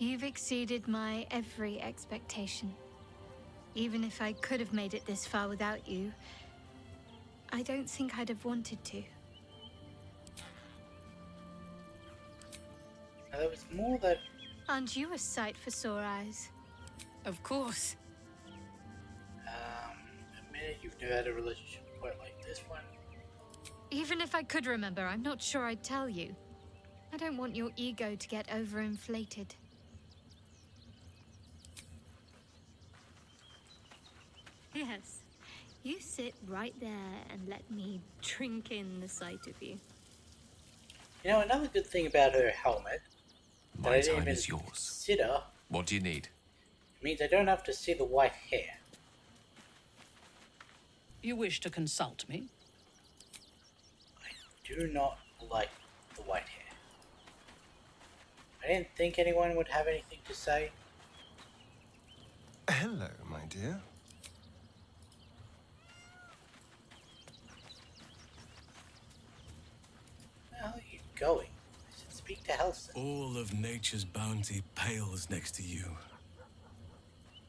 You've exceeded my every expectation. Even if I could have made it this far without you, I don't think I'd have wanted to. Now, there was more that... Aren't you a sight for sore eyes? Of course. Admit you've never had a relationship quite like this one. Even if I could remember, I'm not sure I'd tell you. I don't want your ego to get overinflated. Yes. You sit right there and let me drink in the sight of you. You know, another good thing about her helmet that My I didn't time even is yours. consider, What do you need? it means I don't have to see the white hair. You wish to consult me? Do not like the white hair. I didn't think anyone would have anything to say. Hello, my dear. Where are you going? I should speak to Helson. All of nature's bounty pales next to you.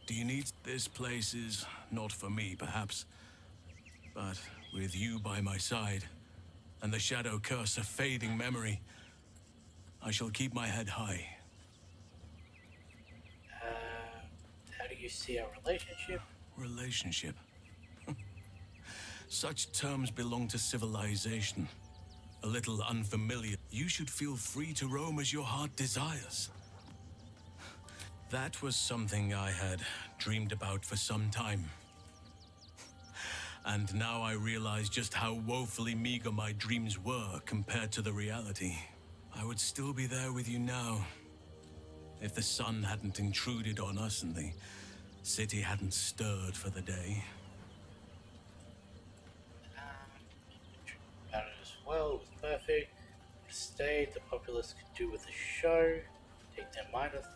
Do you need... This place is not for me, perhaps. But with you by my side, and the shadow curse of fading memory, I shall keep my head high. How do you see our relationship? Relationship? Such terms belong to civilization. A little unfamiliar. You should feel free to roam as your heart desires. That was something I had dreamed about for some time. And now I realize just how woefully meager my dreams were compared to the reality. I would still be there with you now, if the sun hadn't intruded on us and the city hadn't stirred for the day. About it as well, it was perfect. Stayed, the populace could do with the show. Take their mind off.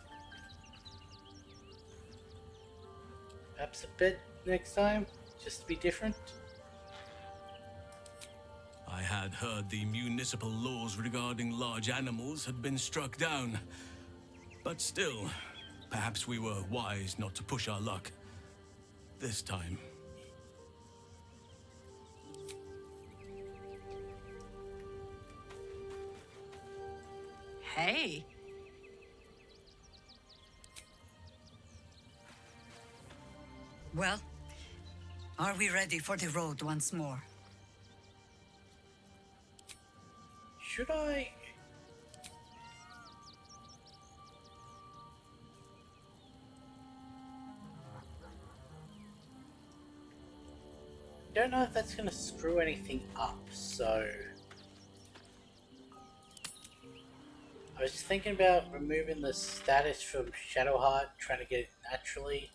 Perhaps a bit next time, just to be different. I had heard the municipal laws regarding large animals had been struck down. But still, perhaps we were wise not to push our luck. This time. Hey. Well, are we ready for the road once more? Should I? Don't know if that's gonna screw anything up, so I was thinking about removing the status from Shadowheart, trying to get it naturally,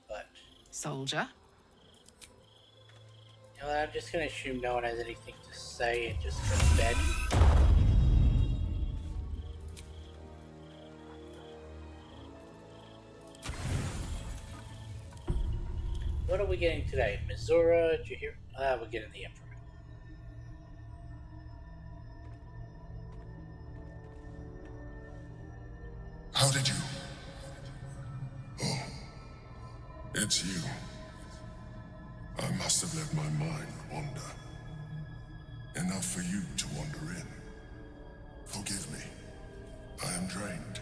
but Soldier? you know what, I'm just gonna assume no one has anything to say and just go to bed. What are we getting today? Missouri? Did you hear? We're getting the Emperor. How did you? Oh, it's you. I must have let my mind wander. Enough for you to wander in. Forgive me. I am drained.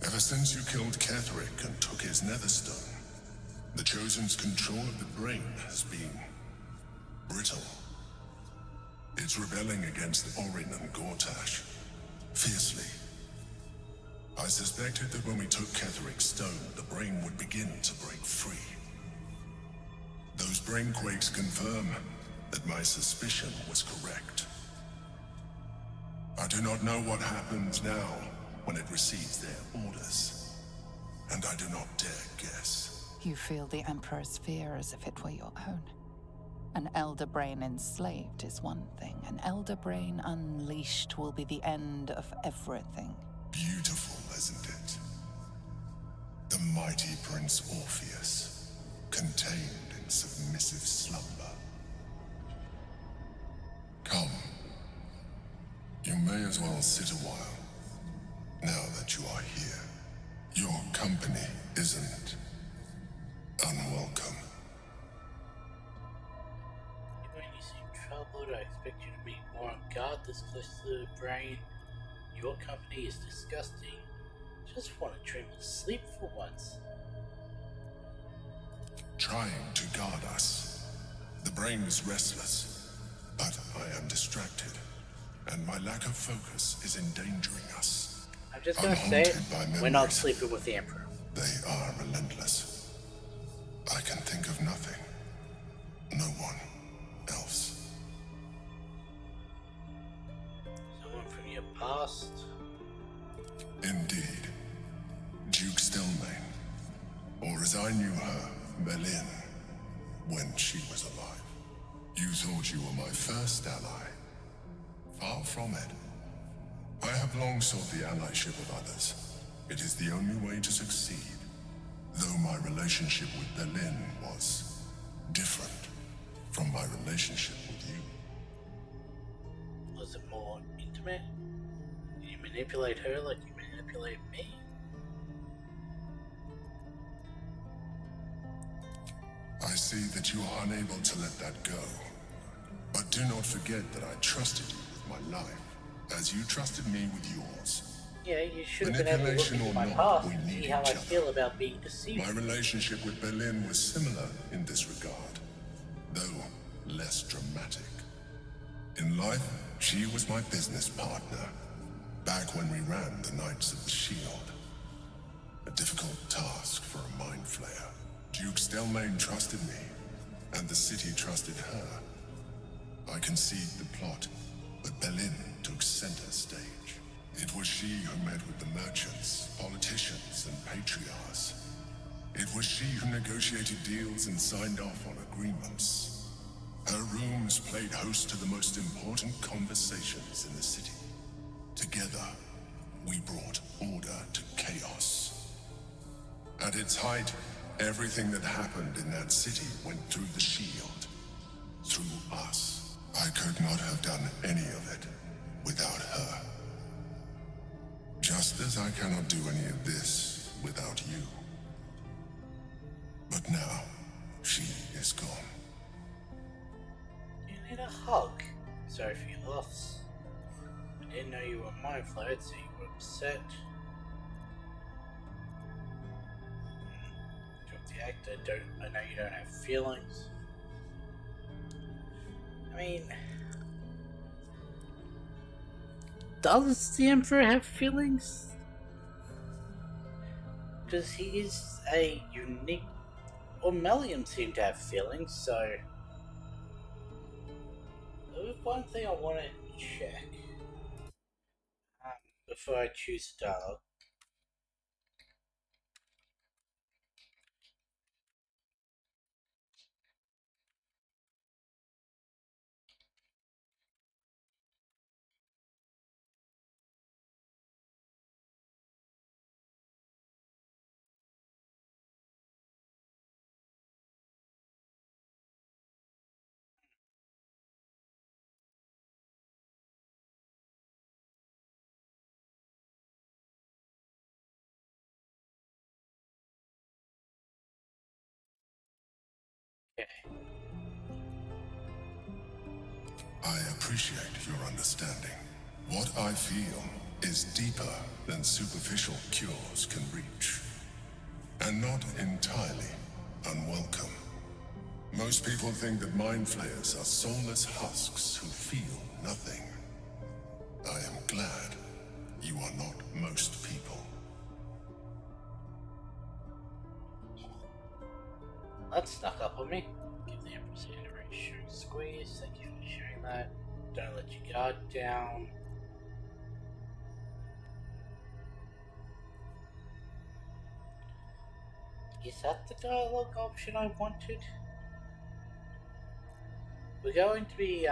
Ever since you killed Ketherick and took his Netherstone, the Chosen's control of the brain has been brittle. It's rebelling against Orin and Gortash fiercely. I suspected that when we took Ketherick's stone, the brain would begin to break free. Those brain quakes confirm that my suspicion was correct. I do not know what happens now, when it receives their orders. And I do not dare guess. You feel the Emperor's fear as if it were your own. An elder brain enslaved is one thing. An elder brain unleashed will be the end of everything. Beautiful, isn't it? The mighty Prince Orpheus, contained in submissive slumber. Come. You may as well sit a while, now that you are here. Your company isn't unwelcome. When you seem troubled, I expect you to be more on guard this close to the brain. Your company is disgusting. Just want to dream of sleep for once. Trying to guard us. The brain is restless, but I am distracted, and my lack of focus is endangering us. I'm just gonna say it, we're not sleeping with the Emperor. They are relentless. I can think of nothing. No one else. Someone from your past? Indeed. Duke Stelmane. Or as I knew her, Belin, when she was alive. You thought you were my first ally. Far from it. I have long sought the allyship of others. It is the only way to succeed. Though my relationship with Belin was different from my relationship with you. Was it more intimate? Did you manipulate her like you manipulate me? I see that you are unable to let that go. But do not forget that I trusted you with my life, as you trusted me with yours. Yeah, you should have been able to look into my past and see how I feel about being deceived. My relationship with Belin was similar in this regard, though less dramatic. In life, she was my business partner, back when we ran the Knights of the Shield. A difficult task for a mind flayer. Duke Stelmane trusted me, and the city trusted her. I conceived the plot, but Belin took center stage. It was she who met with the merchants, politicians, and patriarchs. It was she who negotiated deals and signed off on agreements. Her rooms played host to the most important conversations in the city. Together, we brought order to chaos. At its height, everything that happened in that city went through the shield. Through us. I could not have done any of it without her. Just as I cannot do any of this without you. But now, she is gone. You need a hug. Sorry for your loss. I didn't know you were mind flayed, so you were upset. Drop the act. I know you don't have feelings. I mean, does the Emperor have feelings? Because he is a unique... Or Melium seemed to have feelings, so... There's one thing I want to check. Before I choose dialogue. Okay. I appreciate your understanding. What I feel is deeper than superficial cures can reach. And not entirely unwelcome. Most people think that mind flayers are soulless husks who feel nothing. I am glad you are not most people. That snuck up on me. Give the Empress a reassuring squeeze. Thank you for sharing that. Don't let your guard down. Is that the dialogue option I wanted? We're going to be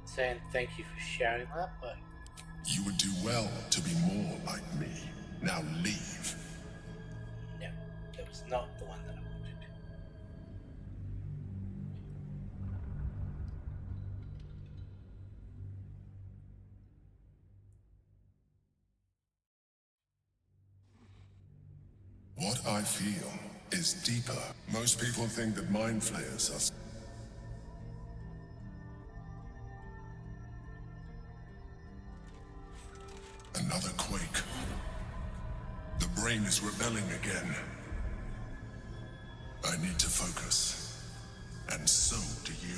saying thank you for sharing that, but You would do well to be more like me. Now leave. no, that was not the one that I wanted. What I feel is deeper. Most people think that mind flayers are... Another quake. The brain is rebelling again. I need to focus. And so do you.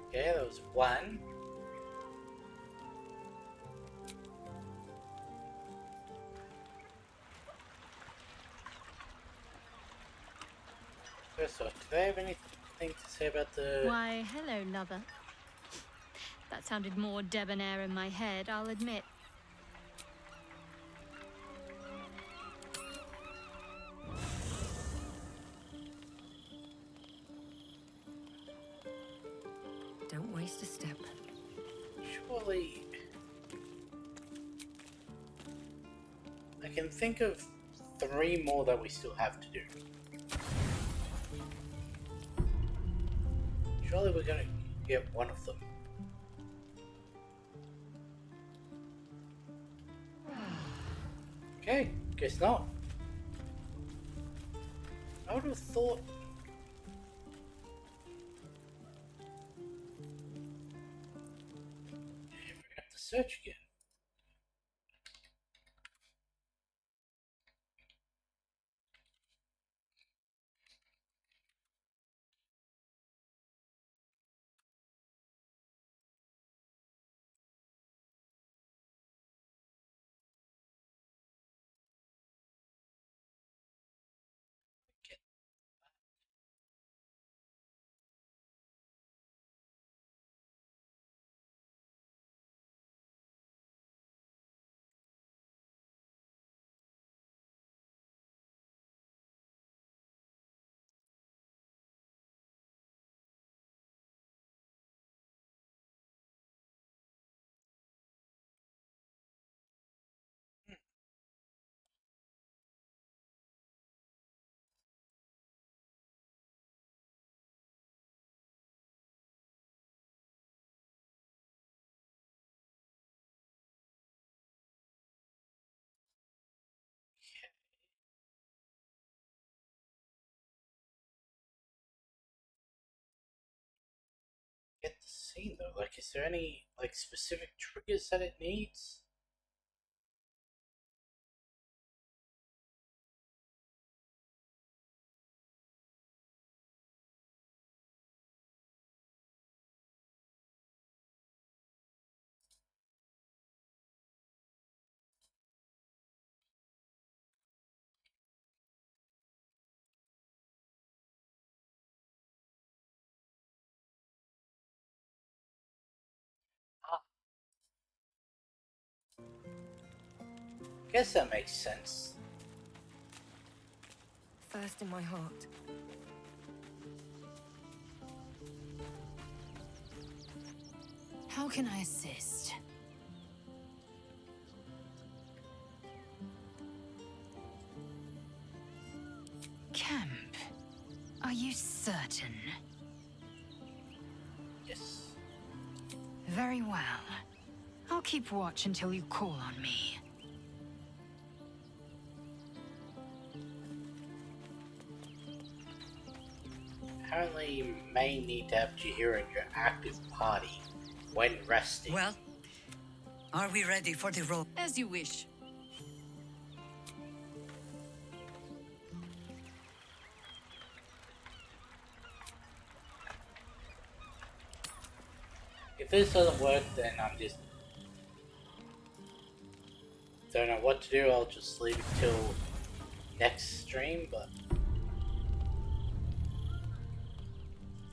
Okay, that was one. First off, do they have anything to say about the... Why, hello, lover. That sounded more debonair in my head, I'll admit. Don't waste a step. Surely... I can think of 3 more that we still have to do. Surely we're gonna get one of them. Okay, guess not. I would have thought... Yeah, we're gonna have to search again. Get the scene though. Like, is there any like specific triggers that it needs? Guess that makes sense. First in my heart. How can I assist? Camp. Are you certain? Yes. Very well. I'll keep watch until you call on me. Apparently you may need to have Jahira in your active party when resting. Well, are we ready for the road? As you wish. If this doesn't work, then I'm just... Don't know what to do, I'll just leave it till next stream, but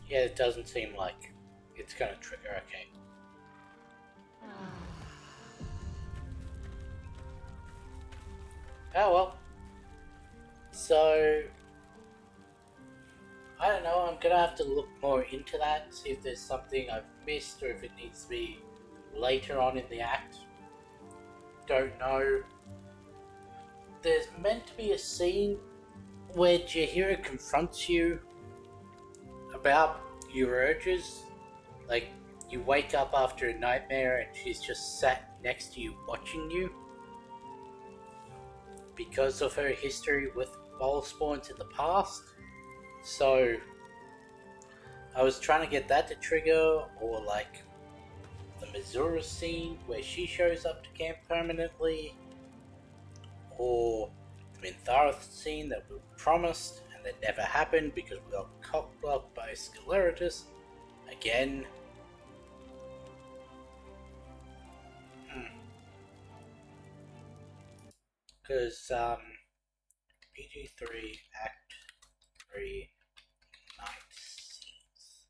yeah, it doesn't seem like it's gonna trigger, okay. Oh well. So, I don't know, I'm gonna have to look more into that, see if there's something I've missed or if it needs to be later on in the act. Don't know. There's meant to be a scene where Jahira confronts you about your urges. Like, you wake up after a nightmare and she's just sat next to you watching you. Because of her history with bowl spawns in the past. So, I was trying to get that to trigger, or like the Missouri scene where she shows up to camp permanently, or the Minthara scene that we promised and that never happened because we got cockblocked by Scleritus again. Because PG3 Act 3 night scenes.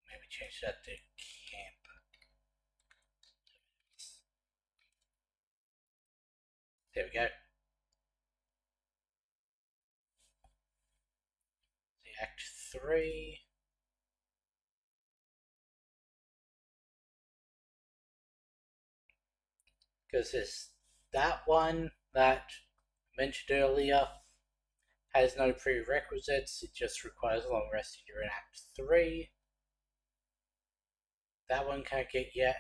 Maybe change that to camp. There we go. The Act 3. Because there's that one that I mentioned earlier has no prerequisites, it just requires a long rest during Act 3. That one can't get yet.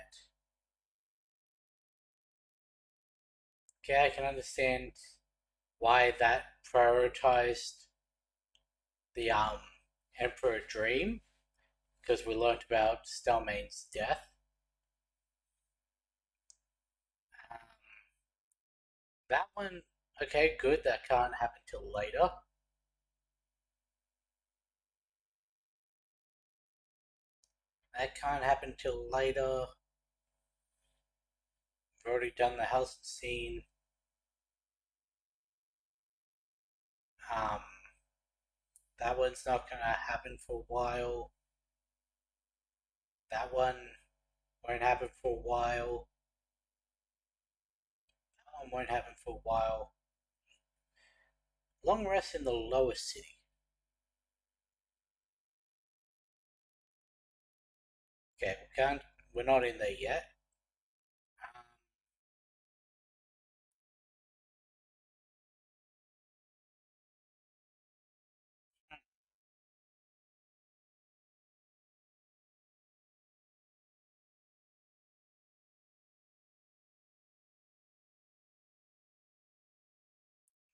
Okay, I can understand why that prioritized the Emperor Dream, because we learned about Stelmane's death. That one, okay, good, that can't happen till later. That can't happen till later. We've already done the house scene. That one's not gonna happen for a while. That one won't happen for a while. That one won't happen for a while. Long rest in the lower city. Okay, we're not in there yet.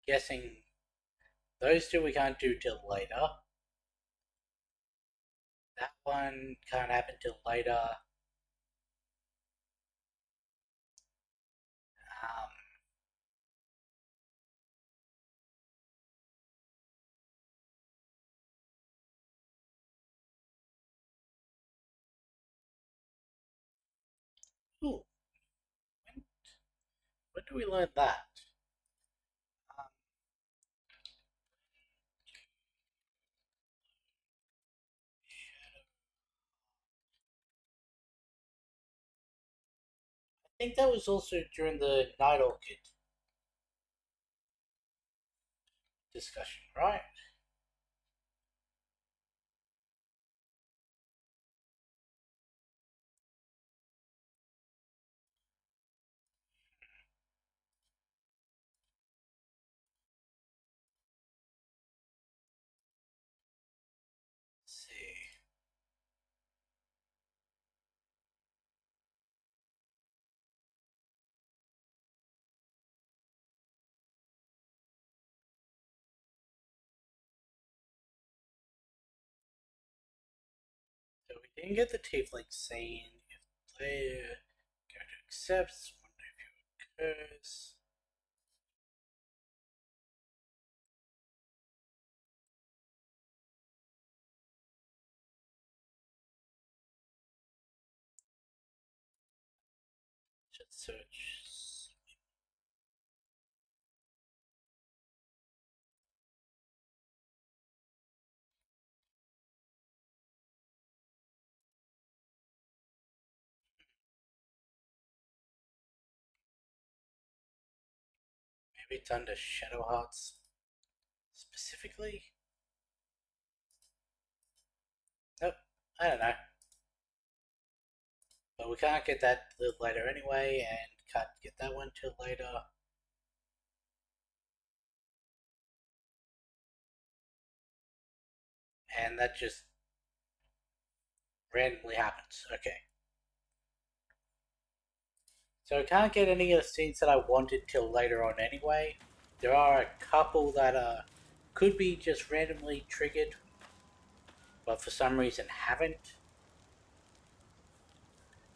Guessing those two we can't do till later. That one can't happen till later. Ooh. When do we learn that? I think that was also during the Night Orchid discussion, right? Let's see. So we didn't get the Tiefling scene. If the player character accepts, one of you occurs. Search. Maybe it's under Shadow Hearts specifically? Nope, I don't know. But we can't get that till later anyway, and can't get that one till later. And that just randomly happens. Okay. So I can't get any of the scenes that I wanted till later on anyway. There are a couple that could be just randomly triggered, but for some reason haven't.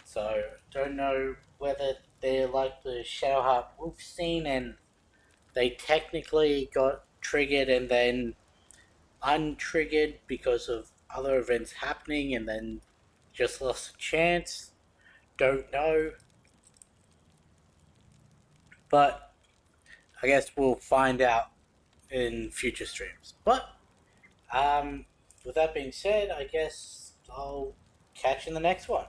So don't know whether they're like the Shadowheart Wolf scene and they technically got triggered and then untriggered because of other events happening and then just lost a chance. Don't know. But I guess we'll find out in future streams. But with that being said, I guess I'll catch you in the next one.